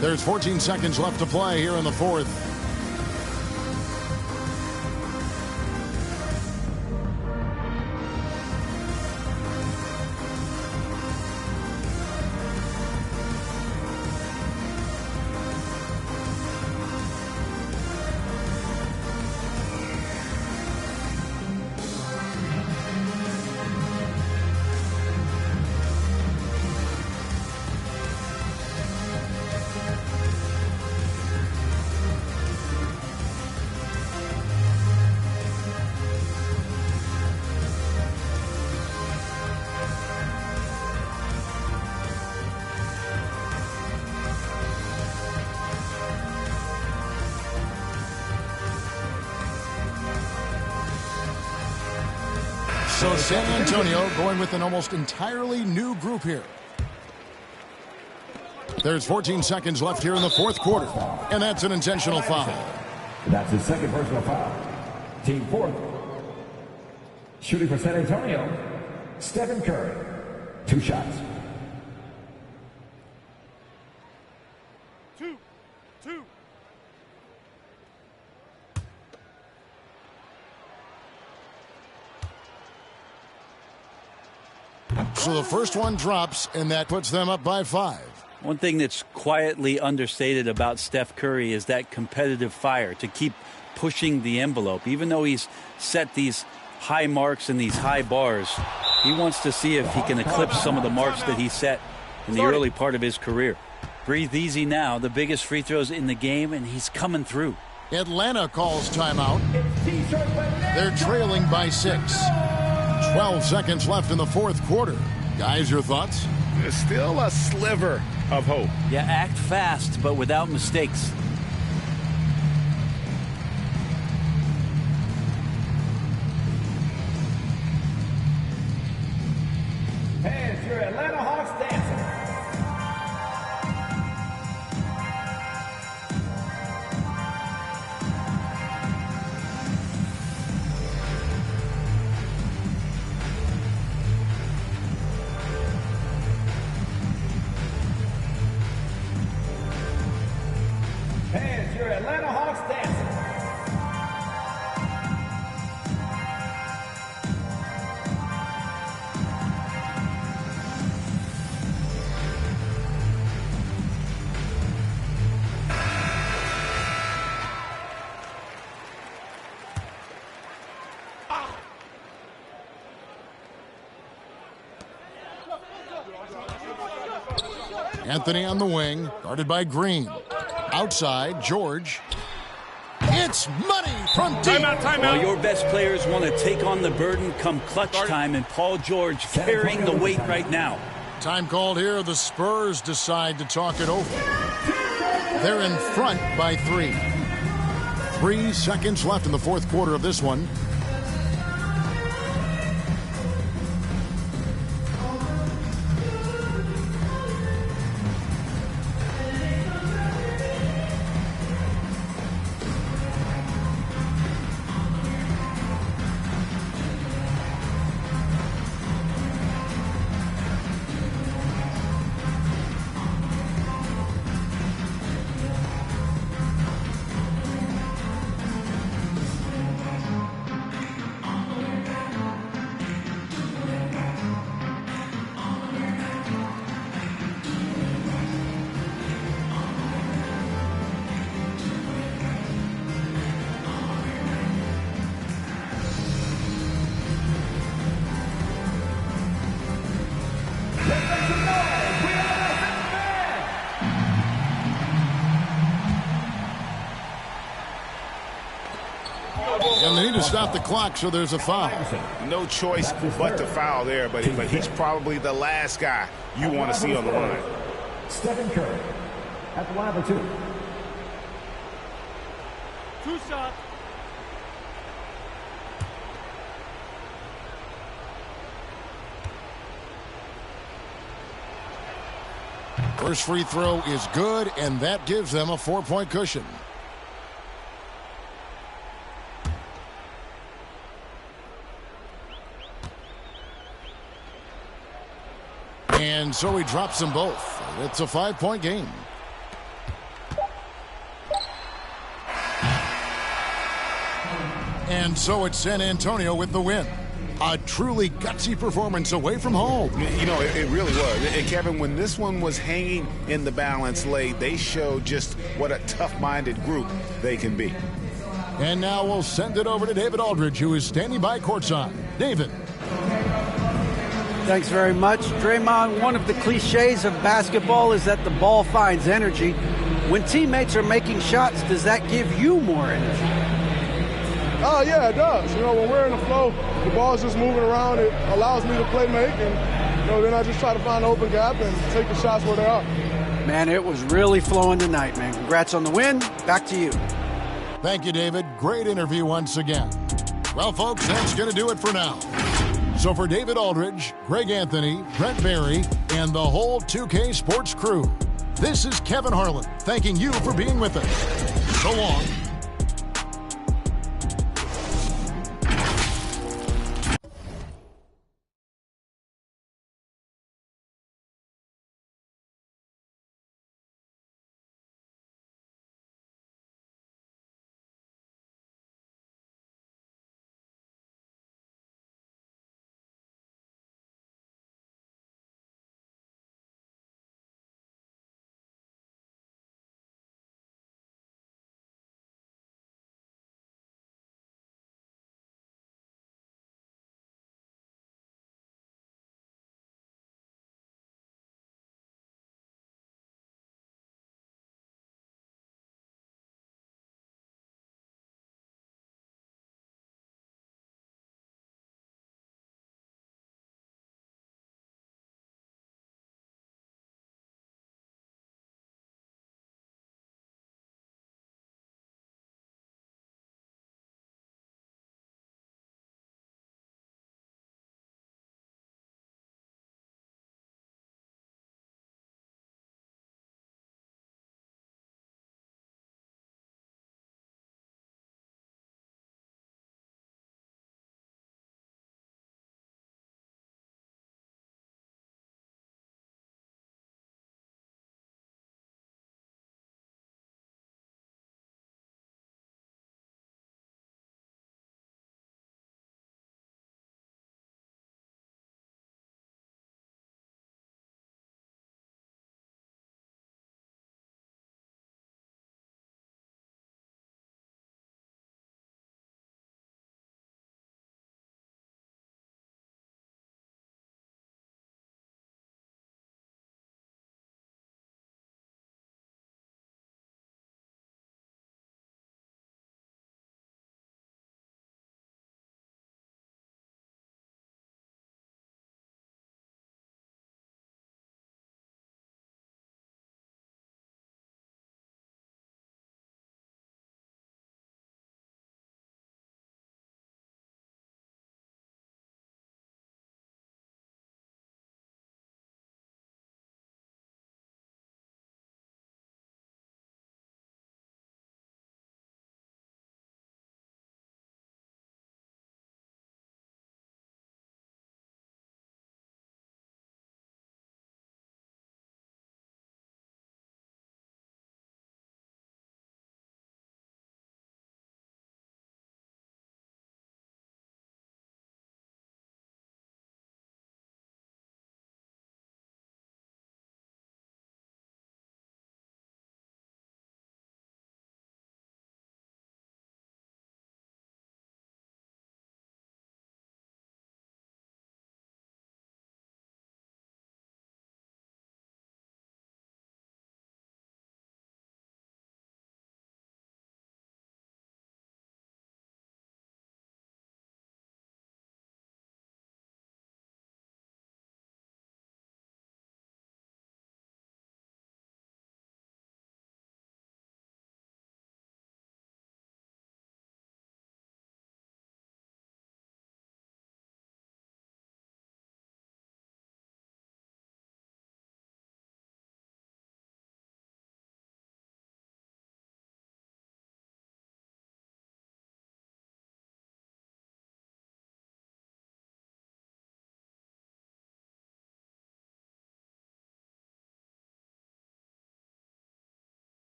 There's 14 seconds left to play here in the fourth. So San Antonio going with an almost entirely new group here. There's 14 seconds left here in the fourth quarter, and that's an intentional foul. That's his second personal foul. Team fourth. Shooting for San Antonio, Stephen Curry. 2 shots. 2. So the first one drops, and that puts them up by 5. One thing that's quietly understated about Steph Curry is that competitive fire to keep pushing the envelope. Even though he's set these high marks and these high bars, he wants to see if he can eclipse some of the marks that he set in the early part of his career. Breathe easy now. The biggest free throws in the game, and he's coming through. Atlanta calls timeout. They're trailing by 6. 12 seconds left in the fourth quarter. Guys, your thoughts? There's still a sliver of hope. Yeah, act fast, but without mistakes. Hey, it's your Atlanta Hawks dancing. Hey, it's your Atlanta Hawks dancing. Anthony on the wing, guarded by Green. Outside, George. It's money from deep. Timeout. Well, your best players want to take on the burden come clutch time, and Paul George carrying the weight right now. Time called here. The Spurs decide to talk it over. They're in front by 3. 3 seconds left in the fourth quarter of this one. to stop the clock, so there's a foul. No choice but to foul there, but he's probably the last guy you want to see on the line. Stephen Curry at the line for two. Two shots. First free throw is good, and that gives them a 4-point cushion. And so he drops them both. It's a 5-point game. And so it's San Antonio with the win. A truly gutsy performance away from home. You know, it really was. And Kevin, when this one was hanging in the balance late, they showed just what a tough-minded group they can be. And now we'll send it over to David Aldridge, who is standing by courtside. David. Thanks very much. Draymond, one of the cliches of basketball is that the ball finds energy. When teammates are making shots, does that give you more energy? Oh, yeah, it does. You know, when we're in the flow, the ball's just moving around. It allows me to play make, and, you know, then I just try to find an open gap and take the shots where they are. Man, it was really flowing tonight, man. Congrats on the win. Back to you. Thank you, David. Great interview once again. Well, folks, that's going to do it for now. So for David Aldridge, Greg Anthony, Brent Barry, and the whole 2K Sports crew, this is Kevin Harlan thanking you for being with us. So long.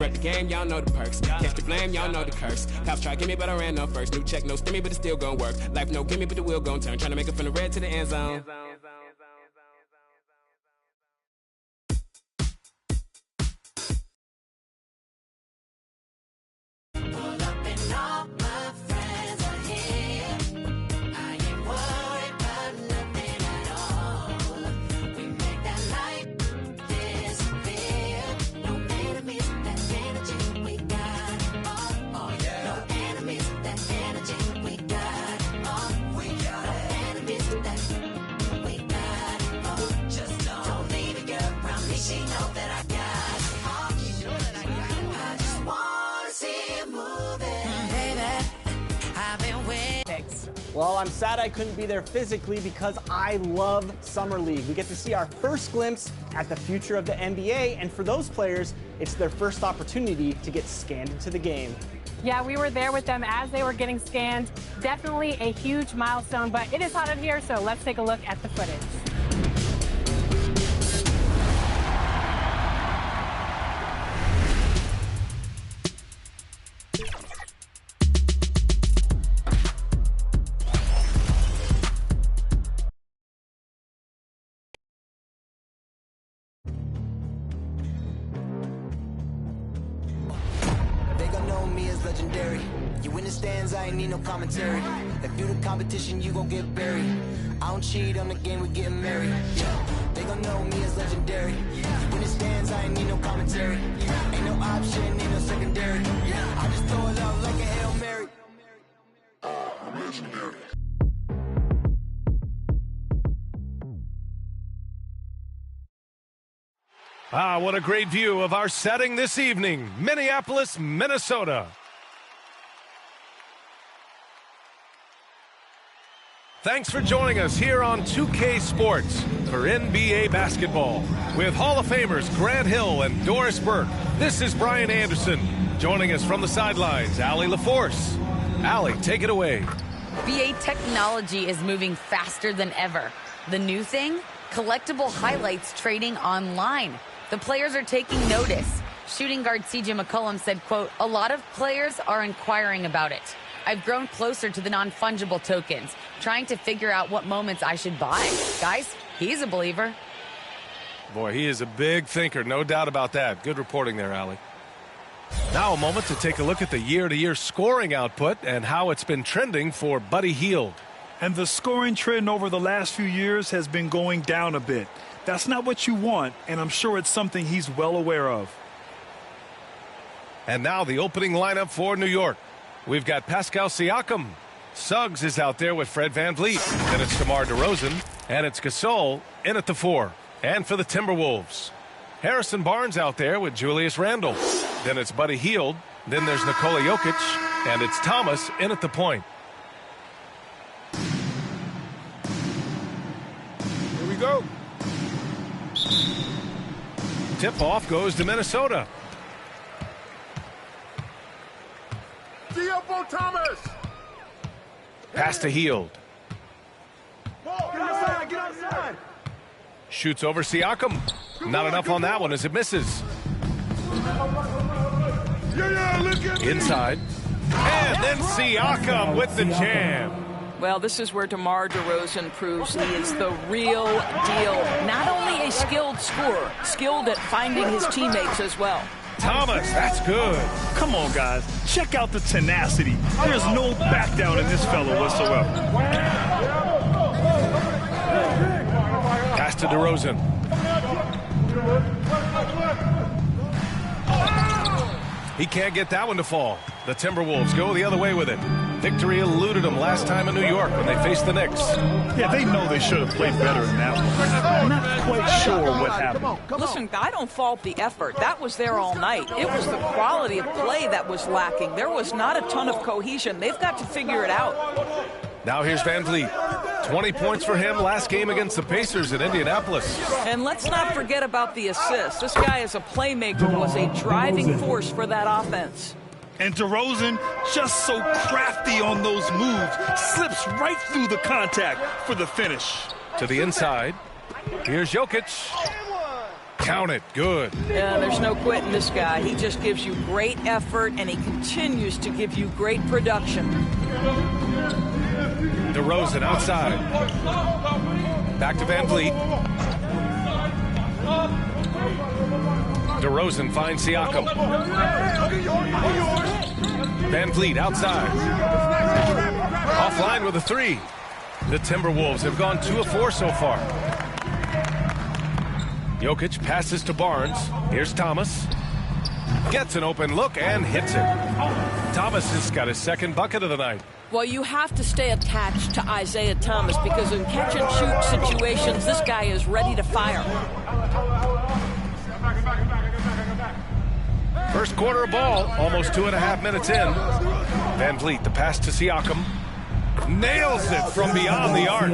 Rep the game, y'all know the perks. Catch the blame, y'all know the curse. Cops try, give me, but I ran up first. New check, no stimmy, but it's still gonna work. Life no gimme, but the wheel gon' turn. Trying to make it from the red to the end zone. Well, I'm sad I couldn't be there physically because I love Summer League. We get to see our first glimpse at the future of the NBA, and for those players, it's their first opportunity to get scanned into the game. Yeah, we were there with them as they were getting scanned. Definitely a huge milestone, but it is hot in here, so let's take a look at the footage. Legendary. You in the stands, I ain't need no commentary. If you the competition, you gon' get buried. I don't cheat on the game, we getting married. Yeah, they gon' know me as legendary. You in the stands, I ain't need no commentary. Ain't no option, ain't no secondary. I just throw it up like a Hail Mary. I'm legendary. Ah, what a great view of our setting this evening, Minneapolis, Minnesota. Thanks for joining us here on 2K Sports for NBA basketball. With Hall of Famers Grant Hill and Doris Burke, this is Brian Anderson. Joining us from the sidelines, Allie LaForce. Allie, take it away. BA technology is moving faster than ever. The new thing? Collectible highlights trading online. The players are taking notice. Shooting guard CJ McCollum said, quote, "A lot of players are inquiring about it. I've grown closer to the non-fungible tokens, trying to figure out what moments I should buy." Guys, he's a believer. Boy, he is a big thinker, no doubt about that. Good reporting there, Allie. Now a moment to take a look at the year-to-year scoring output and how it's been trending for Buddy Hield. And the scoring trend over the last few years has been going down a bit. That's not what you want, and I'm sure it's something he's well aware of. And now the opening lineup for New York. We've got Pascal Siakam. Suggs is out there with Fred VanVleet. Then it's DeMar DeRozan. And it's Gasol in at the 4. And for the Timberwolves, Harrison Barnes out there with Julius Randle. Then it's Buddy Hield. Then there's Nikola Jokic. And it's Thomas in at the point. Here we go. Tip-off goes to Minnesota. Thomas. Pass to Hield. Get outside, get outside. Shoots over Siakam. Not enough on that one as it misses. Inside. And then Siakam with the jam. Well, this is where DeMar DeRozan proves he is the real deal. Not only a skilled scorer, skilled at finding his teammates as well. Thomas, that's good. Come on, guys. Check out the tenacity. There's no back down in this fellow whatsoever. Pass to DeRozan. He can't get that one to fall. The Timberwolves go the other way with it. Victory eluded them last time in New York when they faced the Knicks. Yeah, they know they should have played better in that one. I'm not quite sure what happened. Listen, I don't fault the effort. That was there all night. It was the quality of play that was lacking. There was not a ton of cohesion. They've got to figure it out. Now here's VanVleet. 20 points for him last game against the Pacers in Indianapolis. And let's not forget about the assist. This guy is a playmaker, was a driving force for that offense. And DeRozan, just so crafty on those moves, slips right through the contact for the finish. To the inside. Here's Jokic. Count it. Good. Yeah, there's no quitting this guy. He just gives you great effort, and he continues to give you great production. DeRozan outside. Back to Van Vliet. DeRozan finds Siakam. Van Vliet outside. Offline with a three. The Timberwolves have gone 2 of 4 so far. Jokic passes to Barnes. Here's Thomas. Gets an open look and hits it. Thomas has got his second bucket of the night. Well, you have to stay attached to Isaiah Thomas because in catch-and-shoot situations, this guy is ready to fire. First quarter of ball, almost 2.5 minutes in. Van Vliet, the pass to Siakam. Nails it from beyond the arc.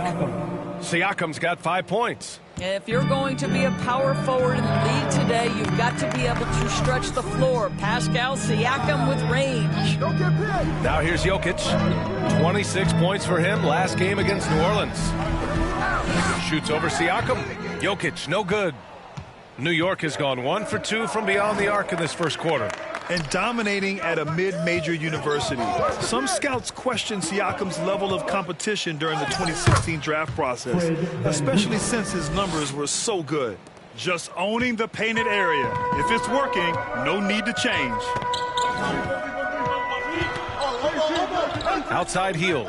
Siakam's got 5 points. If you're going to be a power forward in the league today, you've got to be able to stretch the floor. Pascal Siakam with range. Now here's Jokic. 26 points for him last game against New Orleans. Shoots over Siakam. Jokic, no good. New York has gone 1 for 2 from beyond the arc in this first quarter. And dominating at a mid-major university. Some scouts question Siakam's level of competition during the 2016 draft process, especially since his numbers were so good. Just owning the painted area. If it's working, no need to change. Outside heel.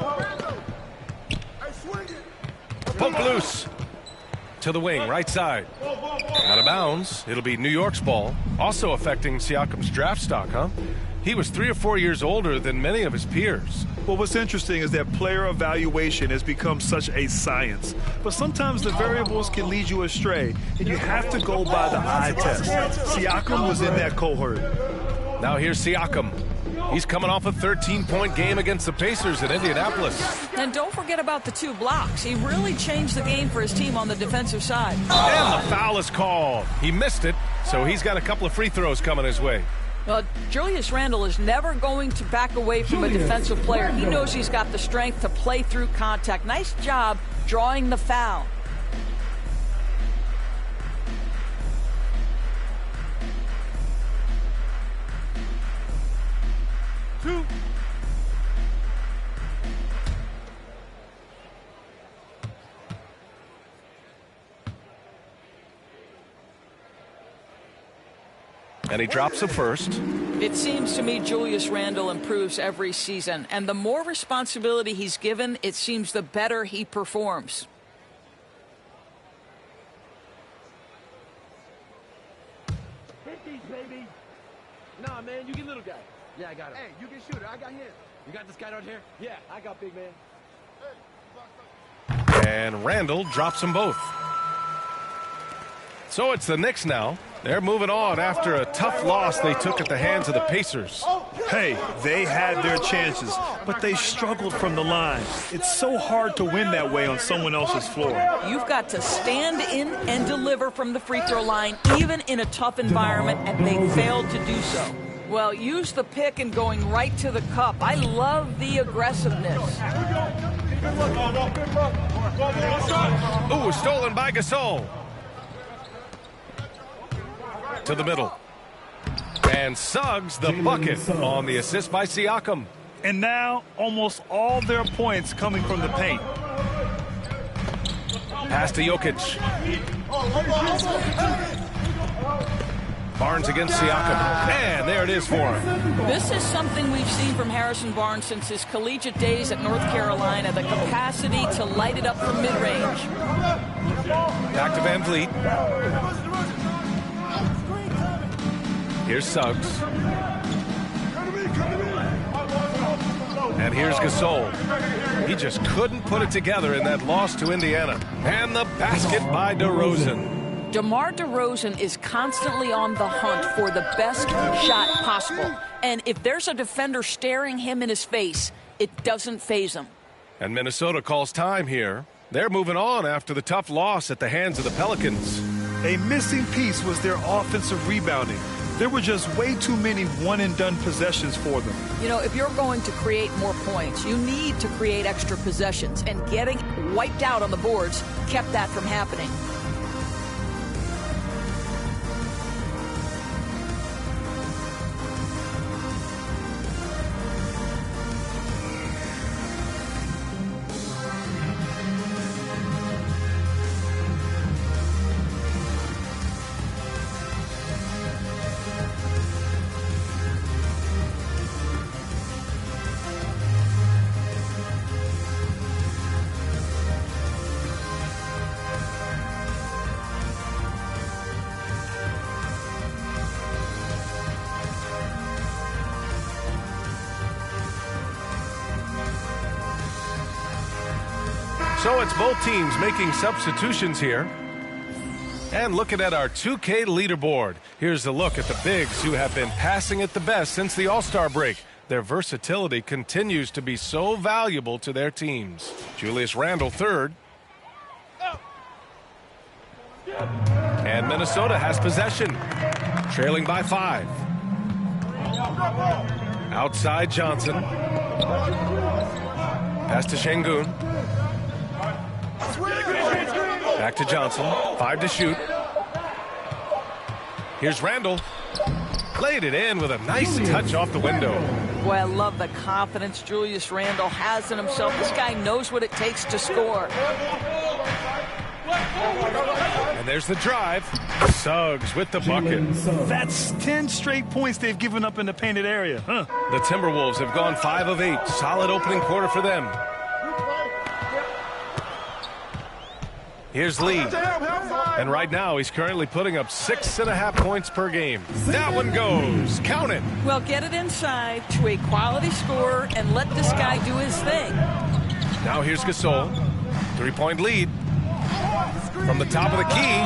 Poke loose. To the wing, right side. Out of bounds. It'll be New York's ball. Also affecting Siakam's draft stock, huh? He was 3 or 4 years older than many of his peers. Well, what's interesting is that player evaluation has become such a science. But sometimes the variables can lead you astray, and you have to go by the eye test. Siakam was in that cohort. Now here's Siakam. He's coming off a 13-point game against the Pacers in Indianapolis. And don't forget about the 2 blocks. He really changed the game for his team on the defensive side. And the foul is called. He missed it, so he's got a couple of free throws coming his way. Well, Julius Randle is never going to back away from a defensive player. He knows he's got the strength to play through contact. Nice job drawing the foul. And he drops the first. It seems to me Julius Randle improves every season. And the more responsibility he's given, it seems the better he performs. Hit these, baby. Nah, man, you get little guy. Yeah, I got him. Hey, you get shooter. I got him. You got this guy out here? Yeah, I got big man. And Randle drops them both. So it's the Knicks now. They're moving on after a tough loss they took at the hands of the Pacers. Hey, they had their chances, but they struggled from the line. It's so hard to win that way on someone else's floor. You've got to stand in and deliver from the free throw line, even in a tough environment, and they failed to do so. Well, use the pick and going right to the cup. I love the aggressiveness. Ooh, stolen by Gasol. To the middle. And Suggs the bucket on the assist by Siakam. And now almost all their points coming from the paint. Pass to Jokic. Barnes against Siakam. And there it is for him. This is something we've seen from Harrison Barnes since his collegiate days at North Carolina, the capacity to light it up from mid-range. Back to Van Vliet. Here's Suggs. And here's Gasol. He just couldn't put it together in that loss to Indiana. And the basket by DeRozan. DeMar DeRozan is constantly on the hunt for the best shot possible. And if there's a defender staring him in his face, it doesn't faze him. And Minnesota calls time here. They're moving on after the tough loss at the hands of the Pelicans. A missing piece was their offensive rebounding. There were just way too many one-and-done possessions for them. You know, if you're going to create more points, you need to create extra possessions. And getting wiped out on the boards kept that from happening. So it's both teams making substitutions here. And looking at our 2K leaderboard, here's a look at the bigs who have been passing it the best since the All-Star break. Their versatility continues to be so valuable to their teams. Julius Randle third. And Minnesota has possession, trailing by 5. Outside Johnson. Pass to Şengün. Back to Johnson. 5 to shoot. Here's Randle. Played it in with a nice touch off the window. Boy, I love the confidence Julius Randle has in himself. This guy knows what it takes to score. And there's the drive. Suggs with the bucket. That's 10 straight points they've given up in the painted area, huh? The Timberwolves have gone 5 of 8. Solid opening quarter for them. Here's Lee. And right now he's currently putting up 6.5 points per game. That one goes. Count it. Well, get it inside to a quality scorer and let this guy do his thing. Now here's Gasol. 3-point lead. From the top of the key.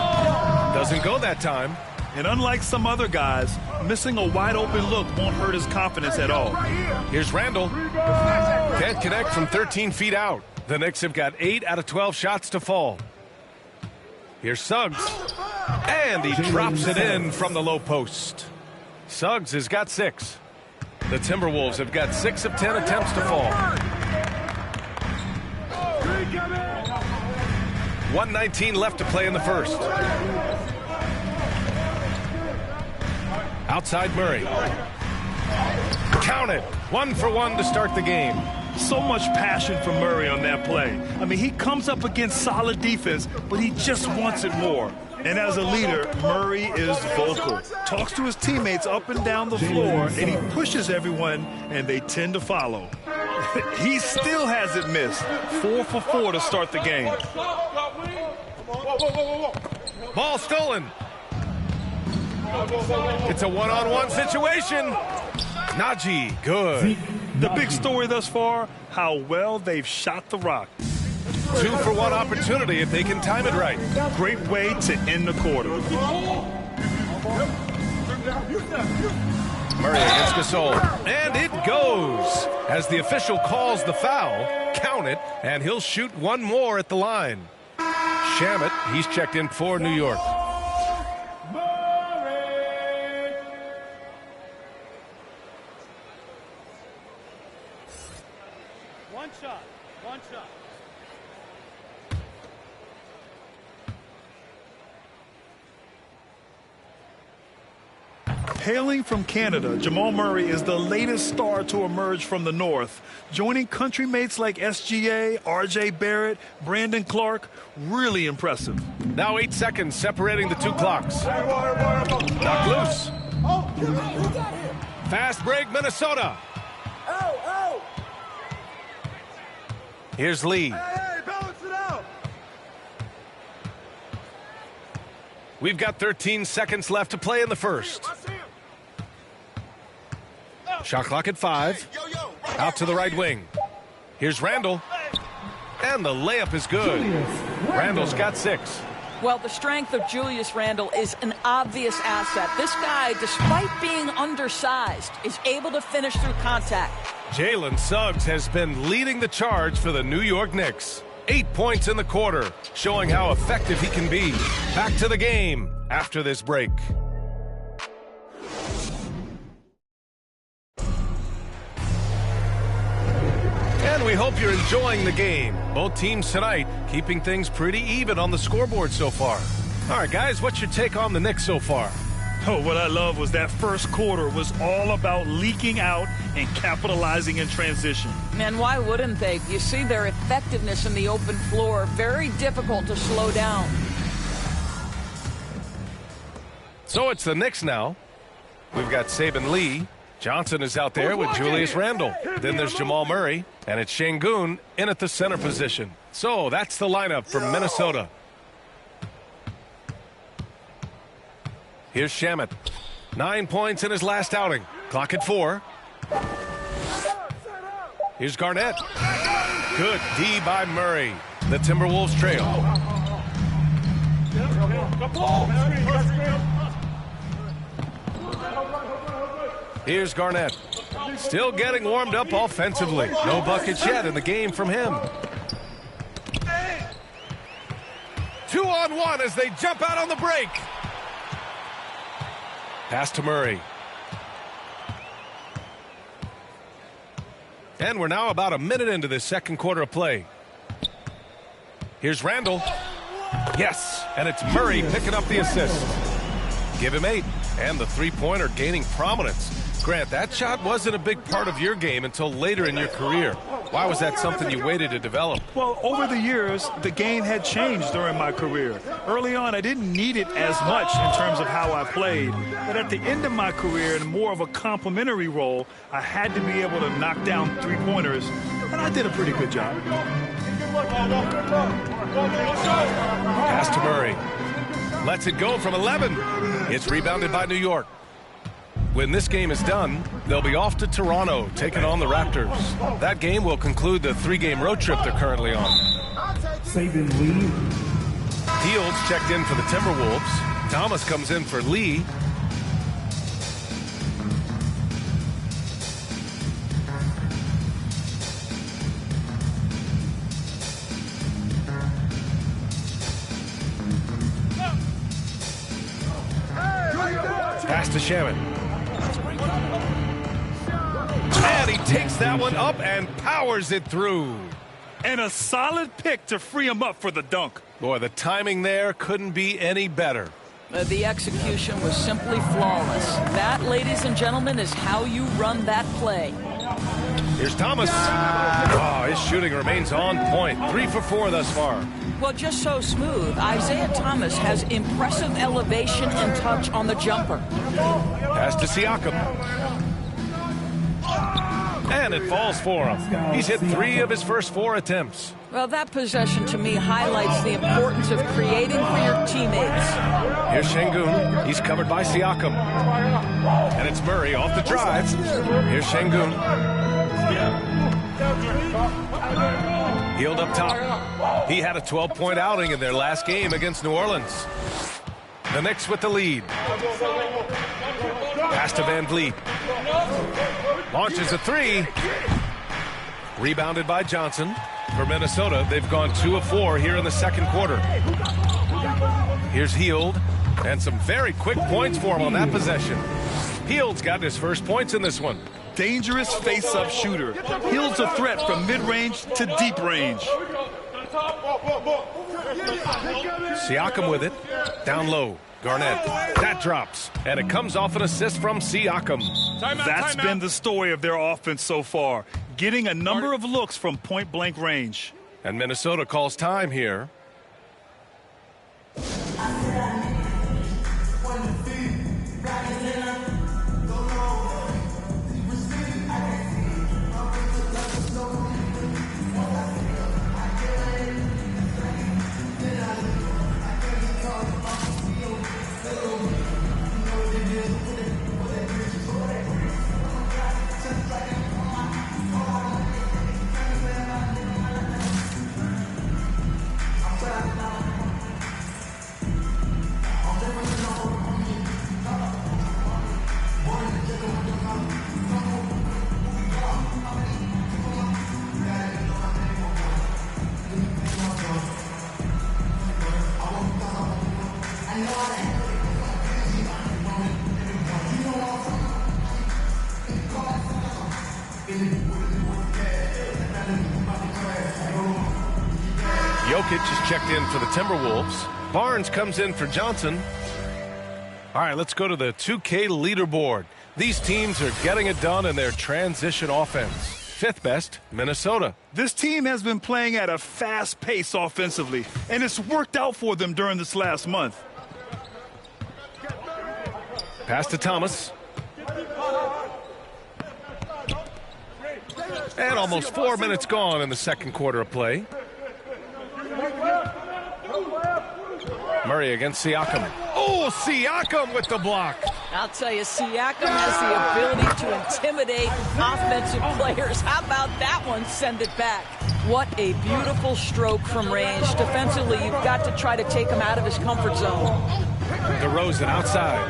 Doesn't go that time. And unlike some other guys, missing a wide open look won't hurt his confidence at all. Here's Randle. Can't connect from 13 feet out. The Knicks have got 8 out of 12 shots to fall. Here's Suggs. And he drops it in from the low post. Suggs has got 6. The Timberwolves have got 6 of 10 attempts to fall. 1:19 left to play in the first. Outside Murray. Count it. 1 for 1 to start the game. So much passion from Murray on that play. I mean, he comes up against solid defense, but he just wants it more. And as a leader, Murray is vocal. Talks to his teammates up and down the floor, and he pushes everyone, and they tend to follow. He still hasn't missed. 4 for 4 to start the game. Ball stolen. It's a one-on-one situation. Najee, good. The big story thus far, how well they've shot the rock. 2 for 1 opportunity if they can time it right. Great way to end the quarter. Murray against Gasol. And it goes. As the official calls the foul, count it, and he'll shoot one more at the line. Shamet, he's checked in for New York. One shot. Hailing from Canada, Jamal Murray is the latest star to emerge from the North, joining country mates like SGA, RJ Barrett, Brandon Clark. Really impressive. Now 8 seconds separating the 2 clocks. Knocked loose. Fast break, Minnesota. Here's Lee. Balance it out. We've got 13 seconds left to play in the first. Shot clock at 5. Out to the right wing. Here's Randle. And the layup is good. Randle's got 6. Well, the strength of Julius Randle is an obvious asset. This guy, despite being undersized, is able to finish through contact. Jalen Suggs has been leading the charge for the New York Knicks. 8 points in the quarter, showing how effective he can be. Back to the game after this break. And we hope you're enjoying the game. Both teams tonight keeping things pretty even on the scoreboard so far. All right, guys, what's your take on the Knicks so far? Oh, what I love was that first quarter was all about leaking out and capitalizing in transition. Man, why wouldn't they? You see their effectiveness in the open floor. Very difficult to slow down. So it's the Knicks now. We've got Saban Lee. Johnson is out there with Julius Randle. Then there's Jamal Murray. And it's Şengün in at the center position. So that's the lineup for Minnesota. Here's Shamet. 9 points in his last outing. Clock at 4. Here's Garnett. Good D by Murray. The Timberwolves trail. Here's Garnett. Still getting warmed up offensively. No buckets yet in the game from him. 2-on-1 as they jump out on the break. Pass to Murray. And we're now about a minute into this second quarter of play. Here's Randall. Yes, and it's Murray picking up the assist. Give him 8, and the three-pointer gaining prominence. Grant, that shot wasn't a big part of your game until later in your career. Why was that something you waited to develop? Well, over the years, the game had changed during my career. Early on, I didn't need it as much in terms of how I played. But at the end of my career, in more of a complementary role, I had to be able to knock down three-pointers, and I did a pretty good job. Pass to Murray. Lets it go from 11. It's rebounded by New York. When this game is done, they'll be off to Toronto, taking on the Raptors. That game will conclude the 3-game road trip they're currently on. Fields checked in for the Timberwolves. Thomas comes in for Lee. Pass to Shaman. And he takes that one up and powers it through. And a solid pick to free him up for the dunk. Boy, the timing there couldn't be any better. The execution was simply flawless. That, ladies and gentlemen, is how you run that play. Here's Thomas. Oh, his shooting remains on point. 3 for 4 thus far. Well, just so smooth. Isaiah Thomas has impressive elevation and touch on the jumper. Pass to Siakam. And it falls for him. He's hit 3 of his first 4 attempts. Well, that possession to me highlights the importance of creating for your teammates. Here's Şengün. He's covered by Siakam. And it's Murray off the drive. Here's Şengün. Healed up top. He had a 12-point outing in their last game against New Orleans. The Knicks with the lead. Pass to Van Vliet. Launches a 3. Rebounded by Johnson. For Minnesota, they've gone 2 of 4 here in the second quarter. Here's Hield. And some very quick points for him on that possession. Hield's got his first points in this one. Dangerous face-up shooter. Hield's a threat from mid-range to deep range. Siakam with it. Down low. Garnett. That drops. And it comes off an assist from Siakam. That's been the story of their offense so far. Getting a number of looks from point-blank range. And Minnesota calls time here. Jokic is checked in for the Timberwolves. Barnes comes in for Johnson. All right, let's go to the 2K leaderboard. These teams are getting it done in their transition offense. 5th best, Minnesota. This team has been playing at a fast pace offensively, and it's worked out for them during this last month. Pass to Thomas. And almost 4 minutes gone in the second quarter of play. Murray against Siakam. Oh, Siakam with the block. I'll tell you, Siakam has the ability to intimidate offensive players. How about that one? Send it back. What a beautiful stroke from range. Defensively, you've got to try to take him out of his comfort zone. DeRozan outside.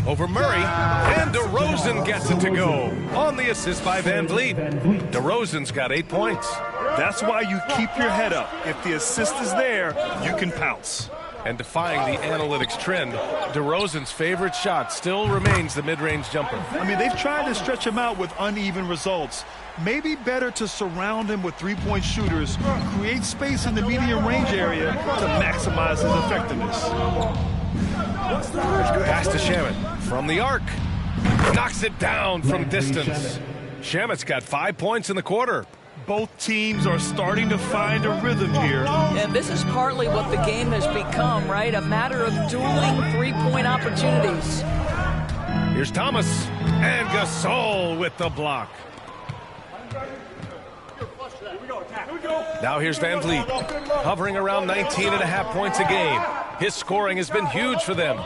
Over Murray, and DeRozan gets it to go on the assist by Van Vliet. DeRozan's got 8 points. That's why you keep your head up. If the assist is there, you can pounce. And defying the analytics trend, DeRozan's favorite shot still remains the mid-range jumper. I mean, they've tried to stretch him out with uneven results. Maybe better to surround him with three-point shooters, create space in the medium range area to maximize his effectiveness. Pass to Shamet from the arc. Knocks it down from distance. Shamet's got 5 points in the quarter. Both teams are starting to find a rhythm here. And this is partly what the game has become, right? A matter of dueling three-point opportunities. Here's Thomas and Gasol with the block. Now here's Van Vliet, hovering around 19.5 points a game. His scoring has been huge for them.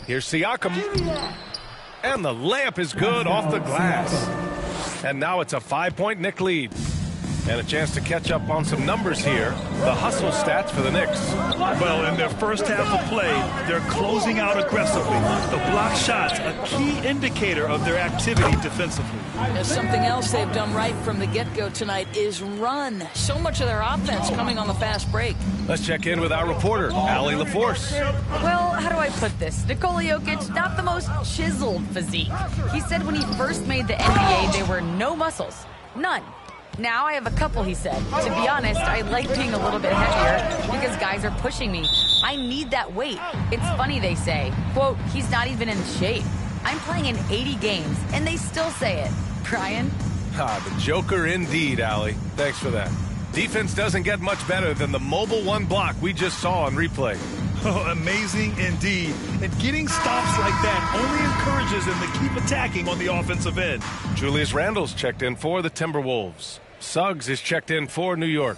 Here's Siakam. And the layup is good off the glass. And now it's a 5-point Knick lead. And a chance to catch up on some numbers here. The hustle stats for the Knicks. Well, in their first half of play, they're closing out aggressively. The block shots, a key indicator of their activity defensively. Something else they've done right from the get-go tonight is run. So much of their offense coming on the fast break. Let's check in with our reporter, Allie LaForce. Well, how do I put this? Nikola Jokic, not the most chiseled physique. He said when he first made the NBA, there were no muscles. None. Now I have a couple, he said. To be honest, I like being a little bit heavier because guys are pushing me. I need that weight. It's funny they say, quote, he's not even in shape. I'm playing in 80 games, and they still say it. Brian? The Joker indeed, Allie. Thanks for that. Defense doesn't get much better than the mobile one block we just saw on replay. Oh, amazing indeed. And getting stops like that only encourages them to keep attacking on the offensive end. Julius Randle's checked in for the Timberwolves. Suggs is checked in for New York.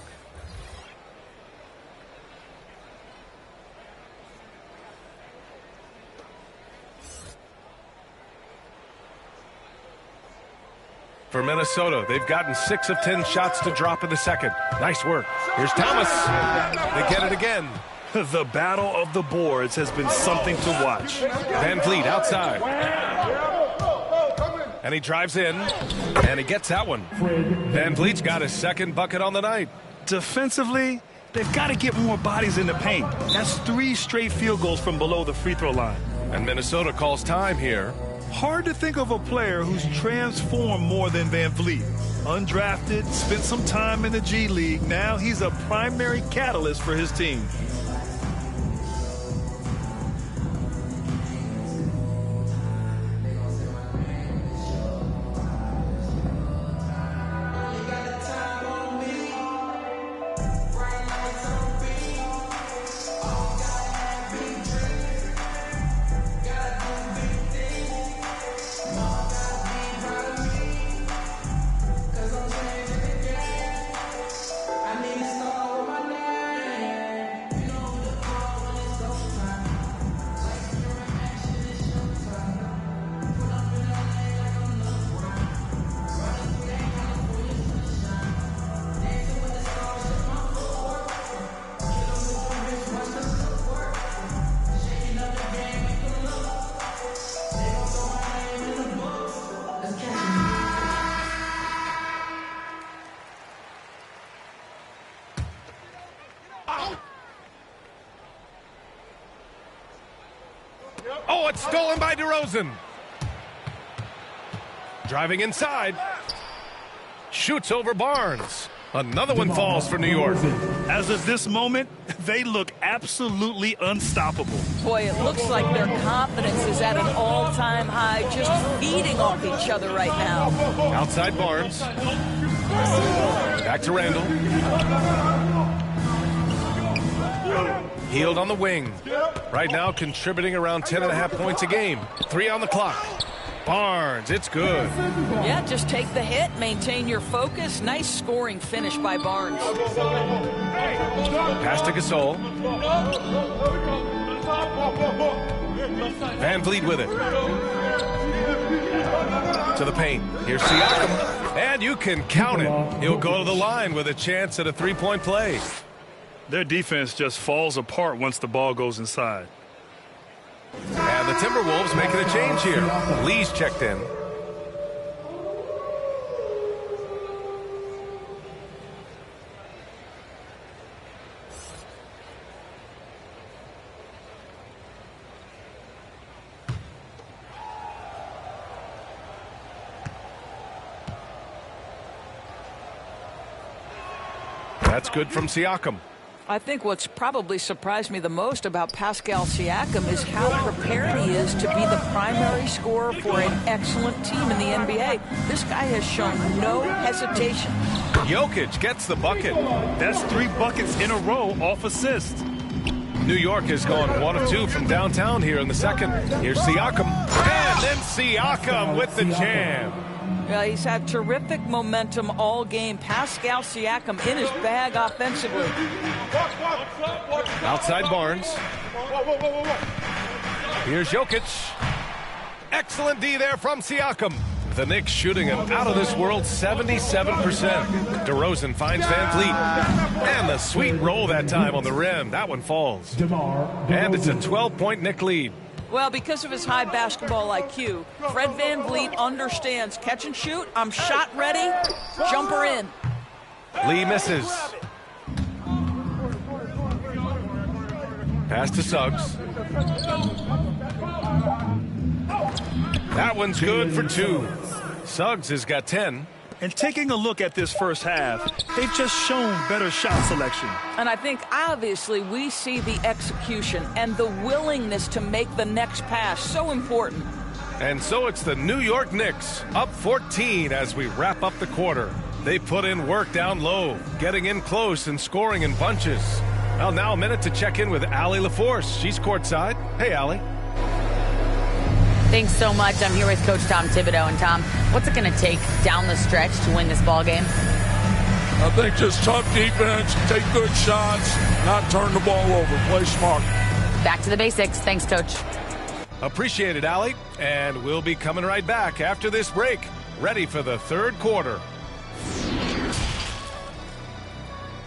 For Minnesota, they've gotten 6 of 10 shots to drop in the second. Nice work. Here's Thomas. They get it again. The battle of the boards has been something to watch. Van Vliet outside. And he drives in, and he gets that one. Van Vliet's got his second bucket on the night. Defensively, they've got to get more bodies in the paint. That's 3 straight field goals from below the free throw line. And Minnesota calls time here. Hard to think of a player who's transformed more than Van Vliet. Undrafted, spent some time in the G League. Now he's a primary catalyst for his team. Oh, it's stolen by DeRozan. Driving inside. Shoots over Barnes. Another one falls for New York. As of this moment, they look absolutely unstoppable. Boy, it looks like their confidence is at an all-time high, just feeding off each other right now. Outside Barnes. Back to Randle. Healed on the wing. Right now contributing around 10.5 points a game. 3 on the clock. Barnes, it's good. Yeah, just take the hit, maintain your focus. Nice scoring finish by Barnes. Pass to Gasol. Van Vliet with it. To the paint. Here's Siakam. And you can count it. He'll go to the line with a chance at a three-point play. Their defense just falls apart once the ball goes inside. And the Timberwolves making a change here. Lee's checked in. That's good from Siakam. I think what's probably surprised me the most about Pascal Siakam is how prepared he is to be the primary scorer for an excellent team in the NBA. This guy has shown no hesitation. Jokic gets the bucket. That's 3 buckets in a row off assist. New York has gone 1 of 2 from downtown here in the second. Here's Siakam. And then Siakam with the jam. Yeah, he's had terrific momentum all game. Pascal Siakam in his bag offensively. Outside Barnes. Here's Jokic. Excellent D there from Siakam. The Knicks shooting an out-of-this-world 77%. DeRozan finds Van Vliet. And the sweet roll that time on the rim. That one falls. And it's a 12-point Knick lead. Well, because of his high basketball IQ, Fred Van Vliet understands catch and shoot. I'm shot ready. Jumper in. Lee misses. Pass to Suggs. That one's good for 2. Suggs has got 10. And taking a look at this first half, they've just shown better shot selection. And I think obviously we see the execution and the willingness to make the next pass so important. And so it's the New York Knicks up 14 as we wrap up the quarter. They put in work down low, getting in close and scoring in bunches. Well, now a minute to check in with Allie LaForce. She's courtside. Hey, Allie. Thanks so much. I'm here with Coach Tom Thibodeau. And Tom, what's it going to take down the stretch to win this ball game? I think just tough defense, take good shots, not turn the ball over, play smart. Back to the basics. Thanks, Coach. Appreciate it, Allie. And we'll be coming right back after this break, ready for the third quarter.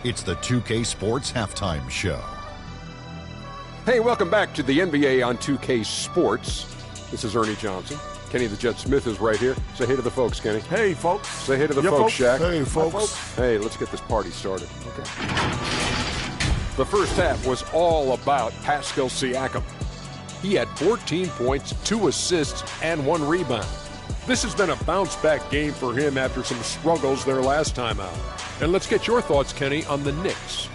It's the 2K Sports Halftime Show. Hey, welcome back to the NBA on 2K Sports. This is Ernie Johnson. Kenny the Jet Smith is right here. Say hey to the folks, Kenny. Hey, folks. Say hey to the folks, Shaq. Hey, folks. Hey, let's get this party started. Okay. The first half was all about Pascal Siakam. He had 14 points, 2 assists, and 1 rebound. This has been a bounce-back game for him after some struggles their last time out. And let's get your thoughts, Kenny, on the Knicks.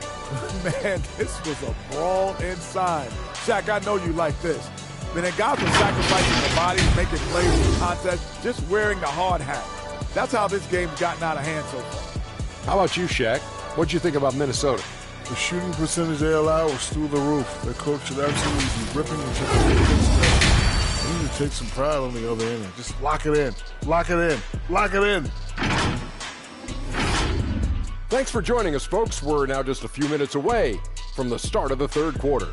Man, this was a brawl inside. Shaq, I know you like this. Man, guys were sacrificing their bodies, making plays in the contest, just wearing the hard hat. That's how this game's gotten out of hand so far. How about you, Shaq? What'd you think about Minnesota? The shooting percentage they allowed was through the roof. Their coach should absolutely be ripping and taking it. They need to take some pride on the other end and just lock it in. Lock it in. Lock it in. Thanks for joining us, folks. We're now just a few minutes away from the start of the third quarter.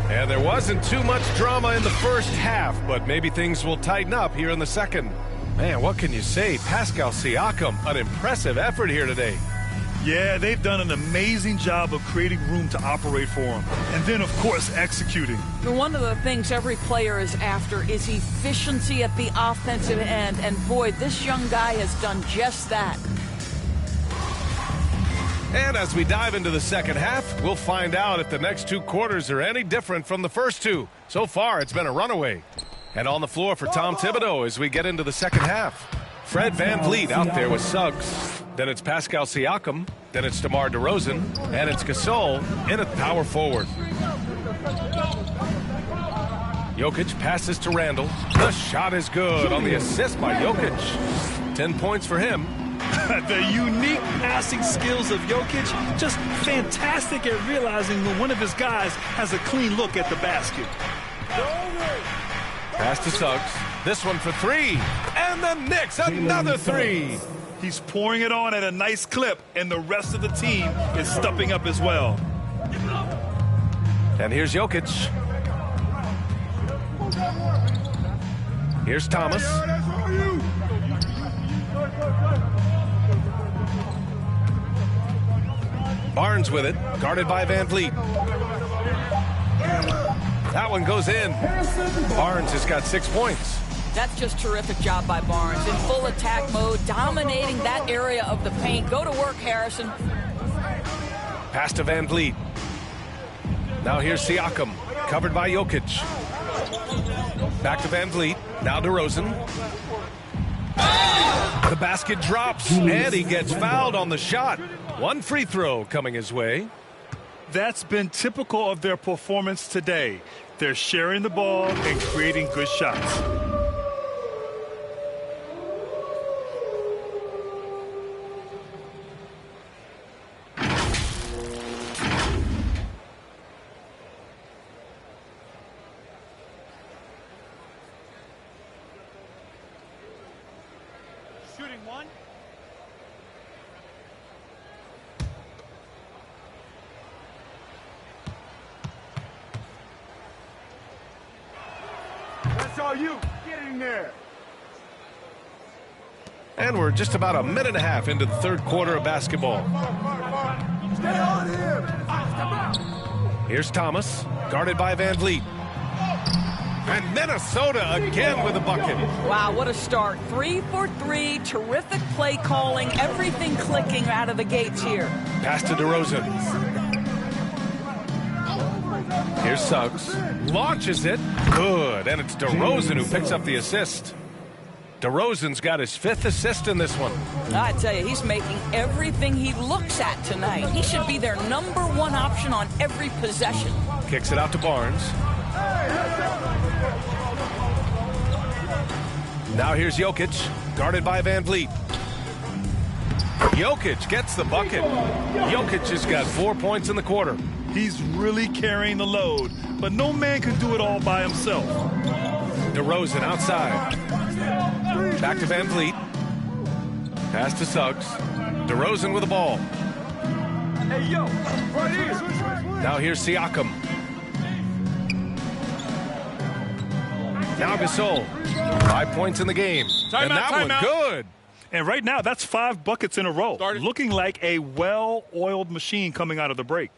And there wasn't too much drama in the first half, but maybe things will tighten up here in the second. Man, what can you say? Pascal Siakam, an impressive effort here today. Yeah, they've done an amazing job of creating room to operate for him. And then, of course, executing. One of the things every player is after is efficiency at the offensive end. And boy, this young guy has done just that. And as we dive into the second half, we'll find out if the next 2 quarters are any different from the first 2. So far, it's been a runaway. And on the floor for Tom Thibodeau as we get into the second half. Fred Van Vliet out there with Suggs. Then it's Pascal Siakam. Then it's DeMar DeRozan. And it's Gasol in at power forward. Jokic passes to Randall. The shot is good on the assist by Jokic. 10 points for him. The unique passing skills of Jokic, just fantastic at realizing when one of his guys has a clean look at the basket. Pass to Suggs. This one for three. And the Knicks, another three. He's pouring it on at a nice clip, and the rest of the team is stepping up as well. And here's Jokic. Here's Thomas. Barnes with it, guarded by Van Vliet. That one goes in. Barnes has got 6 points. That's just terrific job by Barnes. In full attack mode, dominating that area of the paint. Go to work, Harrison. Pass to Van Vliet. Now here's Siakam, covered by Jokic. Back to Van Vliet. Now DeRozan. The basket drops, and he gets fouled on the shot. One free throw coming his way. That's been typical of their performance today. They're sharing the ball and creating good shots. Shooting one. That's all you. Get in there. And we're just about a minute and a half into the third quarter of basketball. Stay on him. Here's Thomas, guarded by Van Vliet. And Minnesota again with a bucket. Wow, what a start. 3 for 3, terrific play calling, everything clicking out of the gates here. Pass to DeRozan. Here's Suggs. Launches it. Good. And it's DeRozan who picks up the assist. DeRozan's got his 5th assist in this one. I tell you, he's making everything he looks at tonight. He should be their #1 option on every possession. Kicks it out to Barnes. Now here's Jokic, guarded by Van Vliet. Jokic gets the bucket. Jokic has got 4 points in the quarter. He's really carrying the load, but no man can do it all by himself. DeRozan outside. Back to Van Vliet. Pass to Suggs. DeRozan with the ball. Hey, yo, right here. Now here's Siakam. Now Gasol. 5 points in the game. And that one good. And right now, that's 5 buckets in a row. Looking like a well-oiled machine coming out of the break.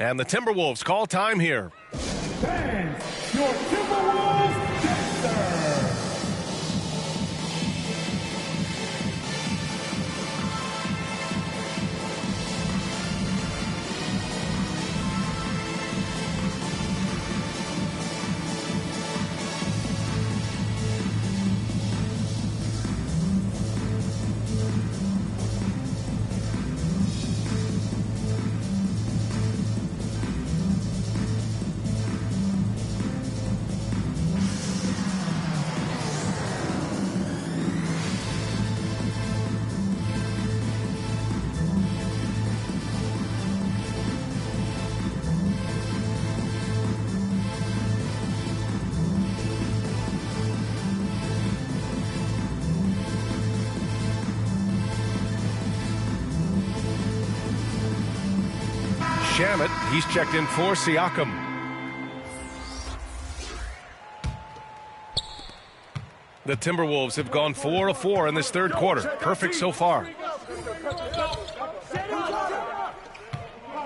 And the Timberwolves call time here. Fans, your Timberwolves Dexter. Shamet, he's checked in for Siakam. The Timberwolves have gone 4 of 4 in this third quarter. Perfect so far.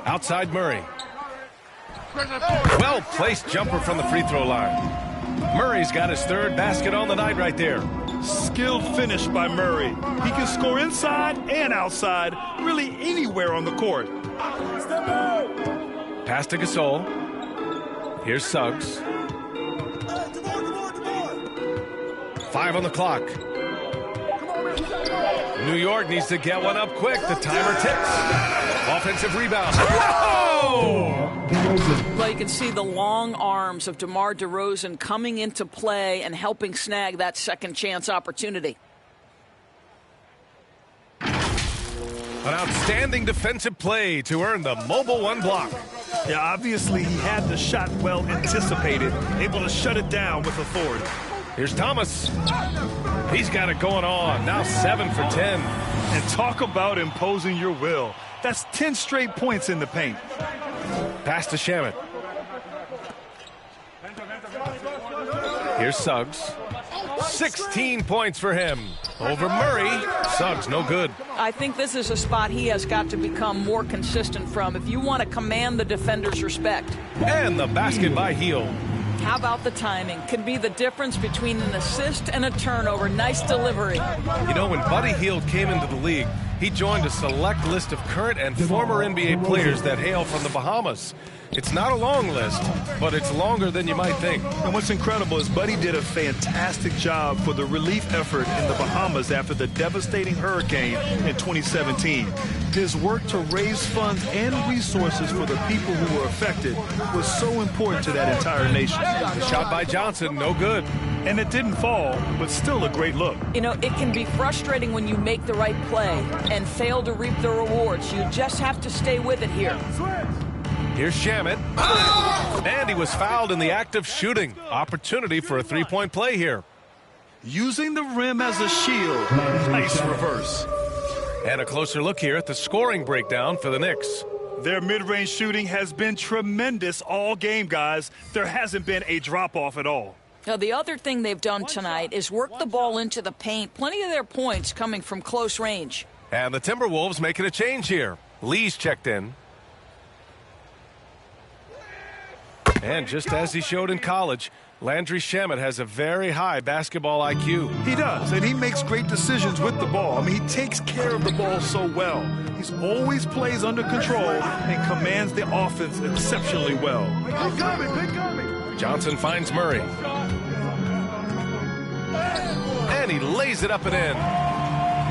Outside Murray. Well-placed jumper from the free throw line. Murray's got his 3rd basket on the night right there. Skilled finish by Murray. He can score inside and outside, really anywhere on the court. Pass to Gasol. Here's Suggs. 5 on the clock. New York needs to get one up quick. The timer ticks. Offensive rebound. Whoa! Well, you can see the long arms of DeMar DeRozan coming into play and helping snag that second chance opportunity. An outstanding defensive play to earn the mobile 1 block. Yeah, obviously he had the shot well anticipated, able to shut it down with authority. Here's Thomas. He's got it going on. Now 7 for 10. And talk about imposing your will. That's 10 straight points in the paint. Pass to Shamet. Here's Suggs. 16 points for him. Over Murray. Suggs, no good. I think this is a spot he has got to become more consistent from if you want to command the defender's respect. And the basket by Hield. How about the timing? Could be the difference between an assist and a turnover. Nice delivery. You know, when Buddy Hield came into the league, he joined a select list of current and former NBA players that hail from the Bahamas. It's not a long list, but it's longer than you might think. And what's incredible is Buddy did a fantastic job for the relief effort in the Bahamas after the devastating hurricane in 2017. His work to raise funds and resources for the people who were affected was so important to that entire nation. The shot by Johnson, no good. And it didn't fall, but still a great look. You know, it can be frustrating when you make the right play and fail to reap the rewards. You just have to stay with it here. Here's Shamet. And he was fouled in the act of shooting. Opportunity for a three-point play here. Using the rim as a shield. Nice reverse. And a closer look here at the scoring breakdown for the Knicks. Their mid-range shooting has been tremendous all game, guys. There hasn't been a drop-off at all. Now, the other thing they've done tonight is work the ball into the paint. Plenty of their points coming from close range. And the Timberwolves making a change here. Lee's checked in. And just as he showed in college, Landry Shamet has a very high basketball IQ. He does, and he makes great decisions with the ball. I mean, he takes care of the ball so well. He's always plays under control and commands the offense exceptionally well. Johnson finds Murray. And he lays it up and in.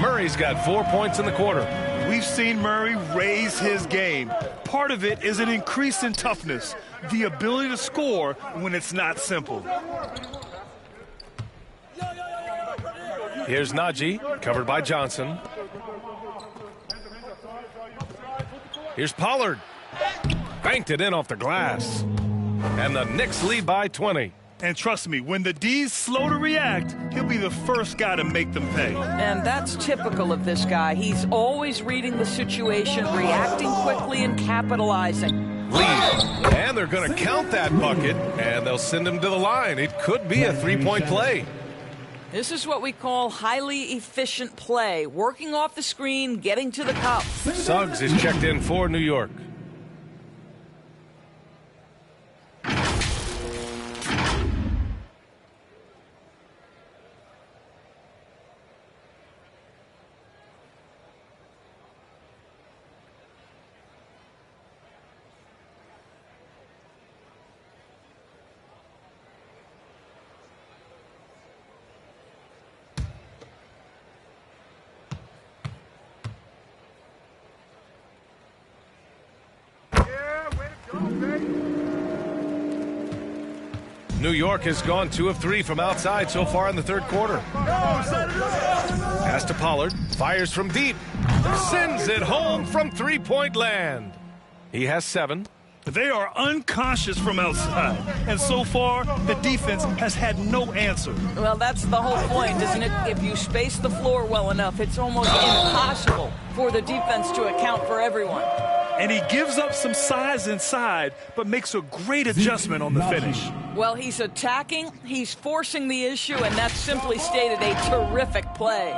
Murray's got 4 points in the quarter. We've seen Murray raise his game. Part of it is an increase in toughness, the ability to score when it's not simple. Here's Najee, covered by Johnson. Here's Pollard. Banked it in off the glass. And the Knicks lead by 20. And trust me, when the D's slow to react, he'll be the first guy to make them pay. And that's typical of this guy. He's always reading the situation, reacting quickly and capitalizing. Lead. And they're going to count that bucket, and they'll send him to the line. It could be a three-point play. This is what we call highly efficient play. Working off the screen, getting to the cup. Suggs is checked in for New York. New York has gone 2 of 3 from outside so far in the third quarter. Pass to Pollard. Fires from deep. Sends it home from three-point land. He has 7. They are unconscious from outside. And so far, the defense has had no answer. Well, that's the whole point, isn't it? If you space the floor well enough, it's almost impossible for the defense to account for everyone. And he gives up some size inside, but makes a great adjustment on the finish. Well, he's attacking, he's forcing the issue, and that's simply stated a terrific play.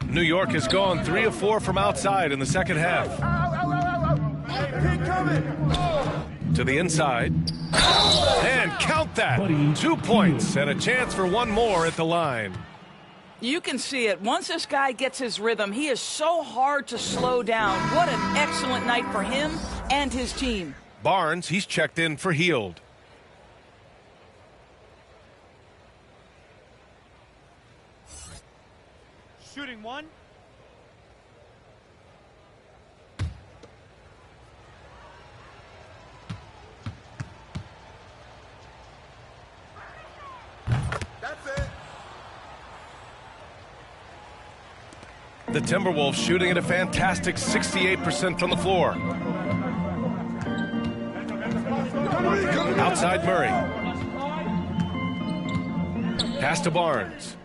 New York has gone 3 of 4 from outside in the second half. To the inside. And count that. 2 points and a chance for one more at the line. You can see it. Once this guy gets his rhythm, he is so hard to slow down. What an excellent night for him and his team. Barnes, he's checked in for Hield. Shooting 1. The Timberwolves shooting at a fantastic 68% from the floor. Outside Murray. Pass to Barnes.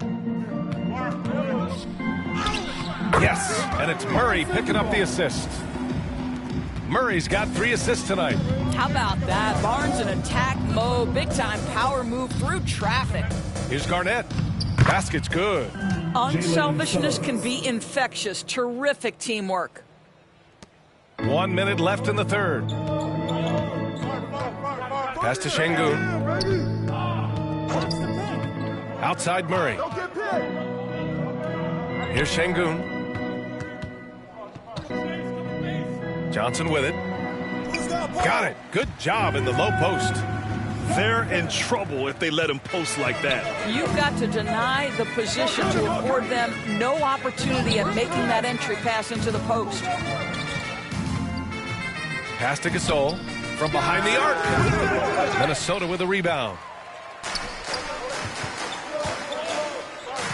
Yes, and it's Murray picking up the assist. Murray's got 3 assists tonight. How about that? Barnes in attack mode. Big time power move through traffic. Here's Garnett. Basket's good. Unselfishness can be infectious. Terrific teamwork. 1 minute left in the third. Pass to Şengün. Outside Murray. Here's Şengün. Johnson with it. Got it. Good job in the low post. They're in trouble if they let him post like that. You've got to deny the position to afford them no opportunity at making that entry pass into the post. Pass to Gasol from behind the arc. Minnesota with a rebound.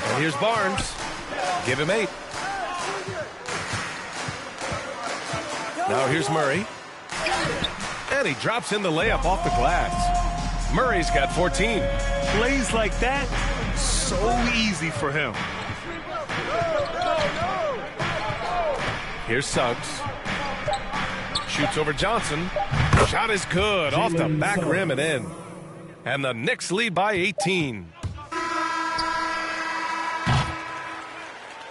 And here's Barnes. Give him 8. Now here's Murray. And he drops in the layup off the glass. Murray's got 14. Plays like that, so easy for him. Here's Suggs. Shoots over Johnson. Shot is good off the back rim and in. And the Knicks lead by 18.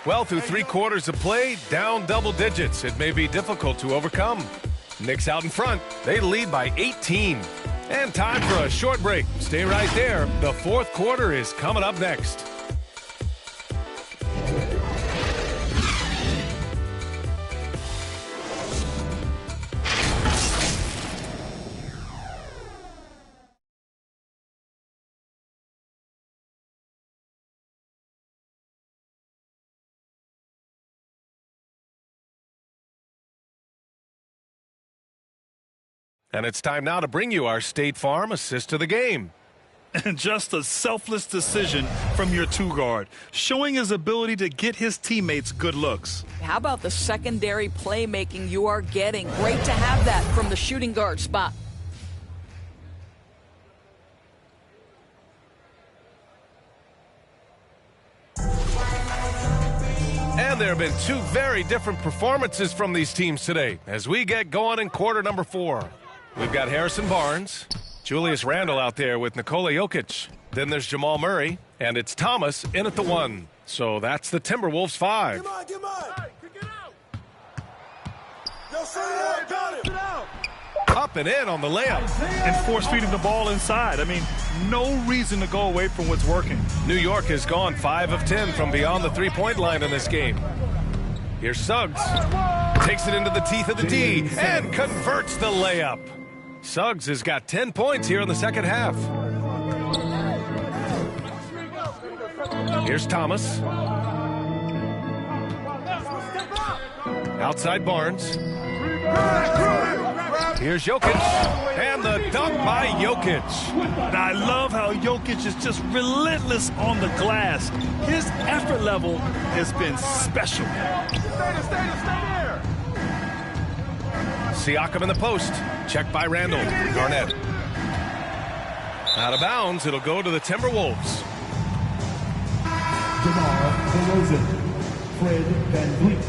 Well, through 3 quarters of play, down double digits. It may be difficult to overcome. Knicks out in front. They lead by 18. And time for a short break. Stay right there. The 4th quarter is coming up next. And it's time now to bring you our State Farm assist to the game. And just a selfless decision from your 2-guard, showing his ability to get his teammates good looks. How about the secondary playmaking you are getting? Great to have that from the shooting guard spot. And there have been 2 very different performances from these teams today as we get going in quarter number 4. We've got Harrison Barnes, Julius Randle out there with Nikola Jokic. Then there's Jamal Murray, and it's Thomas in at the 1. So that's the Timberwolves 5. Get out. Yo, got it. Up and in on the layup. And force-feeding the ball inside. I mean, no reason to go away from what's working. New York has gone 5 of 10 from beyond the 3-point line in this game. Here's Suggs. Takes it into the teeth of the D and converts the layup. Suggs has got 10 points here in the second half. Here's Thomas. Outside Barnes. Here's Jokic. And the dunk by Jokic. And I love how Jokic is just relentless on the glass. His effort level has been special. Siakam in the post. Checked by Randle. Garnett. Out of bounds. It'll go to the Timberwolves. DeMar DeRozan, Fred VanVleet.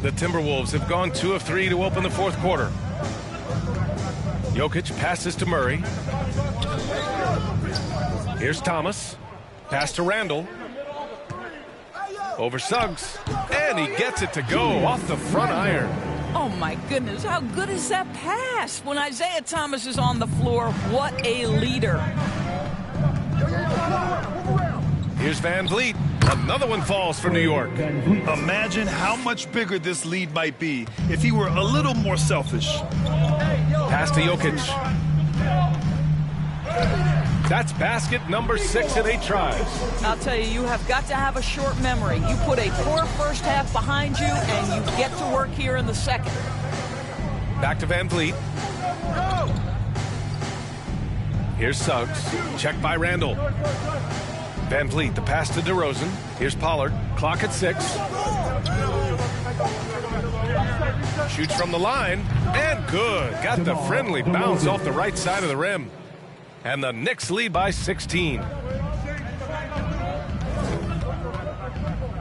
The Timberwolves have gone 2 of 3 to open the 4th quarter. Jokic passes to Murray. Here's Thomas. Pass to Randle. Over Suggs. And he gets it to go off the front iron. Oh, my goodness. How good is that pass? When Isaiah Thomas is on the floor, what a leader. Here's VanVleet. Another one falls for New York. Imagine how much bigger this lead might be if he were a little more selfish. Pass to Jokic. That's basket number 6 in 8 tries. I'll tell you, you have got to have a short memory. You put a poor first half behind you, and you get to work here in the second. Back to Van Vliet. Here's Suggs. Checked by Randall. Van Vliet, the pass to DeRozan. Here's Pollard. Clock at 6. Shoots from the line. And good. Got the friendly bounce off the right side of the rim. And the Knicks lead by 16.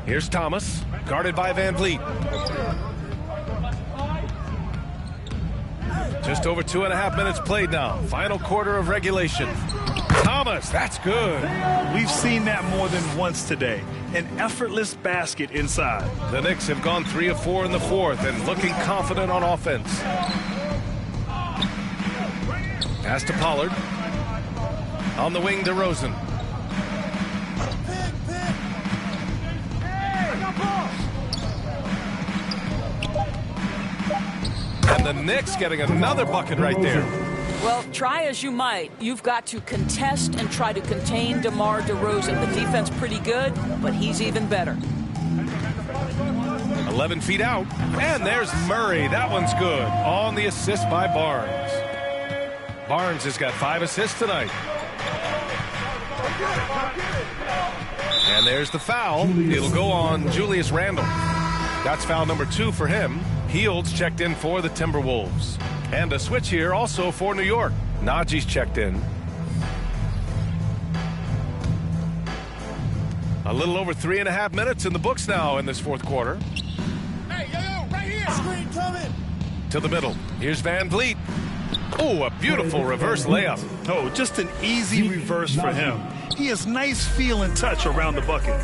Here's Thomas. Guarded by Van Vliet. Just over 2.5 minutes played now. Final quarter of regulation. Thomas, that's good. We've seen that more than once today. An effortless basket inside. The Knicks have gone 3 of 4 in the fourth and looking confident on offense. Pass to Pollard. On the wing, DeRozan. And the Knicks getting another bucket right there. Well, try as you might, you've got to contest and try to contain DeMar DeRozan. The defense pretty good, but he's even better. 11 feet out. And there's Murray. That one's good. On the assist by Barnes. Barnes has got 5 assists tonight. And there's the foul. It'll go on Julius Randle. That's foul number 2 for him. Heald's checked in for the Timberwolves. And a switch here also for New York. Najee's checked in. A little over 3.5 minutes in the books now in this fourth quarter. Hey, yo, right here. Screen coming. To the middle. Here's Van Vliet. Oh, a beautiful reverse layup. Oh, just an easy reverse for him. He has nice feel and touch around the bucket.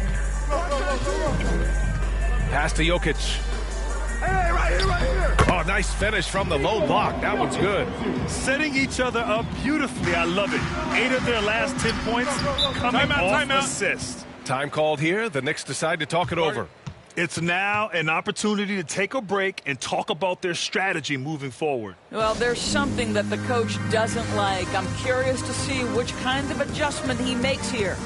Pass to Jokic. Hey, right here. Oh, nice finish from the low block. That one's good. Setting each other up beautifully. I love it. 8 of their last 10 points coming off assist. Time called here. The Knicks decide to talk it over. It's now an opportunity to take a break and talk about their strategy moving forward. Well, there's something that the coach doesn't like. I'm curious to see which kind of adjustment he makes here.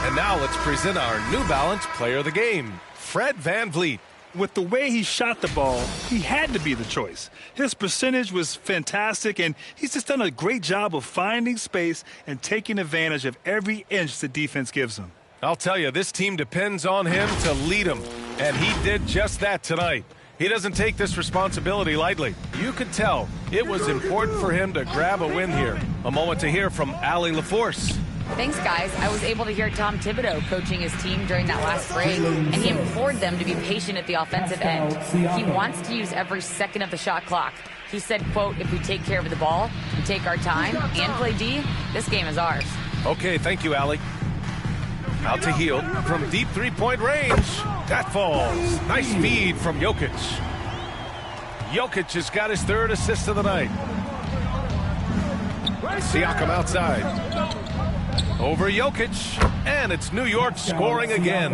And now let's present our New Balance player of the game, Fred Van Vliet. With the way he shot the ball, he had to be the choice. His percentage was fantastic, and he's just done a great job of finding space and taking advantage of every inch the defense gives him. I'll tell you, this team depends on him to lead them, and he did just that tonight. He doesn't take this responsibility lightly. You could tell it was important for him to grab a win here. A moment to hear from Allie LaForce. Thanks, guys. I was able to hear Tom Thibodeau coaching his team during that last break, and he implored them to be patient at the offensive end. He wants to use every second of the shot clock. He said, quote, if we take care of the ball, we take our time, and play D, this game is ours. Okay, thank you, Allie. Out to Hield from deep three-point range. That falls. Nice feed from Jokic. Jokic has got his 3rd assist of the night. Siakam outside. Over Jokic, and it's New York scoring again.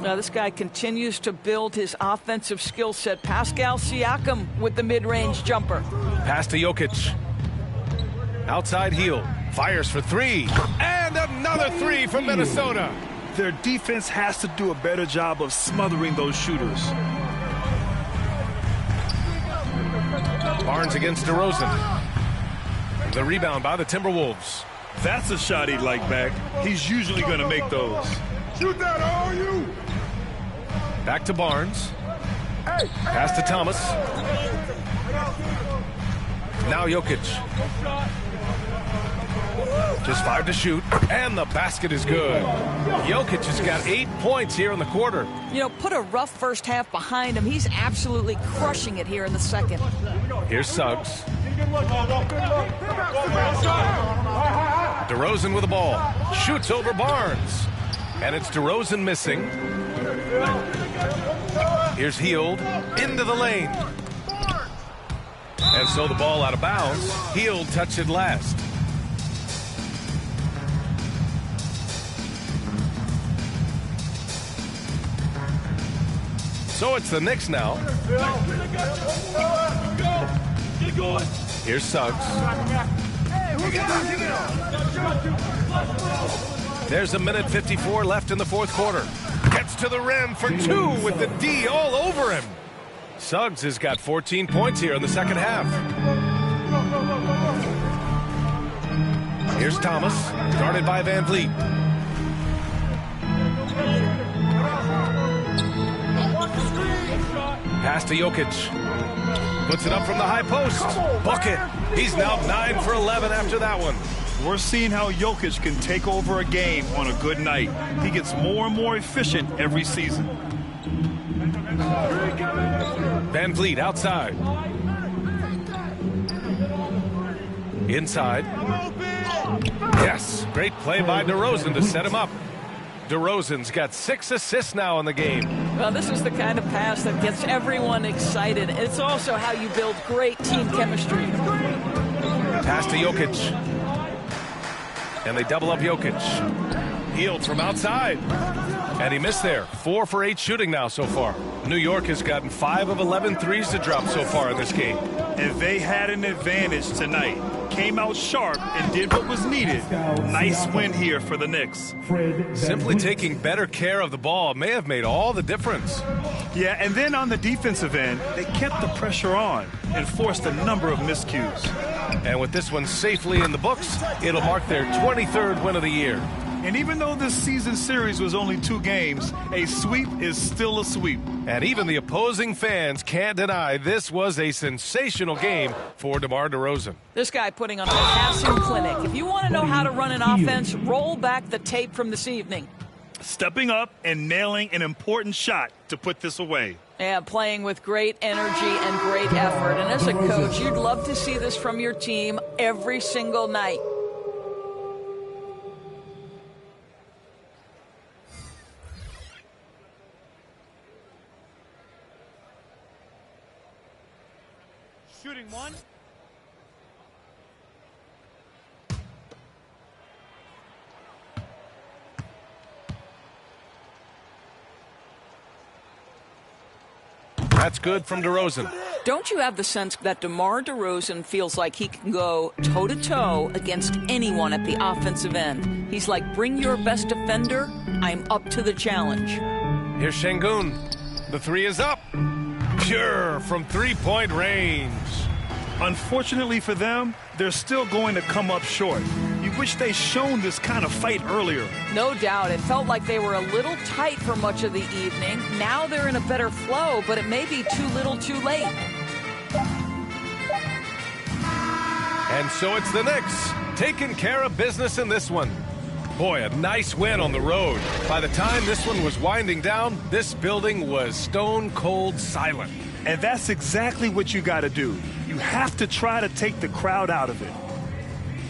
Now this guy continues to build his offensive skill set. Pascal Siakam with the mid-range jumper. Pass to Jokic. Outside Hield. Fires for 3. And another 3 from Minnesota. Their defense has to do a better job of smothering those shooters. Barnes against DeRozan. The rebound by the Timberwolves. That's a shot he'd like back. He's usually going to make those. Shoot that, all you. Back to Barnes. Pass to Thomas. Now Jokic. Just 5 to shoot, and the basket is good. Jokic has got 8 points here in the quarter. You know, put a rough first half behind him. He's absolutely crushing it here in the second. Here's Suggs. DeRozan with the ball. Shoots over Barnes. And it's DeRozan missing. Here's Hield into the lane. And so the ball out of bounds. Hield touched it last. So it's the Knicks now. Here's Suggs. There's 1:54 left in the fourth quarter. Gets to the rim for 2 with the D all over him. Suggs has got 14 points here in the second half. Here's Thomas, guarded by Van Vliet. Pass to Jokic. Puts it up from the high post. Bucket. He's now 9 for 11 after that one. We're seeing how Jokic can take over a game on a good night. He gets more and more efficient every season. Van Vliet outside. Inside. Yes, great play by DeRozan to set him up. DeRozan's got 6 assists now in the game. Well, this is the kind of pass that gets everyone excited. It's also how you build great team chemistry. Pass to Jokic. And they double up Jokic. Hield from outside. And he missed there. 4 for 8 shooting now so far. New York has gotten 5 of 11 threes to drop so far in this game. And they had an advantage tonight. Came out sharp and did what was needed. Nice win here for the Knicks. Simply taking better care of the ball may have made all the difference. Yeah, and then on the defensive end, they kept the pressure on and forced a number of miscues. And with this one safely in the books, it'll mark their 23rd win of the year. And even though this season series was only 2 games, a sweep is still a sweep. And even the opposing fans can't deny this was a sensational game for DeMar DeRozan. This guy putting on a passing clinic. If you want to know how to run an offense, roll back the tape from this evening. Stepping up and nailing an important shot to put this away. Yeah, playing with great energy and great effort. And as a coach, you'd love to see this from your team every single night. Shooting 1. That's good from DeRozan. Don't you have the sense that DeMar DeRozan feels like he can go toe-to-toe against anyone at the offensive end? He's like, bring your best defender, I'm up to the challenge. Here's Şengün. The 3 is up. Pure from 3-point range. Unfortunately for them, they're still going to come up short. You wish they'd shown this kind of fight earlier. No doubt. It felt like they were a little tight for much of the evening. Now they're in a better flow, but it may be too little too late. And so it's the Knicks taking care of business in this one. Boy, a nice win on the road. By the time this one was winding down, this building was stone cold silent. And that's exactly what you got to do. You have to try to take the crowd out of it.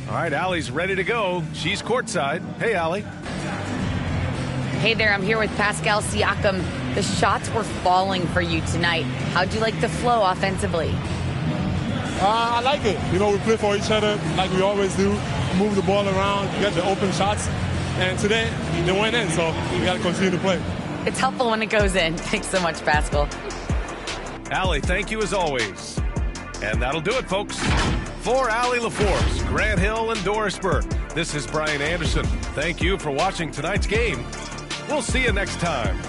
All right, Allie's ready to go. She's courtside. Hey, Allie. Hey there, I'm here with Pascal Siakam. The shots were falling for you tonight. How'd you like the flow offensively? I like it. You know, we play for each other like we always do. Move the ball around, get the open shots. And today, they went in, so we got to continue to play. It's helpful when it goes in. Thanks so much, Pascal. Allie, thank you as always. And that'll do it, folks. For Allie LaForce, Grant Hill, and Doris Burke, this is Brian Anderson. Thank you for watching tonight's game. We'll see you next time.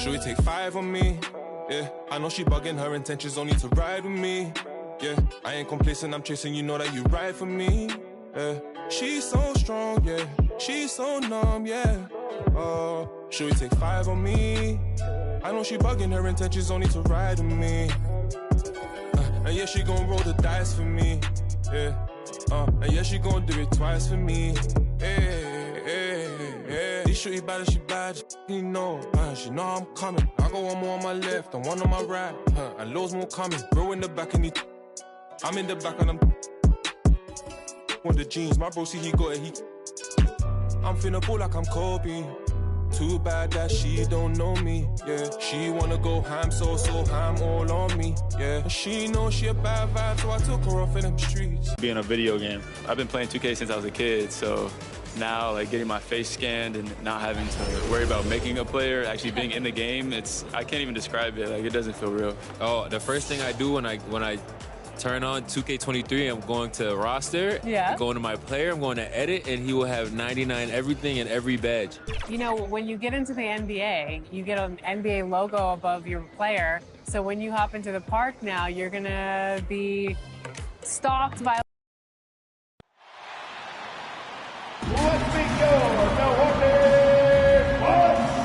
Should we take 5 on me? Yeah, I know she bugging, her intentions only to ride with me. Yeah, I ain't complacent, I'm chasing, you know that you ride for me. Yeah, she's so strong, yeah, she's so numb, yeah. Oh, should we take 5 on me? I know she bugging, her intentions only to ride with me. And yeah, she gon' roll the dice for me. Yeah, and yeah, she gon' do it twice for me. Yeah. These shorty bad, she bad, you know. She know I'm coming. I got one more on my left and one on my right. And loads more coming. Bro in the back and I'm in the back and I'm with the jeans. My bro see he got it. I'm finna ball like I'm Kobe. Too bad that she don't know me, yeah. She wanna go ham, so ham all on me, yeah. She knows she a bad vibe, so I took her off in them streets. Being a video game, I've been playing 2K since I was a kid, so now like getting my face scanned and not having to worry about making a player, actually being in the game, I can't even describe it. Like, it doesn't feel real. Oh, the first thing I do when I turn on 2K23, I'm going to roster, I'm going to my player, I'm going to edit, and he will have 99 everything and every badge. You know, when you get into the NBA, you get an NBA logo above your player. So when you hop into the park now, you're going to be stalked by... Let me go, Milwaukee Bucks!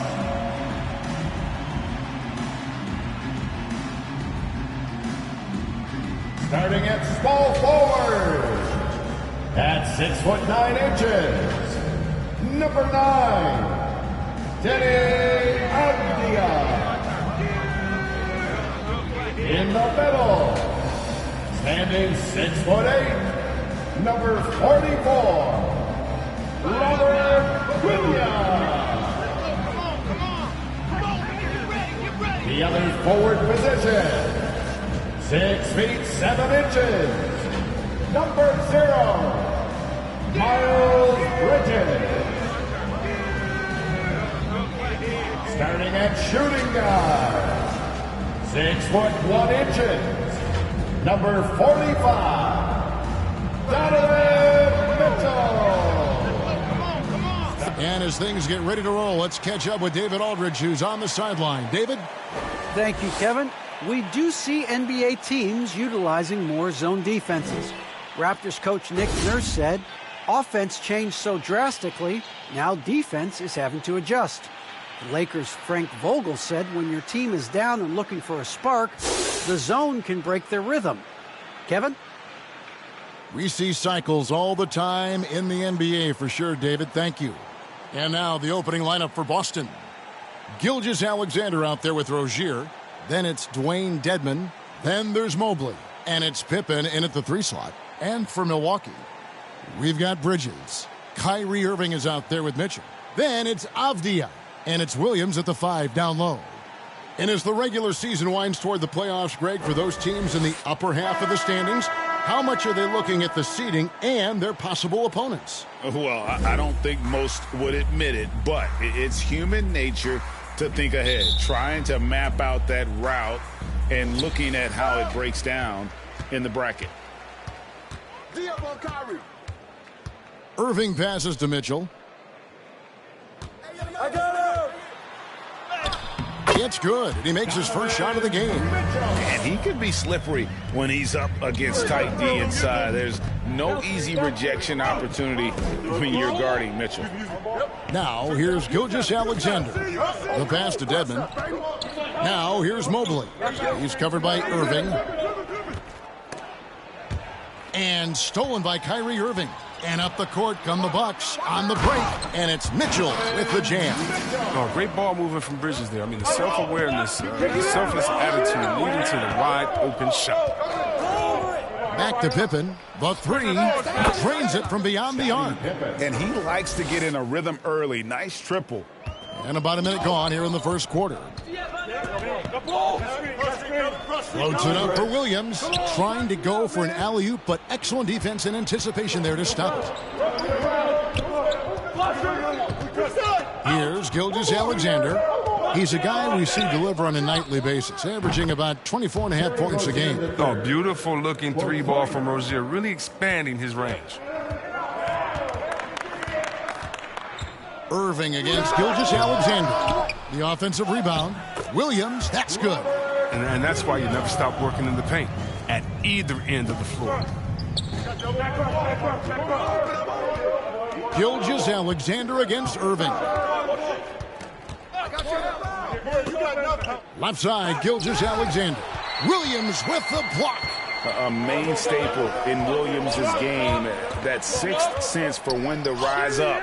Starting at small forward, at 6'9", number 9, Denny Avdia. In the middle, standing 6'8", number 44, Robert Williams. The other forward position, 6 feet 7 inches, number 0, Miles Bridges. Starting at shooting guard, 6'1", number 45, Donovan Mitchell. And as things get ready to roll, let's catch up with David Aldridge, who's on the sideline. David? Thank you, Kevin. We do see NBA teams utilizing more zone defenses. Raptors coach Nick Nurse said, offense changed so drastically, now defense is having to adjust. Lakers' Frank Vogel said when your team is down and looking for a spark, the zone can break their rhythm. Kevin? We see cycles all the time in the NBA for sure, David. Thank you. And now the opening lineup for Boston. Gilgeous-Alexander out there with Rozier. Then it's Dwayne Dedmon. Then there's Mobley. And it's Pippen in at the 3 slot. And for Milwaukee, we've got Bridges. Kyrie Irving is out there with Mitchell. Then it's Avdia. And it's Williams at the 5 down low. And as the regular season winds toward the playoffs, Greg, for those teams in the upper half of the standings, how much are they looking at the seeding and their possible opponents? Well, I don't think most would admit it, but it's human nature to think ahead, trying to map out that route and looking at how it breaks down in the bracket. Irving passes to Mitchell. I got him! It's good, and he makes his first shot of the game. And he could be slippery when he's up against tight D inside. There's no easy rejection opportunity when you're guarding Mitchell. Now, here's Gilgeous-Alexander. The pass to Dedmon. Now, here's Mobley. He's covered by Irving. And stolen by Kyrie Irving. And up the court come the Bucks on the break. And it's Mitchell with the jam. Oh, great ball movement from Bridges there. I mean, the self-awareness, the selfless attitude leading to the wide-open shot. Back to Pippen. The 3. Trains it from beyond the arc. And he likes to get in a rhythm early. Nice triple. And about a minute gone here in the first quarter. Floats it up for Williams. Trying to go for an alley-oop, but excellent defense and anticipation there to stop it. Here's Gilgeous-Alexander. He's a guy we see deliver on a nightly basis, averaging about 24.5 points a game. Oh, beautiful looking 3-ball from Rozier, really expanding his range. Irving against Gilgeous-Alexander. The offensive rebound. Williams, that's good. And that's why you never stop working in the paint at either end of the floor. Gilgeous-Alexander against Irving. Left side, Gilgeous-Alexander. Williams with the block. A main staple in Williams' game, that sixth sense for when to rise up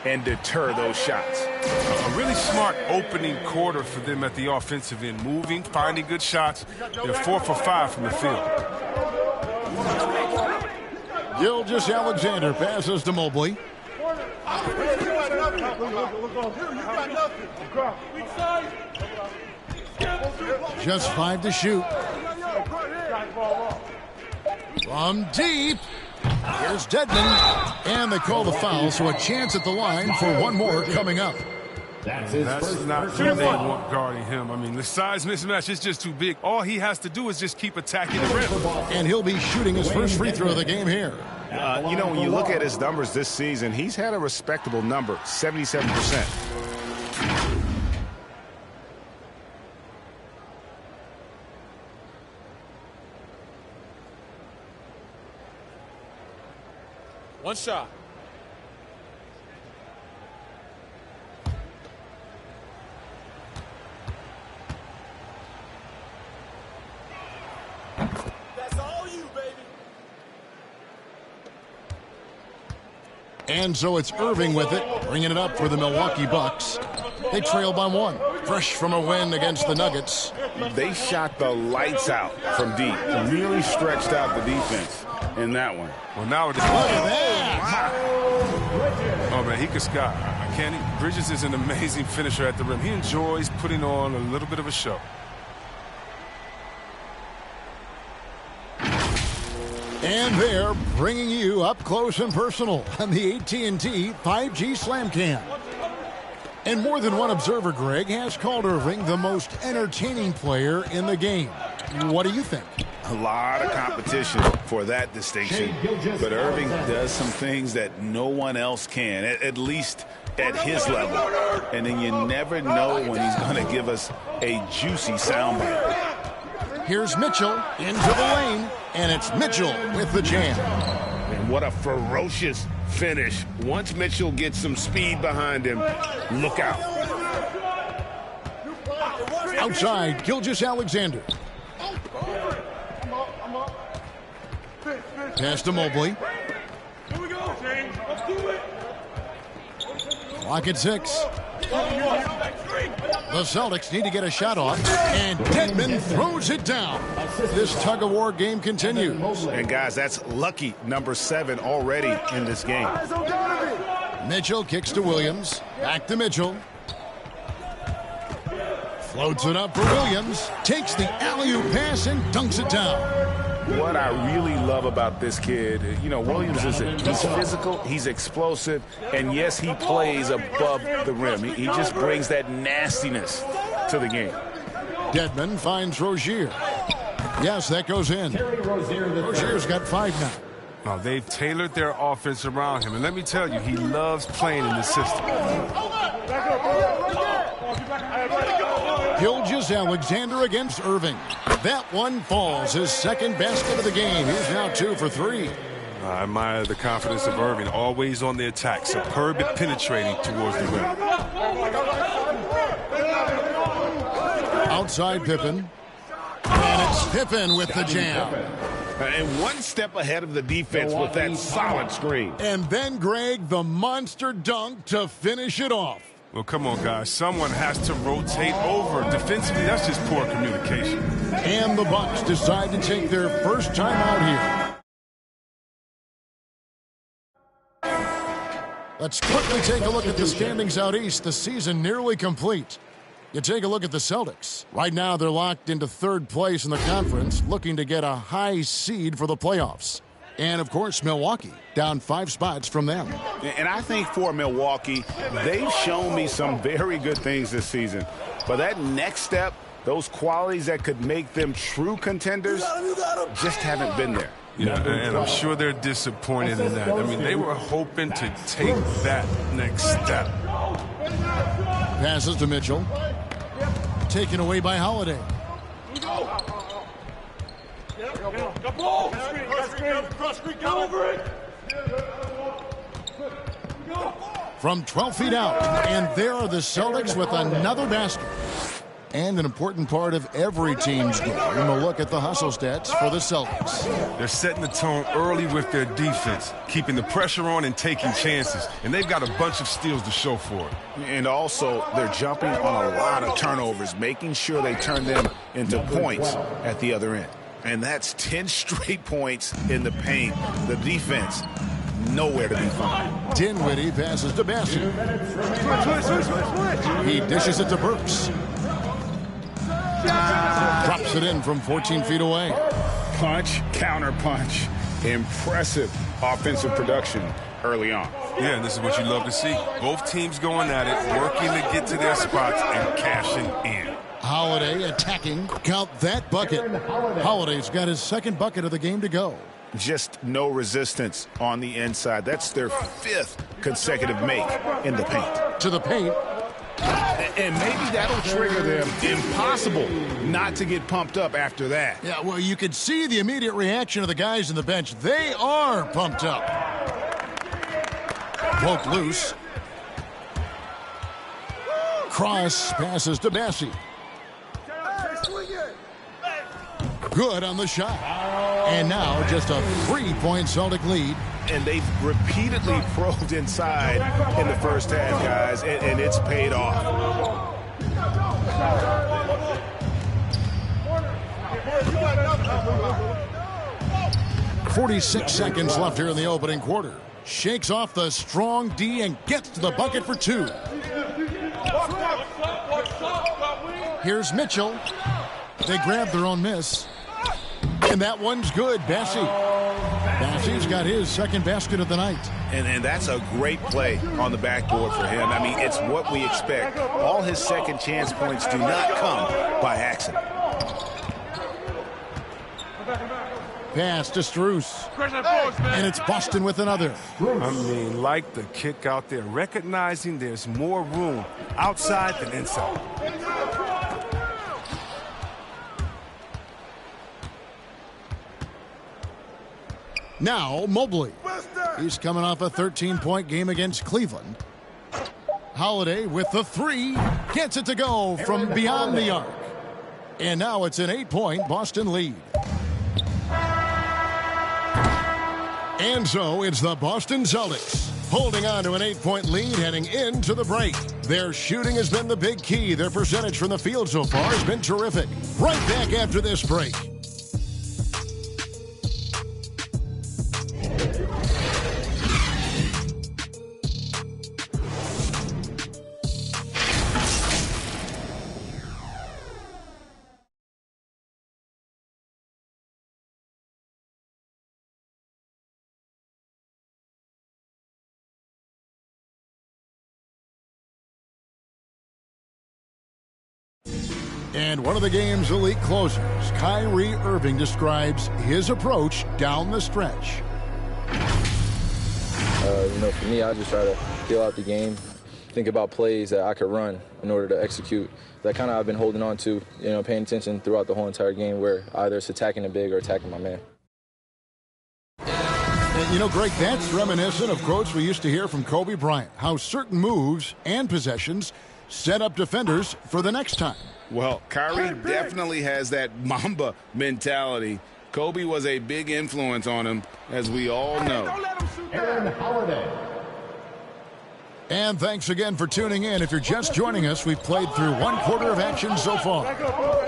and deter those shots. A really smart opening quarter for them at the offensive end. Moving, finding good shots. They're 4 for 5 from the field. Gilgeous-Alexander passes to Mobley. Just 5 to shoot. From deep, here's Dedmon. And they call the foul, so a chance at the line for one more coming up. That's not what they want guarding him. I mean, the size mismatch is just too big. All he has to do is just keep attacking the rim. And he'll be shooting his first free throw of the game here. You know, when you look at his numbers this season, he's had a respectable number, 77%. One shot. That's all you, baby. And so it's Irving with it, bringing it up for the Milwaukee Bucks. They trail by 1. Fresh from a win against the Nuggets. They shot the lights out from deep. Really stretched out the defense in that one. Well, now it's... Look at that! Oh, man, he could sky. Bridges is an amazing finisher at the rim. He enjoys putting on a little bit of a show. And they're bringing you up close and personal on the AT&T 5G Slam Cam. And more than one observer, Greg, has called Irving the most entertaining player in the game. What do you think? A lot of competition for that distinction, but Irving does some things that no one else can, at least at his level. And then you never know when he's going to give us a juicy soundbite. Here's Mitchell into the lane, and it's Mitchell with the jam. And what a ferocious finish. Once Mitchell gets some speed behind him, look out. Outside, Gilgeous-Alexander. Pass to Mobley. Clock at 6. The Celtics need to get a shot off, and Dedmon throws it down. This tug-of-war game continues. And, guys, that's lucky number 7 already in this game. Mitchell kicks to Williams. Back to Mitchell. Floats it up for Williams. Takes the alley-oop pass and dunks it down. What I really love about this kid, you know, Williams he's physical, he's explosive, and yes, he plays above the rim. He just brings that nastiness to the game. Dedmon finds Rozier. Yes, that goes in. Rozier's got 5 now. Now, they've tailored their offense around him, and let me tell you, he loves playing in this system. Gilgeous-Alexander against Irving. That one falls. His second basket of the game. He's now 2 for 3. I admire the confidence of Irving. Always on the attack. Superb at penetrating towards the rim. Outside Pippen. And it's Pippen with the jam. And one step ahead of the defense with that solid screen. And then, Greg, the monster dunk to finish it off. Well, come on, guys. Someone has to rotate over. Defensively, that's just poor communication. And the Bucks decide to take their first time out here. Let's quickly take a look at the standings out east. The season nearly complete. You take a look at the Celtics. Right now, they're locked into 3rd place in the conference, looking to get a high seed for the playoffs. And, of course, Milwaukee, down 5 spots from them. And I think for Milwaukee, they've shown me some very good things this season. But that next step, those qualities that could make them true contenders, just haven't been there. Yeah, and I'm sure they're disappointed in that. I mean, they were hoping to take that next step. Passes to Mitchell. taken away by Holiday. From 12 feet out, and there are the Celtics with another basket. And an important part of every team's game, a look at the hustle stats for the Celtics. They're setting the tone early with their defense, keeping the pressure on and taking chances. And they've got a bunch of steals to show for it. And also, they're jumping on a lot of turnovers, making sure they turn them into points at the other end. And that's 10 straight points in the paint. The defense, nowhere to be found. Dinwiddie passes to Bassey. He dishes it to Burks. Drops it in from 14 feet away. Punch, counter punch. Impressive offensive production early on. Yeah, and this is what you love to see. Both teams going at it, working to get to their spots and cashing in. Holiday attacking. Count that bucket. Holiday's got his second bucket of the game to go. Just no resistance on the inside. That's their 5th consecutive make in the paint. To the paint. And maybe that'll trigger them. Impossible not to get pumped up after that. Yeah, well, you could see the immediate reaction of the guys on the bench. They are pumped up. Poke loose. Cross passes to Bassey. Good on the shot. And now just a 3-point Celtic lead. And they've repeatedly probed inside in the first half, guys, and it's paid off. 46 seconds left here in the opening quarter. Shakes off the strong D and gets to the bucket for 2. Here's Mitchell. They grab their own miss. And that one's good. Bassey's got his second basket of the night. And that's a great play on the backboard for him. I mean, it's what we expect. All his second chance points do not come by accident. Pass to Strus. And it's Boston with another. I mean, like the kick out there, recognizing there's more room outside than inside. Now, Mobley. He's coming off a 13-point game against Cleveland. Holiday with the 3. Gets it to go from beyond the arc. And now it's an 8-point Boston lead. And so it's the Boston Celtics holding on to an 8-point lead heading into the break. Their shooting has been the big key. Their percentage from the field so far has been terrific. Right back after this break. And one of the game's elite closers, Kyrie Irving, describes his approach down the stretch. For me, I just try to feel out the game, think about plays that I could run in order to execute. That kind of I've been holding on to, paying attention throughout the whole entire game where either it's attacking the big or attacking my man. And, Greg, that's reminiscent of quotes we used to hear from Kobe Bryant, how certain moves and possessions set up defenders for the next time. Well, Kyrie definitely has that Mamba mentality. Kobe was a big influence on him, as we all know. And thanks again for tuning in. If you're just joining us, we've played through one quarter of action so far.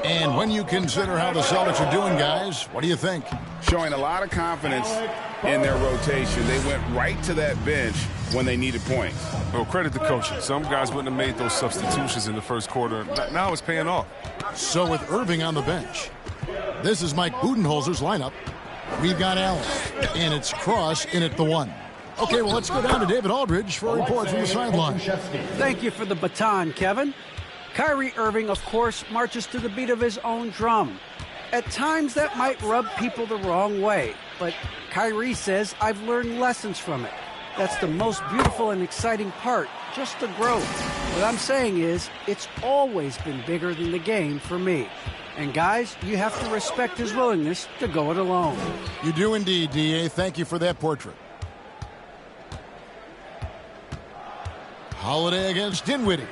And when you consider how the Celtics are doing, guys, what do you think? Showing a lot of confidence in their rotation. They went right to that bench when they needed points. Well, credit the coaching. Some guys wouldn't have made those substitutions in the first quarter. Now it's paying off. So with Irving on the bench, this is Mike Budenholzer's lineup. We've got Allen, and it's Cross in at the 1. Okay, well, let's go down to David Aldridge for a report from the sideline. Thank you for the baton, Kevin. Kyrie Irving, of course, marches to the beat of his own drum. At times, that might rub people the wrong way, but Kyrie says, I've learned lessons from it. That's the most beautiful and exciting part. just the growth. What I'm saying is, it's always been bigger than the game for me. And guys, you have to respect his willingness to go it alone. You do indeed, D.A. Thank you for that portrait. Holiday against Dinwiddie.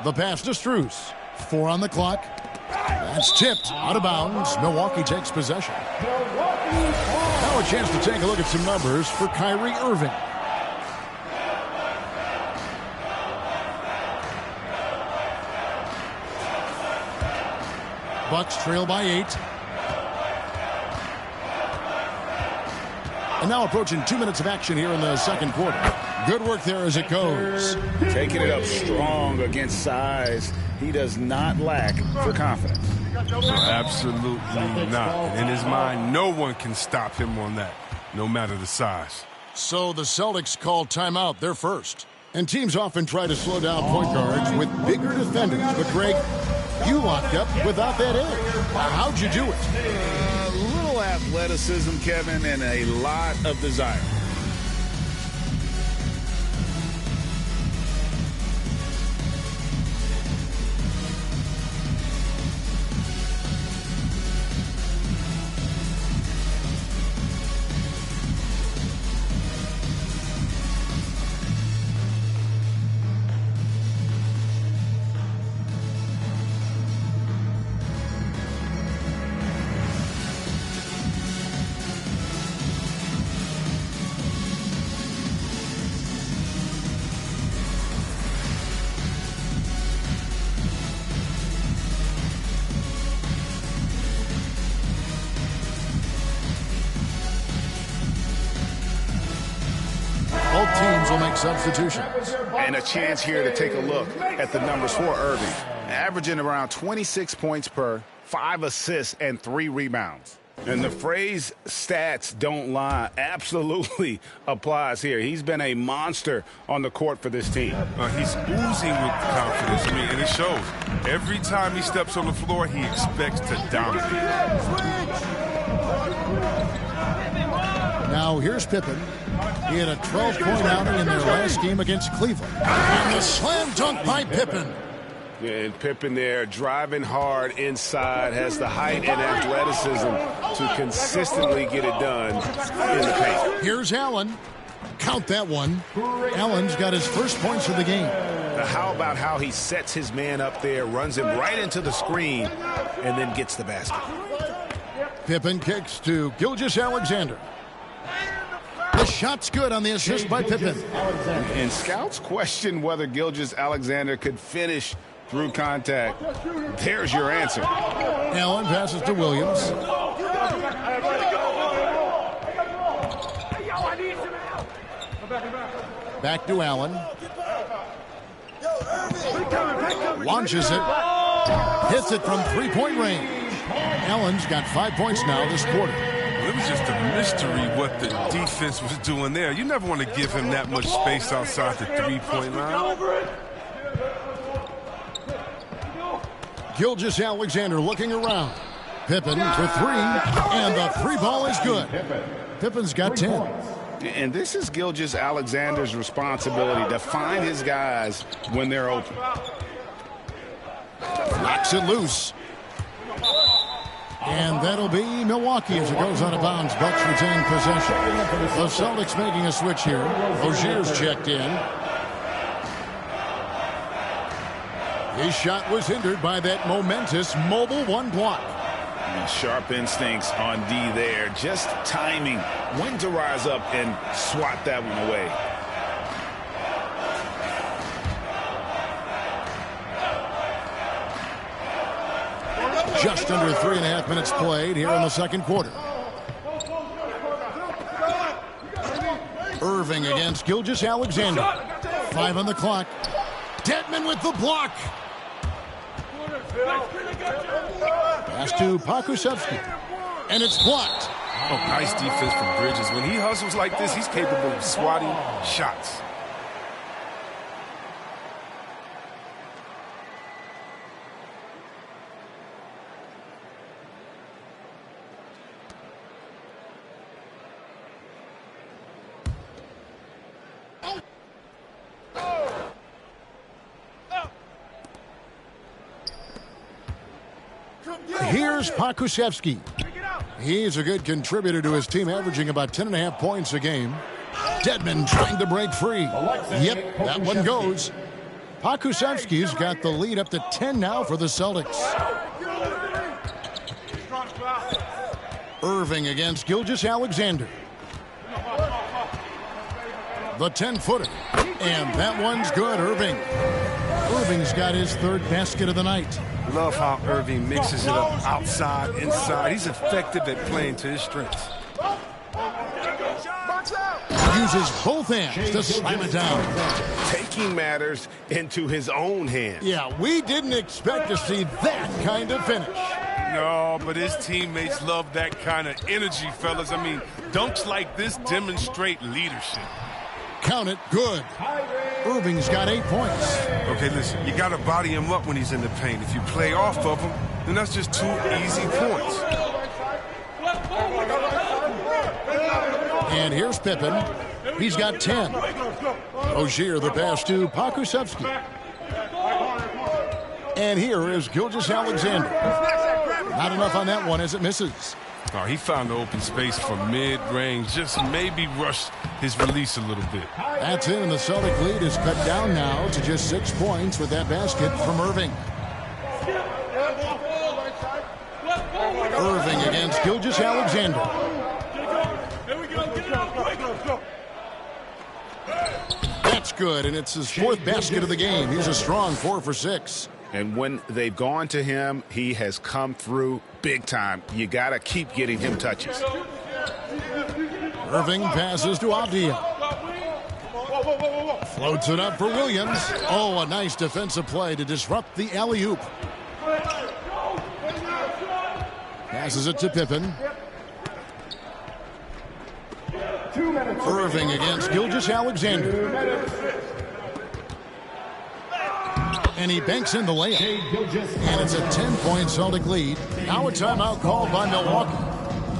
The pass to Strus. 4 on the clock. That's tipped out of bounds. Milwaukee takes possession. Now a chance to take a look at some numbers for Kyrie Irving. Bucks trail by 8. And now approaching 2 minutes of action here in the second quarter. Good work there as it goes. Taking it up strong against size. He does not lack for confidence. Absolutely not. In his mind, no one can stop him on that, no matter the size. So the Celtics call timeout. They're first. And teams often try to slow down point guards with bigger defenders. But, Greg, you locked up without that edge. How'd you do it? A little athleticism, Kevin, and a lot of desire. Substitutions. And a chance here to take a look at the numbers for Irving. Averaging around 26 points per, 5 assists, and 3 rebounds. And the phrase stats don't lie absolutely applies here. He's been a monster on the court for this team. He's oozing with confidence, and it shows. Every time he steps on the floor, he expects to dominate. Now here's Pippen. He had a 12-point outing in their last game against Cleveland. And the slam dunk by Pippen. Yeah, and Pippen there driving hard inside, has the height and athleticism to consistently get it done in the paint. Here's Allen. Count that one. Allen's got his first points of the game. Now, how about how he sets his man up there, runs him right into the screen, and then gets the basket. Pippen kicks to Gilgeous-Alexander. The shot's good on the assist by Pippen. And scouts question whether Gilgeous-Alexander could finish through contact. There's your answer. Allen passes to Williams. Back to Allen. Launches it. Hits it from three-point range. Allen's got 5 points now this quarter. It was just a mystery what the defense was doing there. You never want to give him that much space outside the three-point line. Gilgeous-Alexander looking around. Pippen for 3, and the 3 ball is good. Pippen's got 10. And this is Gilgeous-Alexander's responsibility to find his guys when they're open. Knocks it loose. And that'll be Milwaukee as it goes out of bounds. Bucks retain possession. The Celtics making a switch here. Rozier's checked in. His shot was hindered by that momentous mobile 1 block. And sharp instincts on D there. Just timing when to rise up and swat that one away. Just under 3.5 minutes played here in the second quarter. Irving against Gilgeous-Alexander. 5 on the clock. Dedmon with the block. Pass to Pokusevski. And it's blocked. Oh, nice defense from Bridges. When he hustles like this, he's capable of swatting shots. Here's Pokusevski. He's a good contributor to his team, averaging about 10.5 points a game. Dedmon trying to break free. Yep, that one goes. Pokusevski's got the lead up to 10 now for the Celtics. Irving against Gilgeous-Alexander. The 10-footer. And that one's good, Irving. Irving's got his third basket of the night. Love how Irving mixes it up outside, inside. He's effective at playing to his strengths. Uses both hands to slam it down. Taking matters into his own hands. Yeah, we didn't expect to see that kind of finish. No, but his teammates love that kind of energy, fellas. I mean, dunks like this demonstrate leadership. Count it, good. Irving's got 8 points. Okay, listen, you got to body him up when he's in the paint. If you play off of him, then that's just 2 easy points. And here's Pippen. He's got 10. Ogier the pass to Pokusevski. And here is Gilgeous-Alexander. Not enough on that one as it misses. Oh, he found the open space from mid-range. Just maybe rushed his release a little bit. That's it, and the Celtic lead is cut down now to just 6 points with that basket from Irving. Irving against Gilgeous-Alexander. That's good, and it's his 4th basket of the game. He's a strong 4 for 6. And when they've gone to him, he has come through big time. You got to keep getting him touches. Irving passes to Avdia. Floats it up for Williams. Oh, a nice defensive play to disrupt the alley-oop. Passes it to Pippen. Irving against Gilgeous-Alexander. And he banks in the layup. And it's a 10-point Celtic lead. Now a timeout called by Milwaukee.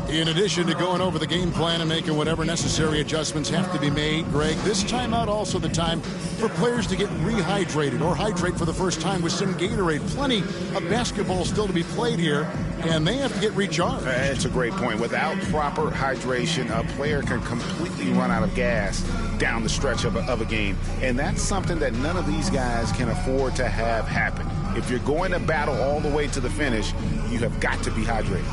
In addition to going over the game plan and making whatever necessary adjustments have to be made, Greg, this timeout also the time for players to get rehydrated or hydrate for the first time with some Gatorade. Plenty of basketball still to be played here, and they have to get recharged. That's a great point. Without proper hydration, a player can completely run out of gas down the stretch of a game, and that's something that none of these guys can afford to have happen. If you're going to battle all the way to the finish, you have got to be hydrated.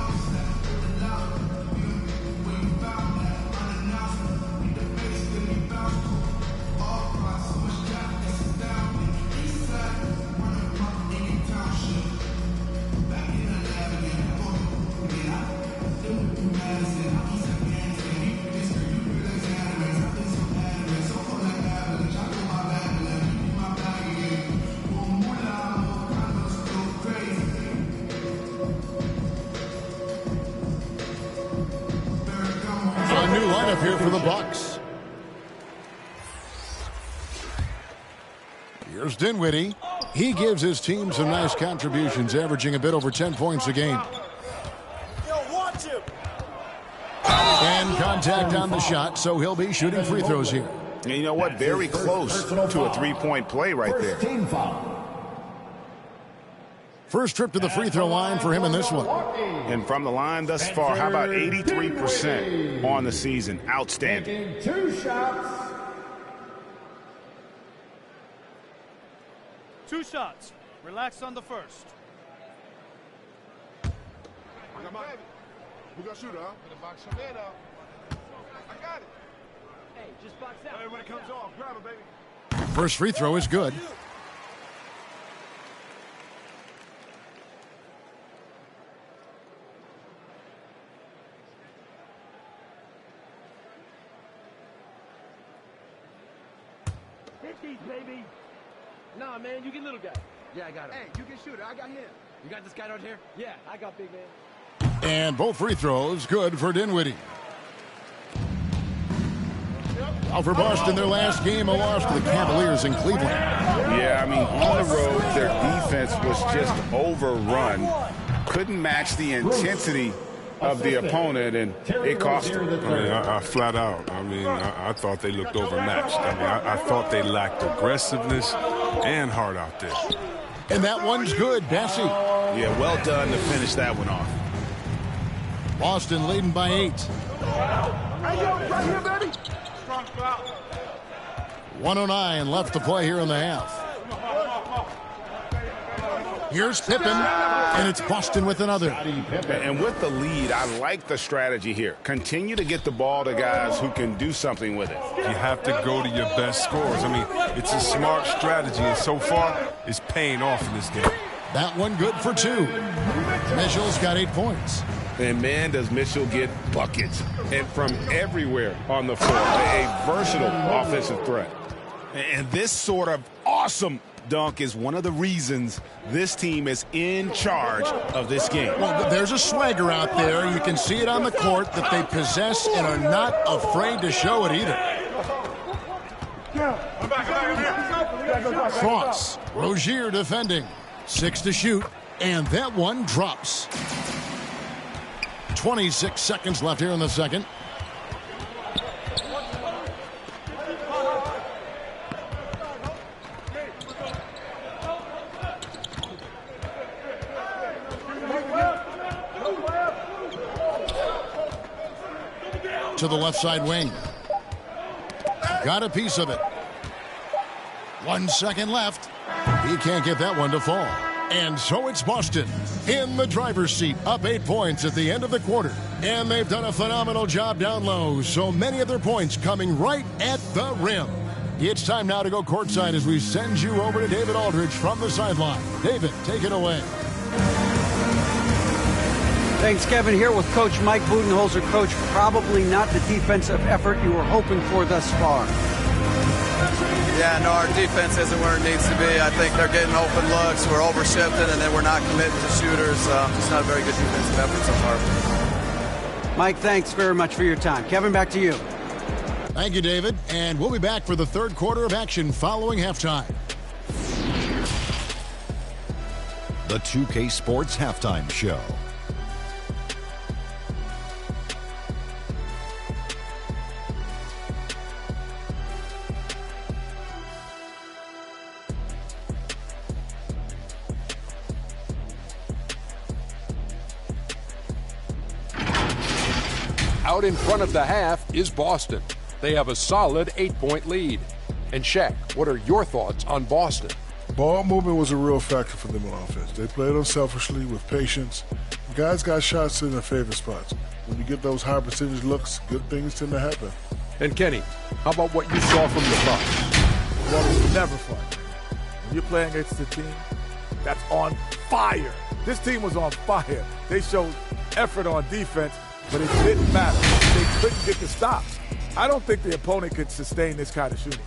Here for the Bucks. Here's Dinwiddie. He gives his team some nice contributions, averaging a bit over 10 points a game. And contact on the shot, so he'll be shooting free throws here. And you know what? Very close to a three-point play right there. First trip to the free throw line for him in this one. And from the line thus far, how about 83% on the season? Outstanding. 2 shots. 2 shots. Relax on the first. We got shooter, huh? Box your man out. I got it. Hey, just box out. Hey, when it comes off, grab it, baby. First free throw is good. Baby. Nah, man, you get little guy. Yeah, I got him. Hey, you get shooter. I got him. You got this guy out here? Yeah, I got big man. And both free throws good for Dinwiddie. Now for Boston, their last game, a loss to the Cavaliers in Cleveland. Yeah, I mean, on the road, their defense was just overrun. Couldn't match the intensity of the opponent, and it cost them. I flat out. I thought they looked overmatched. I thought they lacked aggressiveness and heart out there. And that one's good, Bessie. Yeah, well done to finish that one off. Boston leading by 8. Hey, yo, right here, baby. 1:09 left to play here in the half. Here's Pippen, and it's Boston with another. And with the lead, I like the strategy here. Continue to get the ball to guys who can do something with it. You have to go to your best scorers. I mean, it's a smart strategy, and so far, it's paying off in this game. That one good for 2. Mitchell's got 8 points. And, man, does Mitchell get buckets. And from everywhere on the floor. A versatile offensive threat. And this sort of awesome dunk is one of the reasons this team is in charge of this game. Well, there's a swagger out there. You can see it on the court that they possess and are not afraid to show it either. Cross. Rozier defending. 6 to shoot. And that one drops. 26 seconds left here in the second. To the left side wing. Got a piece of it. 1 second left. He can't get that one to fall. And so it's Boston in the driver's seat, up 8 points at the end of the quarter. And they've done a phenomenal job down low, so many of their points coming right at the rim. It's time now to go courtside as we send you over to David Aldridge from the sideline. David, take it away. Thanks, Kevin. Here with Coach Mike Budenholzer. Coach, probably not the defensive effort you were hoping for thus far. Yeah, no, our defense isn't where it needs to be. I think they're getting open looks. We're overshifting, and then we're not committing to shooters. It's not a very good defensive effort so far. Mike, thanks very much for your time. Kevin, back to you. Thank you, David. And we'll be back for the third quarter of action following halftime. The 2K Sports Halftime Show. Out in front of the half is Boston. They have a solid 8-point lead. And Shaq, what are your thoughts on Boston? Ball movement was a real factor for them on offense. They played unselfishly with patience. The guys got shots in their favorite spots. When you get those high percentage looks, good things tend to happen. And Kenny, how about what you saw from the Bucks? Well, it's never fun. When you're playing against a team that's on fire. This team was on fire. They showed effort on defense, but it didn't matter. They couldn't get the stops. I don't think the opponent could sustain this kind of shooting.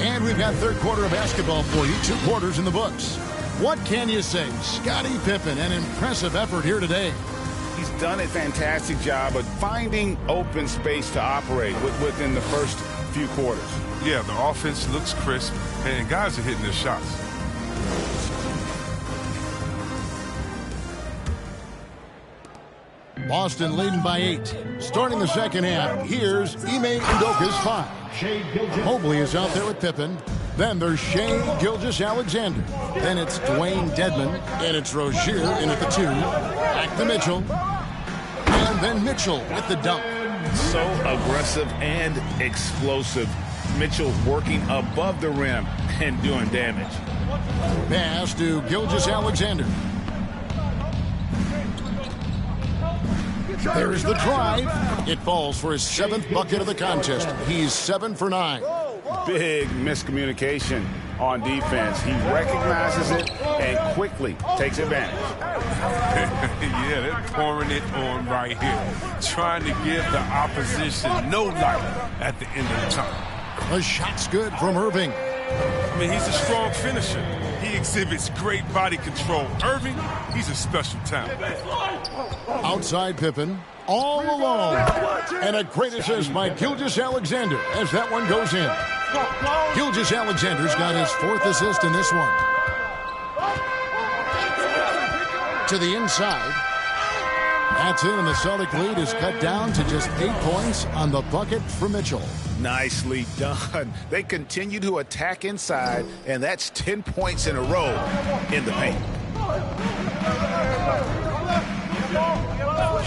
And we've got third quarter of basketball for you. 2 quarters in the books. What can you say? Scottie Pippen, an impressive effort here today. He's done a fantastic job of finding open space to operate within the first few quarters. Yeah, the offense looks crisp, and guys are hitting their shots. Boston leading by 8. Starting the second half, here's Ime Udoka's 5. Mobley is out there with Pippen. Then there's Shai Gilgeous-Alexander. Then it's Dwayne Dedmon. And it's Rozier in at the 2. Back to Mitchell. And then Mitchell with the dunk. So aggressive and explosive. Mitchell working above the rim and doing damage. Pass to Gilgeous-Alexander. There's the drive. It falls for his 7th bucket of the contest. He's 7 for 9. Big miscommunication on defense. He recognizes it and quickly takes advantage. Yeah, they're pouring it on right here. Trying to give the opposition no light at the end of the time. The shot's good from Irving. I mean, he's a strong finisher. He exhibits great body control. Irving, he's a special talent. Outside Pippen, all alone. And a great assist by Gilgeous-Alexander as that one goes in. Gilgeous-Alexander's got his 4th assist in this one. to the inside. That's in, and the Celtic lead is cut down to just 8 points on the bucket for Mitchell. Nicely done. They continue to attack inside, and that's 10 points in a row in the paint.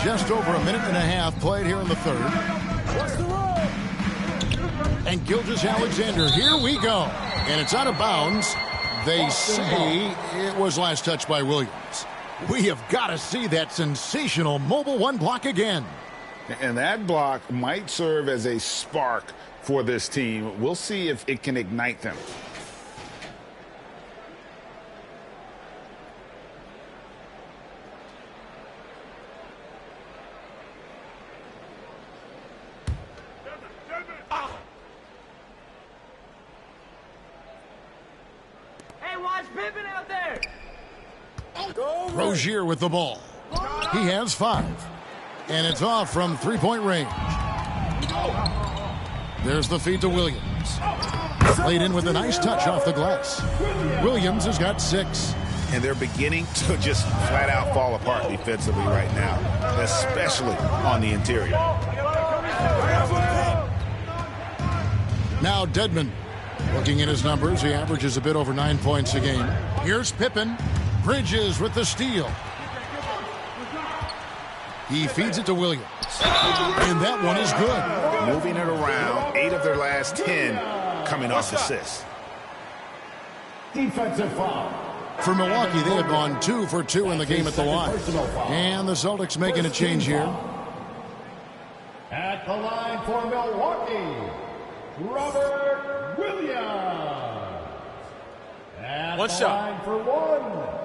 Just over a minute and a half played here in the third. And Gilgeous-Alexander, here we go. And it's out of bounds. They say it was last touched by Williams. We have got to see that sensational mobile one block again. And that block might serve as a spark for this team. We'll see if it can ignite them. Hey, watch Pippen out there! Rozier with the ball. He has 5. And it's off from three-point range. There's the feed to Williams. Laid in with a nice touch off the glass. Williams has got 6. And they're beginning to just flat out fall apart defensively right now, especially on the interior. Now Dedmon. Looking at his numbers, he averages a bit over 9 points a game. Here's Pippen. Bridges with the steal. He feeds it to Williams. And that one is good. Moving it around, 8 of their last 10 coming off assists. Defensive foul. For Milwaukee, they have gone 2 for 2 in the game at the line. And the Celtics making a change here. At the line for Milwaukee, Robert Williams. At One the shot. line for 1.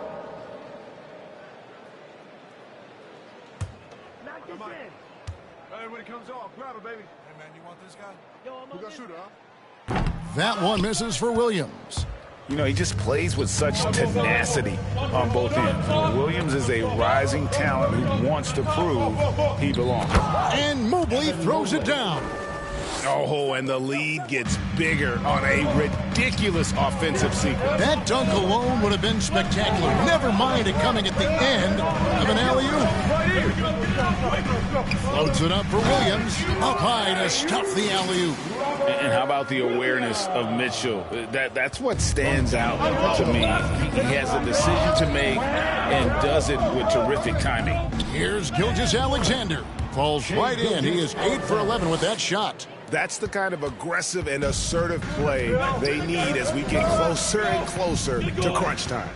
Hey, when it comes off, grab it, baby. Hey, man, you want this guy? Yo, I'm Who on got this shooter, guy. huh? That one misses for Williams. You know, he just plays with such tenacity on both ends. Williams is a rising talent who wants to prove he belongs. And Mobley throws it down. Oh, and the lead gets bigger on a ridiculous offensive sequence. That dunk alone would have been spectacular. Never mind it coming at the end of an alley-oop. Floats it up for Williams. Up high to stuff the alley-oop. And how about the awareness of Mitchell? That's what stands out to me. He has a decision to make and does it with terrific timing. Here's Gilgeous-Alexander. Falls right in. He is 8 for 11 with that shot. That's the kind of aggressive and assertive play they need as we get closer and closer to crunch time.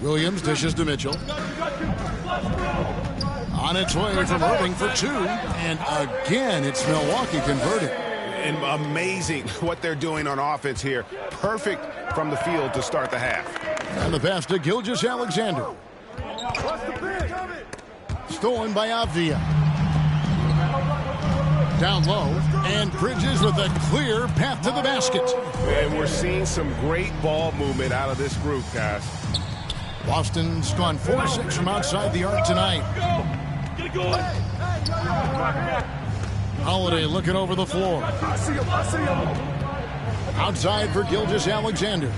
Williams dishes to Mitchell. On its way from Irving for 2. And again, it's Milwaukee converting. And amazing what they're doing on offense here. Perfect from the field to start the half. And the pass to Gilgeous-Alexander. Stolen by Avdia. Down low, and Bridges with a clear path to the basket. And we're seeing some great ball movement out of this group, guys. Boston's gone 4-6 from outside the arc tonight. Holiday looking over the floor. Outside for Gilgeous-Alexander.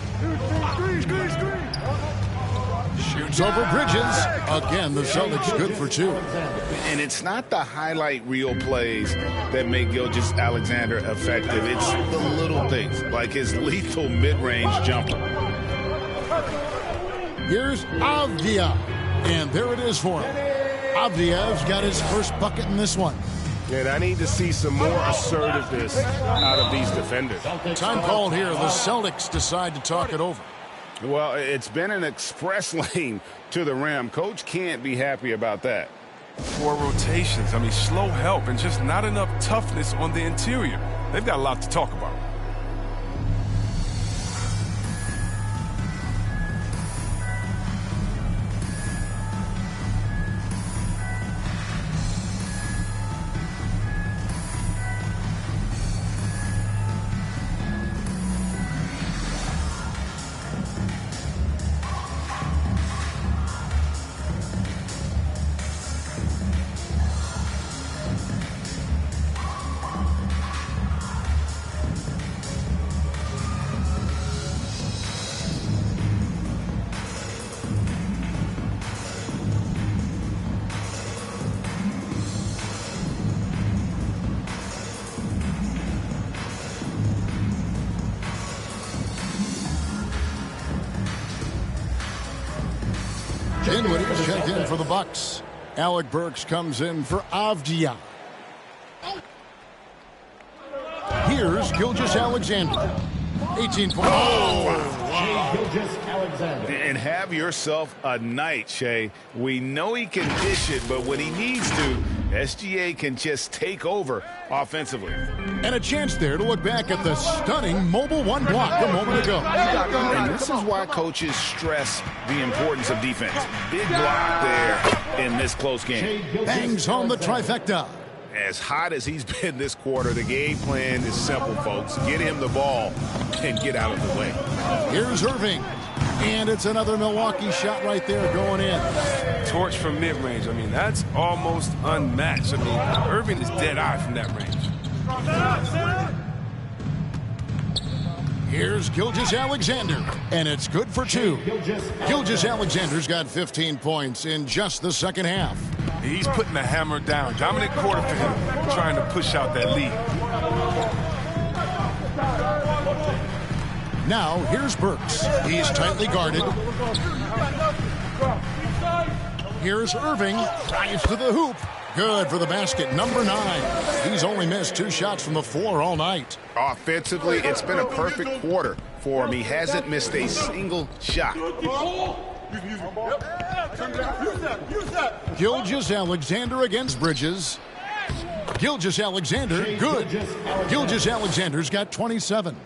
Shoots over Bridges. Again, the Celtics good for 2. And it's not the highlight reel plays that make Gilgeous-Alexander effective. It's the little things, like his lethal mid-range jumper. Here's Avdia. And there it is for him. Avdia's got his first bucket in this one. And I need to see some more assertiveness out of these defenders. Time called here. The Celtics decide to talk it over. Well, it's been an express lane to the rim. Coach can't be happy about that. 4 rotations. I mean, slow help and just not enough toughness on the interior. They've got a lot to talk about. for the Bucks. Alec Burks comes in for Avdia. Here's Gilgeous-Alexander. 18 points. Oh, wow. Gilgeous-Alexander. And have yourself a night, Shea. We know he can dish it, but when he needs to, SGA can just take over offensively. And a chance there to look back at the stunning mobile one block a moment ago. And this is why coaches stress the importance of defense. Big block there in this close game. Bangs home the trifecta. As hot as he's been this quarter, the game plan is simple, folks. Get him the ball and get out of the way. Here's Irving. And it's another Milwaukee shot right there going in. Torch from mid-range. I mean, that's almost unmatched. I mean, Irving is dead eye from that range. Here's Gilgeous-Alexander, and it's good for two. Gilgeous-Alexander's got 15 points in just the second half. He's putting the hammer down. Dominant quarter for him, trying to push out that lead. Now, here's Burks. He's tightly guarded. Here's Irving. Drives to the hoop. Good for the basket, number 9. He's only missed 2 shots from the floor all night. Offensively, it's been a perfect quarter for him. He hasn't missed a single shot. Gilgeous-Alexander against Bridges. Gilgeous-Alexander, good. Gilgeous-Alexander's got 27.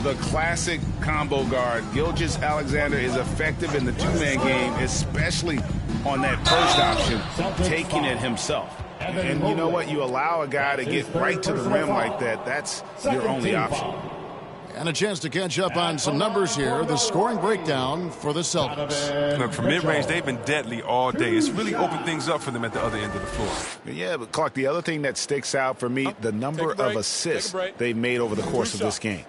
The classic combo guard. Gilgeous-Alexander is effective in the two-man game, especially on that first option, taking it himself. And you know what? You allow a guy to get right to the rim like that, that's your only option. And a chance to catch up on some numbers here. The scoring breakdown for the Celtics. Look, from mid-range, they've been deadly all day. It's really opened things up for them at the other end of the floor. Yeah, but Clark, the other thing that sticks out for me, the number of assists they've made over the course of this game.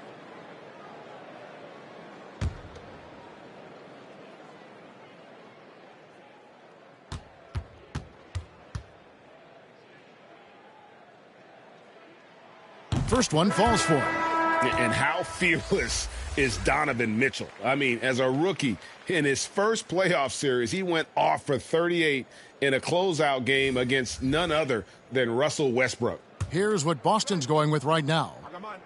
First one falls for him. And how fearless is Donovan Mitchell? I mean, as a rookie, in his first playoff series, he went off for 38 in a closeout game against none other than Russell Westbrook. Here's what Boston's going with right now.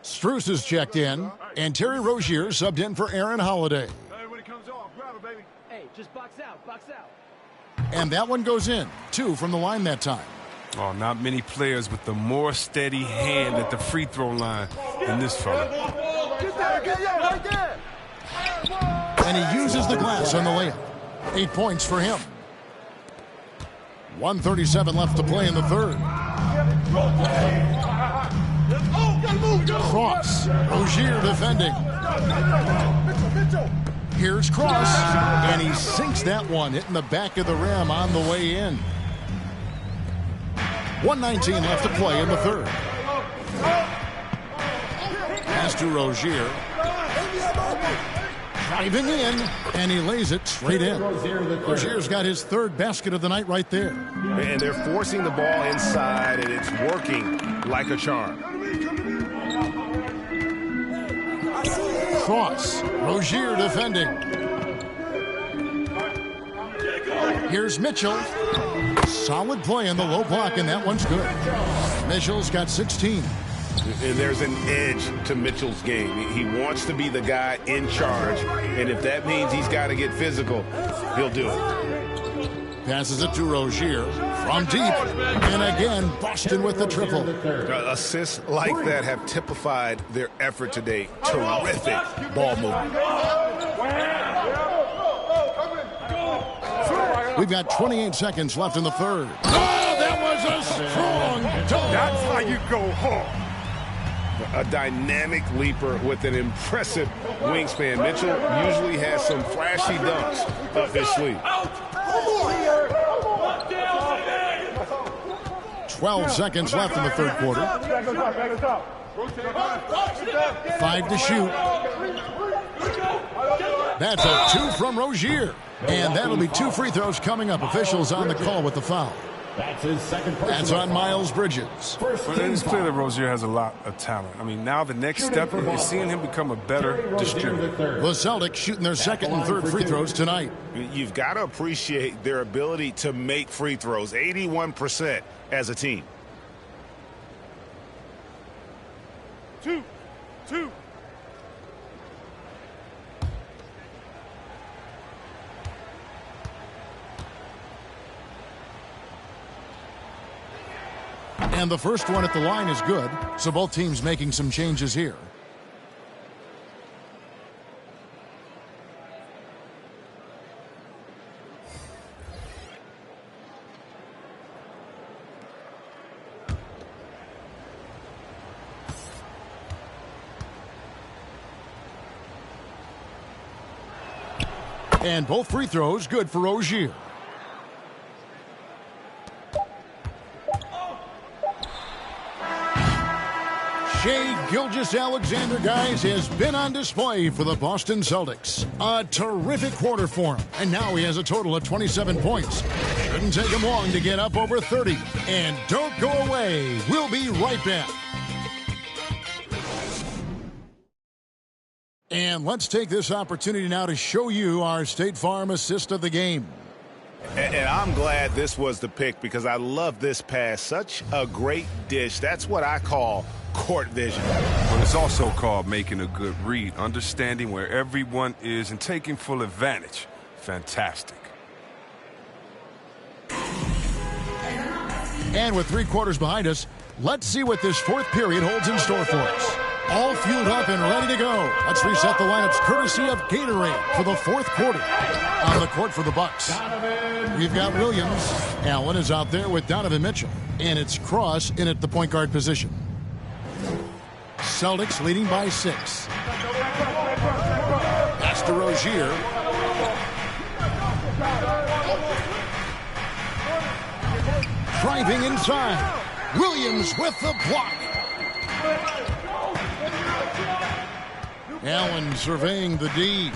Strus is checked in, and Terry Rozier subbed in for Aaron Holiday. Hey, when it comes off, grab it, baby. Hey, just box out, box out. And that one goes in. 2 from the line that time. Oh, not many players with the more steady hand at the free throw line than this fella. And he uses the glass on the layup. 8 points for him. 1:37 left to play in the third. Cross. Rozier defending. Here's Cross. And he sinks that one, hitting the back of the rim on the way in. 1:19 left to play in the third. Pass to Rozier. Driving in, and he lays it straight in. Rozier's got his 3rd basket of the night right there. And they're forcing the ball inside, and it's working like a charm. Cross. Rozier defending. Here's Mitchell. Solid play in the low block, and that one's good. Mitchell's got 16. And there's an edge to Mitchell's game. He wants to be the guy in charge, and if that means he's got to get physical, he'll do it. Passes it to Rozier from deep. And again, Boston with the triple. Assists like that have typified their effort today. Terrific ball movement. We've got 28 seconds left in the third. Oh, that was a strong dunk. That's how you go home. A dynamic leaper with an impressive wingspan. Mitchell usually has some flashy dunks up his sleeve. 12 seconds left in the third quarter. 5 to shoot. That's a 2 from Rozier. And that'll be 2 free throws coming up. Officials on the call with the foul. That's his second personal That's on Miles Bridges. Well, it's clear that Rozier has a lot of talent. I mean, now the next step is seeing him become a better distributor. The Celtics shooting their second and third free throws tonight. You've got to appreciate their ability to make free throws, 81% as a team. 2. And the first one at the line is good, so both teams making some changes here. And both free throws good for Rozier. Shai Gilgeous-Alexander, guys, has been on display for the Boston Celtics. A terrific quarter for him, and now he has a total of 27 points. Shouldn't take him long to get up over 30. And don't go away. We'll be right back. And let's take this opportunity now to show you our State Farm assist of the game. And I'm glad this was the pick because I love this pass. Such a great dish. That's what I call court vision. But it's also called making a good read, understanding where everyone is and taking full advantage. Fantastic. And with 3 quarters behind us, let's see what this fourth period holds in store for us. All fueled up and ready to go. Let's reset the lineups courtesy of Gatorade for the fourth quarter. On the court for the Bucks, we've got Williams. Allen is out there with Donovan Mitchell. And it's Cross in at the point guard position. Celtics leading by 6. Pass to Rozier. Driving inside. Williams with the block. Allen surveying the D.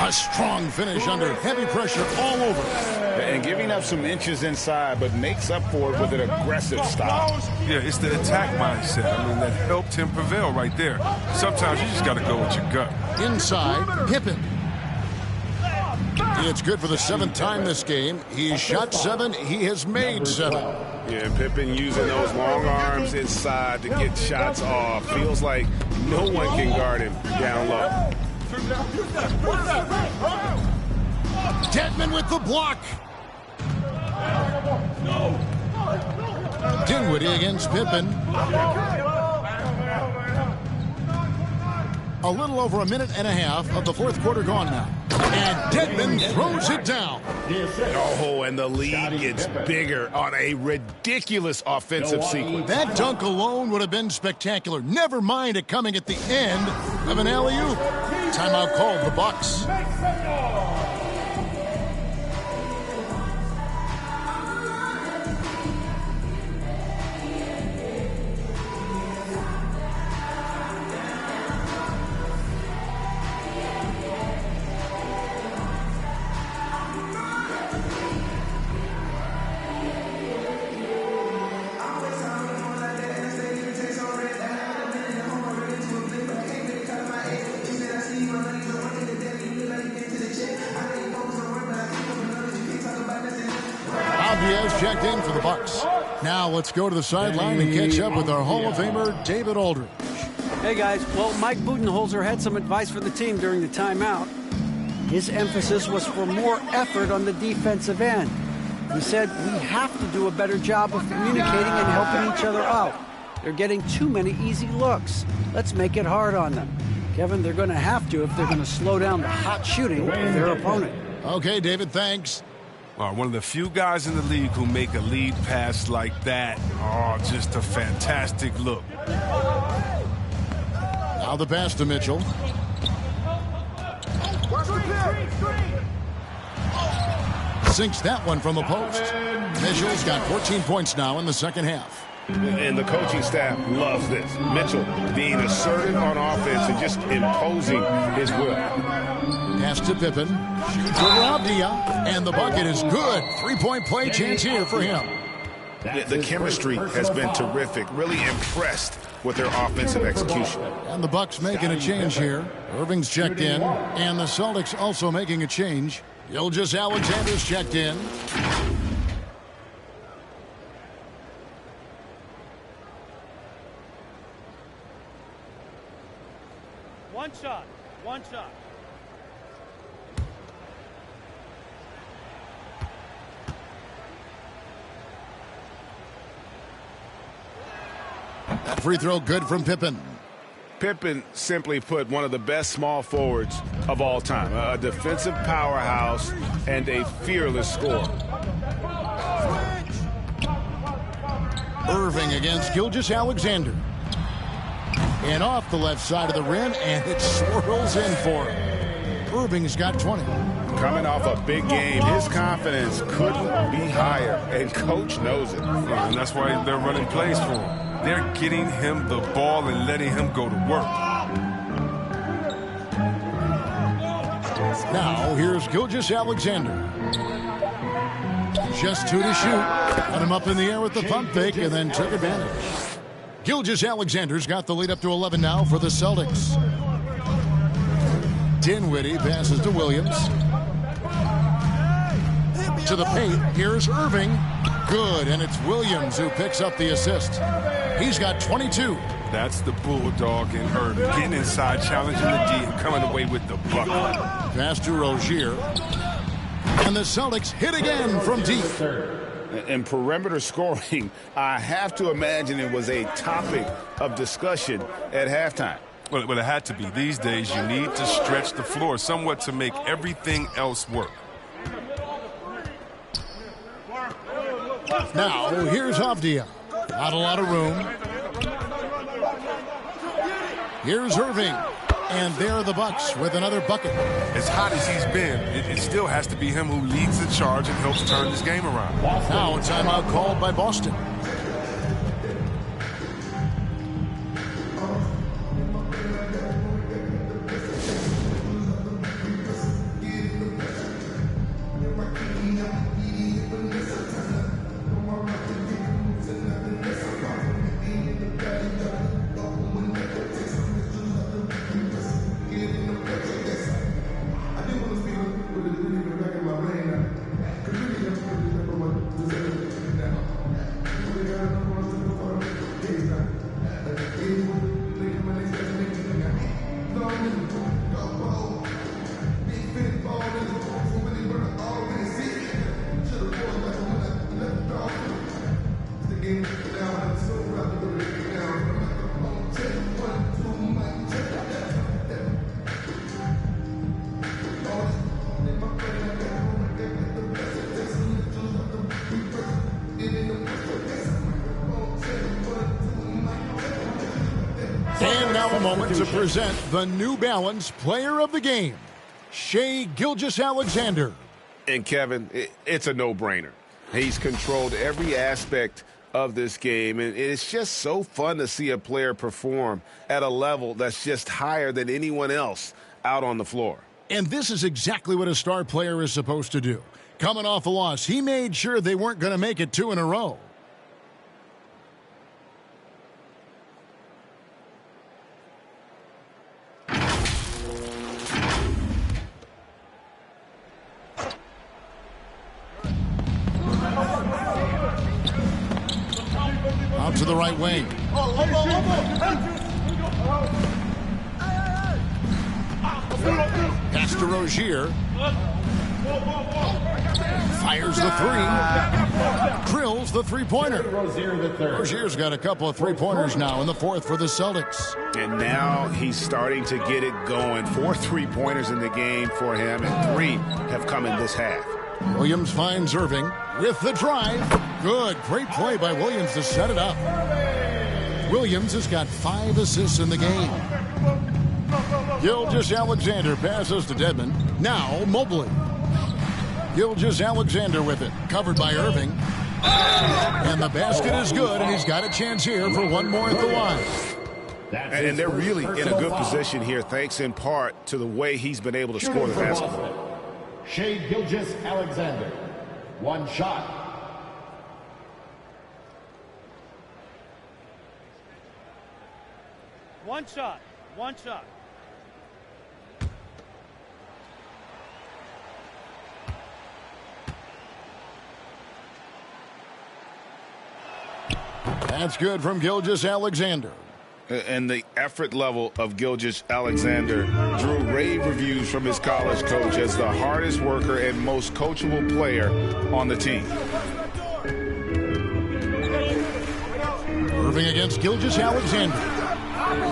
A strong finish under heavy pressure all over. And giving up some inches inside, but makes up for it with an aggressive style. Yeah, it's the attack mindset. I mean, that helped him prevail right there. Sometimes you just got to go with your gut. Inside, Pippen. It's good for the 7th time this game. He's shot 7. He has made 7. Yeah, Pippen using those long arms inside to get shots off. Feels like no one can guard him down low. Dedmon with the block. Dinwiddie against Pippen. A little over a minute and a half of the fourth quarter gone now. And Dedmon throws it down. Oh, and the lead gets bigger on a ridiculous offensive sequence. That dunk alone would have been spectacular. Never mind it coming at the end of an alley-oop. Timeout called, the Bucks. Checked in for the Bucks. Now let's go to the sideline and catch up with our Hall of Famer, David Aldridge. Hey, guys. Well, Mike Budenholzer had some advice for the team during the timeout. His emphasis was for more effort on the defensive end. He said, we have to do a better job of communicating and helping each other out. They're getting too many easy looks. Let's make it hard on them. Kevin, they're going to have to if they're going to slow down the hot shooting of their opponent. Okay, David, thanks. One of the few guys in the league who make a lead pass like that. Oh, just a fantastic look. Now the pass to Mitchell. Sinks that one from the post. Mitchell's got 14 points now in the second half. And the coaching staff loves this. Mitchell being assertive on offense and just imposing his will. Pass to Pippen. Shoots over Abdia. And the bucket is good. Three-point play chance here for him. The chemistry has been terrific. Really impressed with their offensive execution. And the Bucks making a change here. Irving's checked in. And the Celtics also making a change. Gilgeous-Alexander's checked in. One shot. One shot. That free throw good from Pippen. Pippen, simply put, one of the best small forwards of all time. A defensive powerhouse and a fearless scorer. Irving against Gilgeous-Alexander. And off the left side of the rim, and it swirls in for him. Irving's got 20. Coming off a big game, his confidence couldn't be higher, and Coach knows it. Yeah, and that's why they're running plays for him. They're getting him the ball and letting him go to work. Now, here's Gilgeous-Alexander. Just 2 to shoot. Got him up in the air with the pump fake and then took advantage. Gilgeous-Alexander's got the lead up to 11 now for the Celtics. Dinwiddie passes to Williams. To the paint. Here's Irving. Good, and it's Williams who picks up the assist. He's got 22. That's the bulldog in Irving. Getting inside, challenging the D, and coming away with the bucket. Pass to Rozier. And the Celtics hit again from deep. And perimeter scoring, I have to imagine it was a topic of discussion at halftime. Well, it had to be. These days, you need to stretch the floor somewhat to make everything else work. Now, here's Avdia. Not a lot of room. Here's Irving. And there are the Bucks with another bucket. As hot as he's been, it still has to be him who leads the charge and helps turn this game around. Now a timeout called by Boston. To present the New Balance Player of the Game, Shai Gilgeous-Alexander. And Kevin, it's a no-brainer. He's controlled every aspect of this game, and it's just so fun to see a player perform at a level that's just higher than anyone else out on the floor. And this is exactly what a star player is supposed to do. Coming off a loss, he made sure they weren't going to make it 2 in a row. Out to the right wing. Pass to Rozier. Fires the three. Drills the three-pointer. Rozier's got a couple of three-pointers now in the fourth for the Celtics. And now he's starting to get it going. 4 three-pointers in the game for him, and 3 have come in this half. Williams finds Irving with the drive. Good. Great play by Williams to set it up. Williams has got 5 assists in the game. Gilgeous-Alexander passes to Dedmon. Now Mobley. Gilgeous-Alexander with it. Covered by Irving. And the basket is good, and he's got a chance here for one more at the line. And they're really in a good position here, thanks in part to the way he's been able to score the basketball. Shai Gilgeous-Alexander, one shot. One shot. One shot. That's good from Gilgeous-Alexander. And the effort level of Gilgeous-Alexander drew rave reviews from his college coach as the hardest worker and most coachable player on the team. Irving against Gilgeous-Alexander.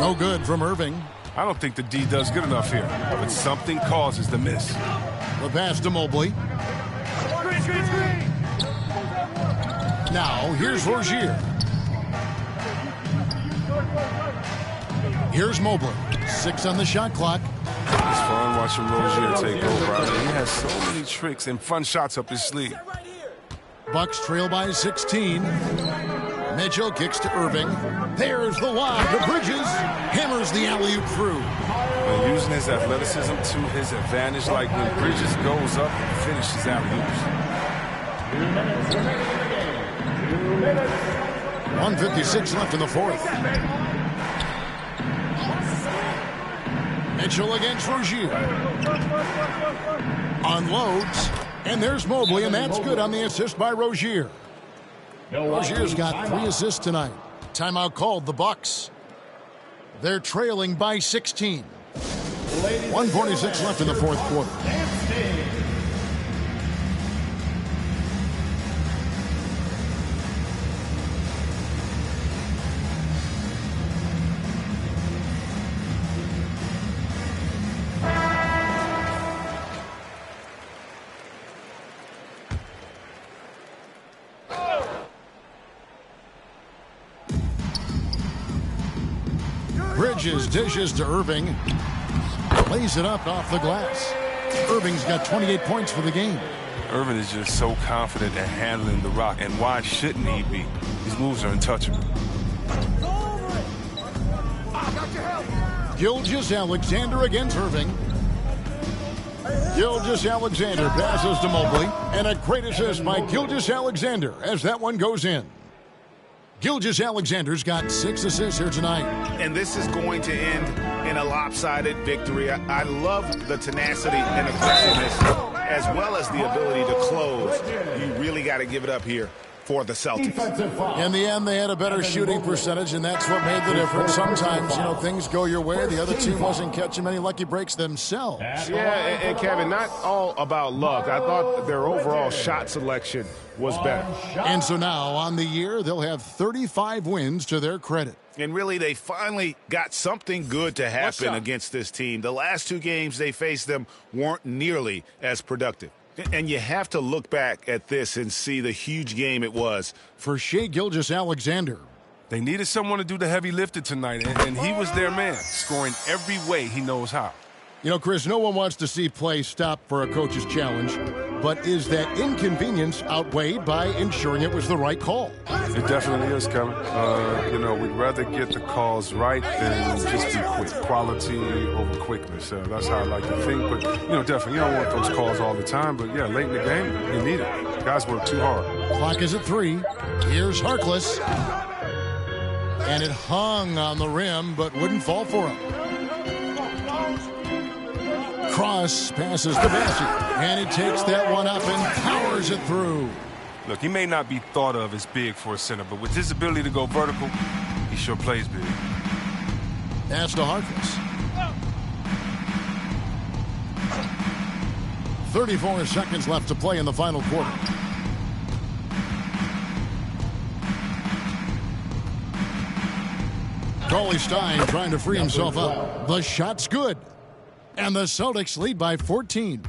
No good from Irving. I don't think the D does good enough here, but something causes the miss. The pass to Mobley. Now, here's Rozier. Here's Mobley. 6 on the shot clock. It's fun watching Rozier take over. I mean, he has so many tricks and fun shots up his sleeve. Bucks trail by 16. Mitchell kicks to Irving. There's the lob to Bridges. Hammers the alley-oop through. And using his athleticism to his advantage, like when Bridges goes up and finishes alley-oops. 1:56 left in the fourth. Mitchell against Rozier. Unloads. And there's Mobley, and that's good on the assist by Rozier. Rozier's got 3 assists tonight. Timeout called the Bucks. They're trailing by 16. 1:46 left in the fourth quarter. Bridges dishes to Irving. Lays it up off the glass. Irving's got 28 points for the game. Irving is just so confident at handling the rock, and why shouldn't he be? His moves are untouchable. Gilgeous-Alexander against Irving. Gilgeous-Alexander passes to Mobley, and a great assist by Gilgeous-Alexander as that one goes in. Gilgeous-Alexander's got 6 assists here tonight. And this is going to end in a lopsided victory. I love the tenacity and aggressiveness, as well as the ability to close. You really got to give it up here for the Celtics. In the end, they had a better shooting percentage, and that's what made the difference. Sometimes, things go your way. The other team wasn't catching many lucky breaks themselves. Yeah, and Kevin, not all about luck. I thought their overall shot selection was better. And so now, on the year, they'll have 35 wins to their credit. And really, they finally got something good to happen against this team. The last 2 games they faced them weren't nearly as productive. And you have to look back at this and see the huge game it was for Shai Gilgeous-Alexander. They needed someone to do the heavy lifting tonight, and he was their man, scoring every way he knows how. Chris, no one wants to see play stop for a coach's challenge, but is that inconvenience outweighed by ensuring it was the right call? It definitely is, Kevin. We'd rather get the calls right than just be quick. Quality over quickness. That's how I like to think. But, definitely, you don't want those calls all the time. But, yeah, late in the game, you need it. Guys work too hard. Clock is at 3. Here's Harkless. And it hung on the rim, but wouldn't fall for him. Cross passes the basket, and he takes that one up and powers it through. Look, he may not be thought of as big for a center, but with his ability to go vertical, he sure plays big. That's to Harkless. 34 seconds left to play in the final quarter. Cauley Stein trying to free himself up. The shot's good. And the Celtics lead by 14.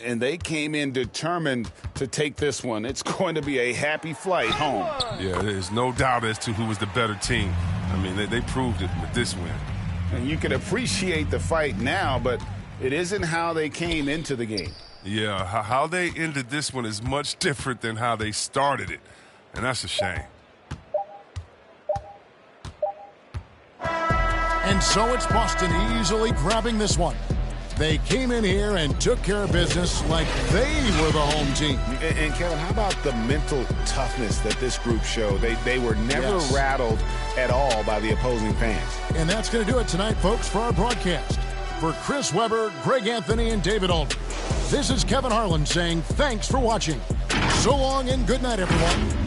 And they came in determined to take this one. It's going to be a happy flight home. Yeah, there's no doubt as to who was the better team. I mean, they proved it with this win. And you can appreciate the fight now, but it isn't how they came into the game. Yeah, how they ended this one is much different than how they started it. And that's a shame. And so it's Boston easily grabbing this one. They came in here and took care of business like they were the home team. And Kevin, how about the mental toughness that this group showed? They were never rattled at all by the opposing fans. And that's going to do it tonight, folks, for our broadcast. For Chris Webber, Greg Anthony, and David Aldridge, this is Kevin Harlan saying thanks for watching. So long and good night, everyone.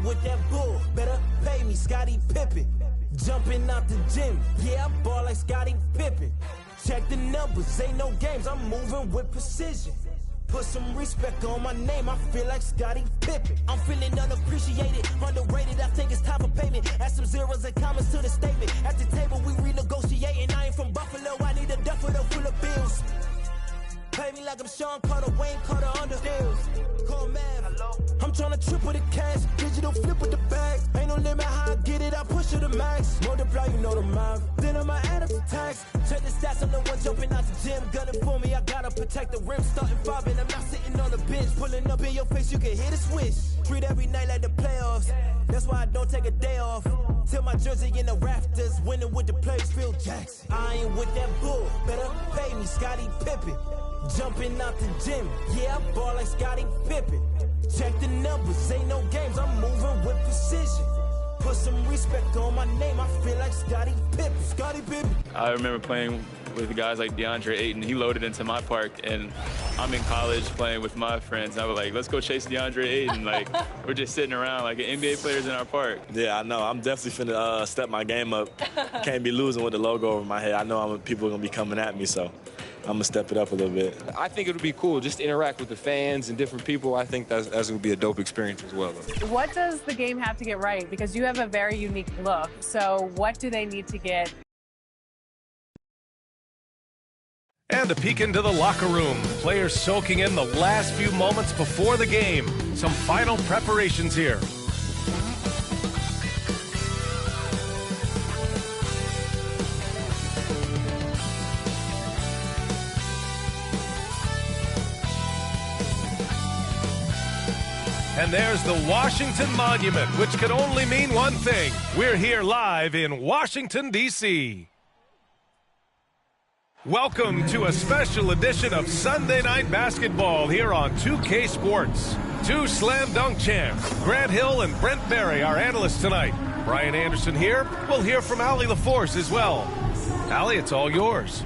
with that bull, better pay me, Scottie Pippen. Jumping out the gym, yeah, I ball like Scottie Pippen. Check the numbers, ain't no games, I'm moving with precision. Put some respect on my name, I feel like Scottie Pippen. I'm feeling unappreciated, underrated, I think it's time for payment. Add some zeros and commas to the statement. At the table we renegotiating, I ain't from Buffalo, I need a duffel full of bills. Pay me like I'm Sean Carter, Wayne Carter under deals. Call Mav. I'm tryna triple the cash, digital flip with the bag. Ain't no limit how I get it, I push it to max. Multiply, you know the math. Then I'ma add up the tax. Check the stats, I'm the one jumping out the gym. Gunning for me, I gotta protect the rim. Starting 5 and I'm not sitting on the bench. Pulling up in your face, you can hit a switch. Treat every night like the playoffs. That's why I don't take a day off. Till my jersey in the rafters, winning with the players, Phil Jackson. I ain't with that bull, better pay me, Scottie Pippen. Jumping out the gym, yeah, I ball like Scottie Pippen. Check the numbers, ain't no games, I'm moving with precision. Put some respect on my name, I feel like Scottie Pippen. Scottie Pippen. I remember playing with guys like DeAndre Ayton. He loaded into my park, and I'm in college playing with my friends. I was like, let's go chase DeAndre Ayton. Like, we're just sitting around like NBA players in our park. Yeah, I know. I'm definitely finna step my game up. Can't be losing with the logo over my head. I know people are gonna be coming at me, so I'm gonna step it up a little bit. I think it would be cool just to interact with the fans and different people. I think that's gonna be a dope experience as well. What does the game have to get right? Because you have a very unique look. So what do they need to get? And a peek into the locker room. Players soaking in the last few moments before the game. Some final preparations here. And there's the Washington Monument, which could only mean one thing. We're here live in Washington, D.C. Welcome to a special edition of Sunday Night Basketball here on 2K Sports. Two slam dunk champs, Grant Hill and Brent Berry, our analysts tonight. Brian Anderson here. We'll hear from Allie LaForce as well. Allie, it's all yours.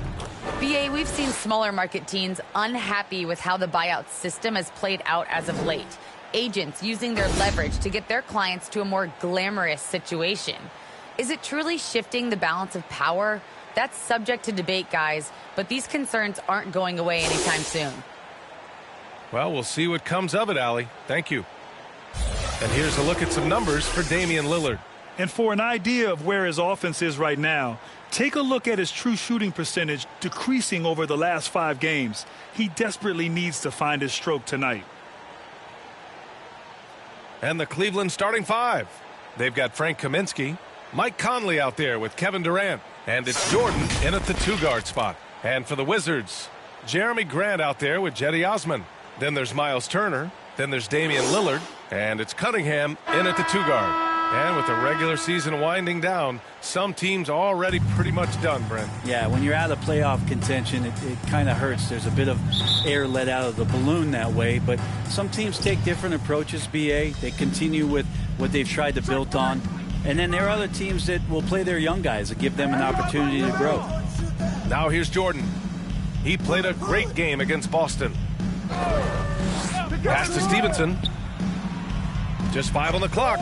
BA, we've seen smaller market teams unhappy with how the buyout system has played out as of late. Agents using their leverage to get their clients to a more glamorous situation. Is it truly shifting the balance of power? That's subject to debate, guys, but these concerns aren't going away anytime soon. Well, we'll see what comes of it, Allie. Thank you. And here's a look at some numbers for Damian Lillard. And for an idea of where his offense is right now, take a look at his true shooting percentage decreasing over the last 5 games. He desperately needs to find his stroke tonight. And the Cleveland starting 5. They've got Frank Kaminsky, Mike Conley out there with Kevin Durant, and it's Jordan in at the 2-guard spot. And for the Wizards, Jeremy Grant out there with Jetty Osman. Then there's Miles Turner. Then there's Damian Lillard. And it's Cunningham in at the 2-guard. And with the regular season winding down, some teams already pretty much done, Brent. Yeah, when you're out of playoff contention, it kind of hurts. There's a bit of air let out of the balloon that way. But some teams take different approaches, BA. They continue with what they've tried to build on. And then there are other teams that will play their young guys and give them an opportunity to grow. Now here's Jordan. He played a great game against Boston. Pass to Stevenson. Just 5 on the clock.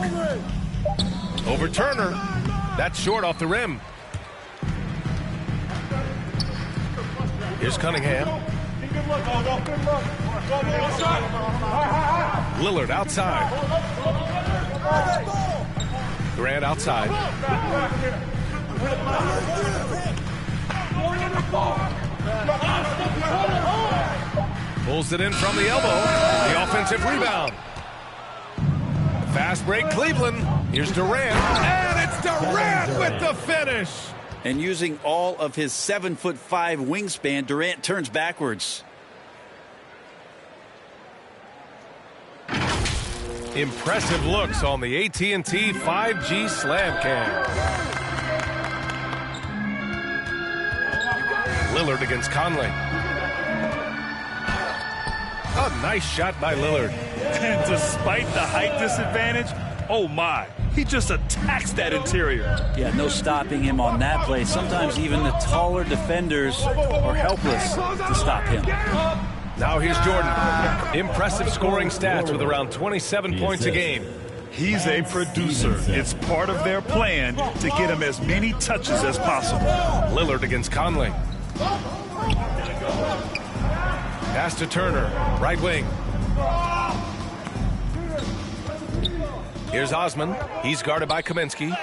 Over Turner. That's short off the rim. Here's Cunningham. Lillard outside. Grant outside. Pulls it in from the elbow. The offensive rebound. Fast break, Cleveland. Here's Durant. And it's Durant with the finish. And using all of his 7'5" wingspan, Durant turns backwards. Impressive looks on the AT&T 5G Slam Cam. Lillard against Conley. A nice shot by Lillard. And despite the height disadvantage, oh my, he just attacks that interior. Yeah, no stopping him on that play. Sometimes even the taller defenders are helpless to stop him. Now here's Jordan. Impressive scoring stats with around 27 points a game. He's a producer. It's part of their plan to get him as many touches as possible. Lillard against Conley. Pass to Turner, right wing. Here's Osman. He's guarded by Kaminsky.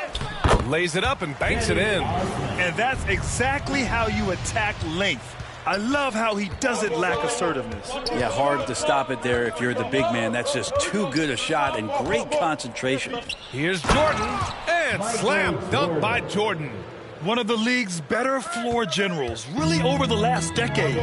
Lays it up and banks it in. And that's exactly how you attack length. I love how he doesn't lack assertiveness. Yeah, hard to stop it there if you're the big man. That's just too good a shot and great concentration. Here's Jordan, and slam dunk by Jordan. One of the league's better floor generals, really over the last decade.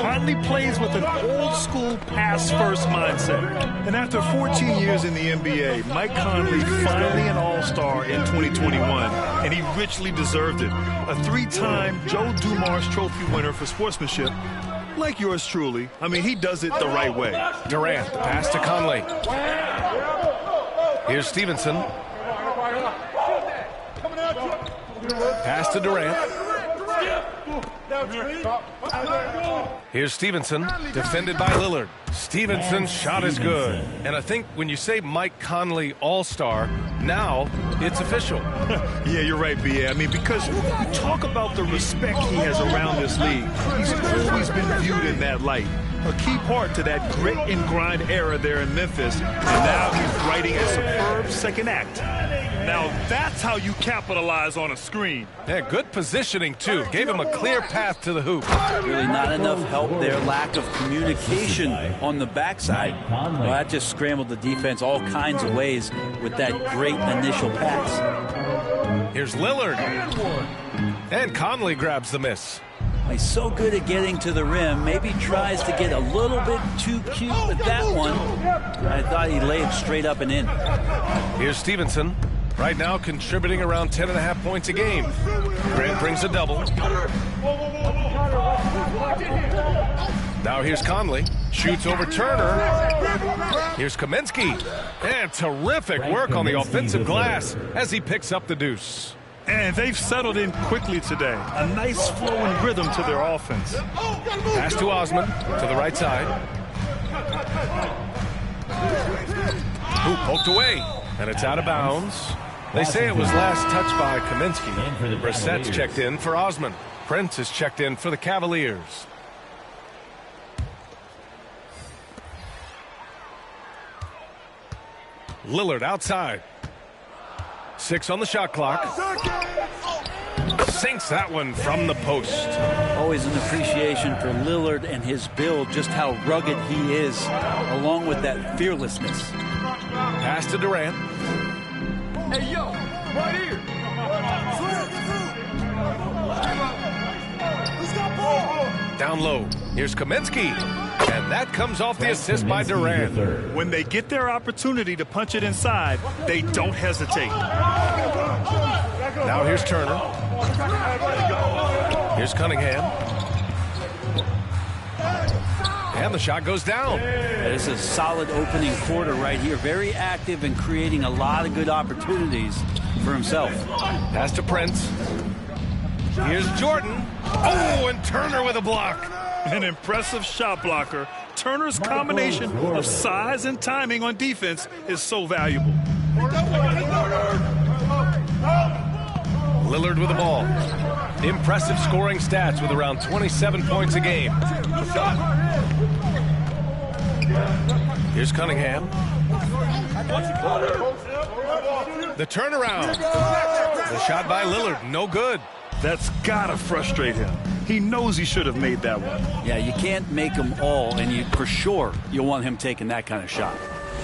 Conley plays with an old-school pass-first mindset. And after 14 years in the NBA, Mike Conley finally an all-star in 2021, and he richly deserved it. A 3-time Joe Dumars Trophy winner for sportsmanship, like yours truly. I mean, he does it the right way. Durant, pass to Conley. Here's Stevenson. Pass to Durant. Here's Stevenson, defended by Lillard. Stevenson's shot is good. And I think when you say Mike Conley All-Star, now it's official. Yeah, you're right, B.A. I mean, because you talk about the respect he has around this league. He's always been viewed in that light. A key part to that grit and grind era there in Memphis. And now he's writing a superb second act. Now that's how you capitalize on a screen. Yeah, good positioning, too. Gave him a clear path to the hoop. Really not enough help there. Lack of communication on the backside. Well, that just scrambled the defense all kinds of ways with that great initial pass. Here's Lillard. And Conley grabs the miss. He's so good at getting to the rim. Maybe tries to get a little bit too cute with that one. I thought he laid straight up and in. Here's Stevenson. Right now contributing around 10.5 points a game. Grant brings a double. Now here's Conley. Shoots over Turner. Here's Kaminsky. And terrific work on the offensive glass as he picks up the deuce. And they've settled in quickly today. A nice flow and rhythm to their offense. Pass to Osman to the right side. Hoop poked away. And it's out of bounds. They say it was last touched by Kaminsky. Brissett's checked in for Osman. Prince is checked in for the Cavaliers. Lillard outside. 6 on the shot clock. Sinks that one from the post. Always an appreciation for Lillard and his build, just how rugged he is, along with that fearlessness. Pass to Durant. Hey, yo, right here. Down low. Here's Kaminsky. And that comes off the assist by Durant. When they get their opportunity to punch it inside, they don't hesitate. Now here's Turner. Here's Cunningham. And the shot goes down. This is a solid opening quarter right here. Very active and creating a lot of good opportunities for himself. Pass to Prince. Here's Jordan. Oh, and Turner with a block. An impressive shot blocker. Turner's combination of size and timing on defense is so valuable. Lillard with the ball. Impressive scoring stats with around 27 points a game. Here's Cunningham. The turnaround. The shot by Lillard, no good. That's gotta frustrate him. He knows he should have made that one. Yeah, you can't make them all, and for sure you'll want him taking that kind of shot.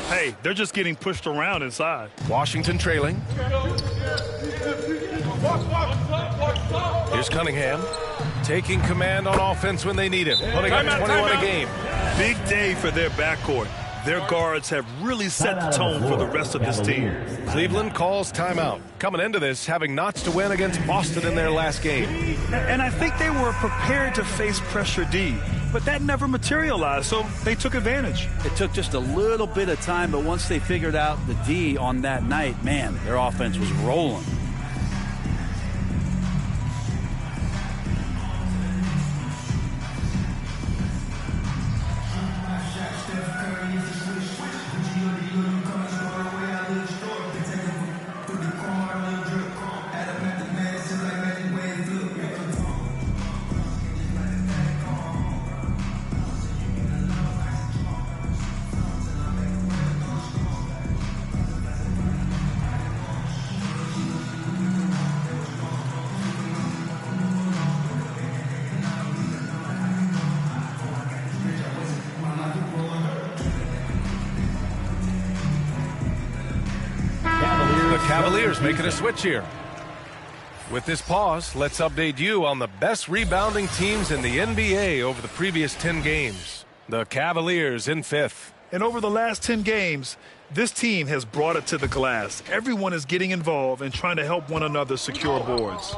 Hey, they're just getting pushed around inside. Washington trailing. Here's Cunningham. Taking command on offense when they need him. Putting up 21 a game. Big day for their backcourt. Their guards have really set the tone for the rest of this team. Cleveland calls timeout. Coming into this, having knots to win against Boston in their last game. And I think they were prepared to face pressure D, but that never materialized, so they took advantage. It took just a little bit of time, but once they figured out the D on that night, man, their offense was rolling. Cavaliers making a switch here. With this pause, let's update you on the best rebounding teams in the NBA over the previous 10 games. The Cavaliers in 5th. And over the last 10 games, this team has brought it to the glass. Everyone is getting involved and trying to help one another secure boards.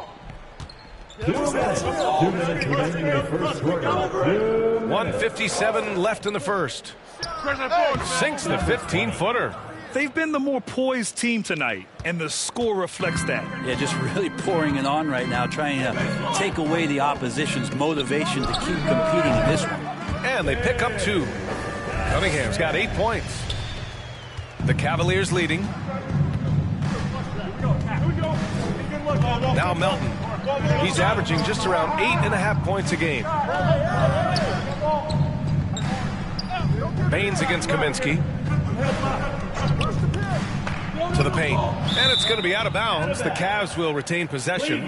1:57 left in the first. Sinks the 15-footer. They've been the more poised team tonight, and the score reflects that. Yeah, just really pouring it on right now, trying to take away the opposition's motivation to keep competing in this one. And they pick up 2. Cunningham's got 8 points. The Cavaliers leading. Now Melton. He's averaging just around 8.5 points a game. Baines against Kaminsky. To the paint. And it's going to be out of bounds. The Cavs will retain possession.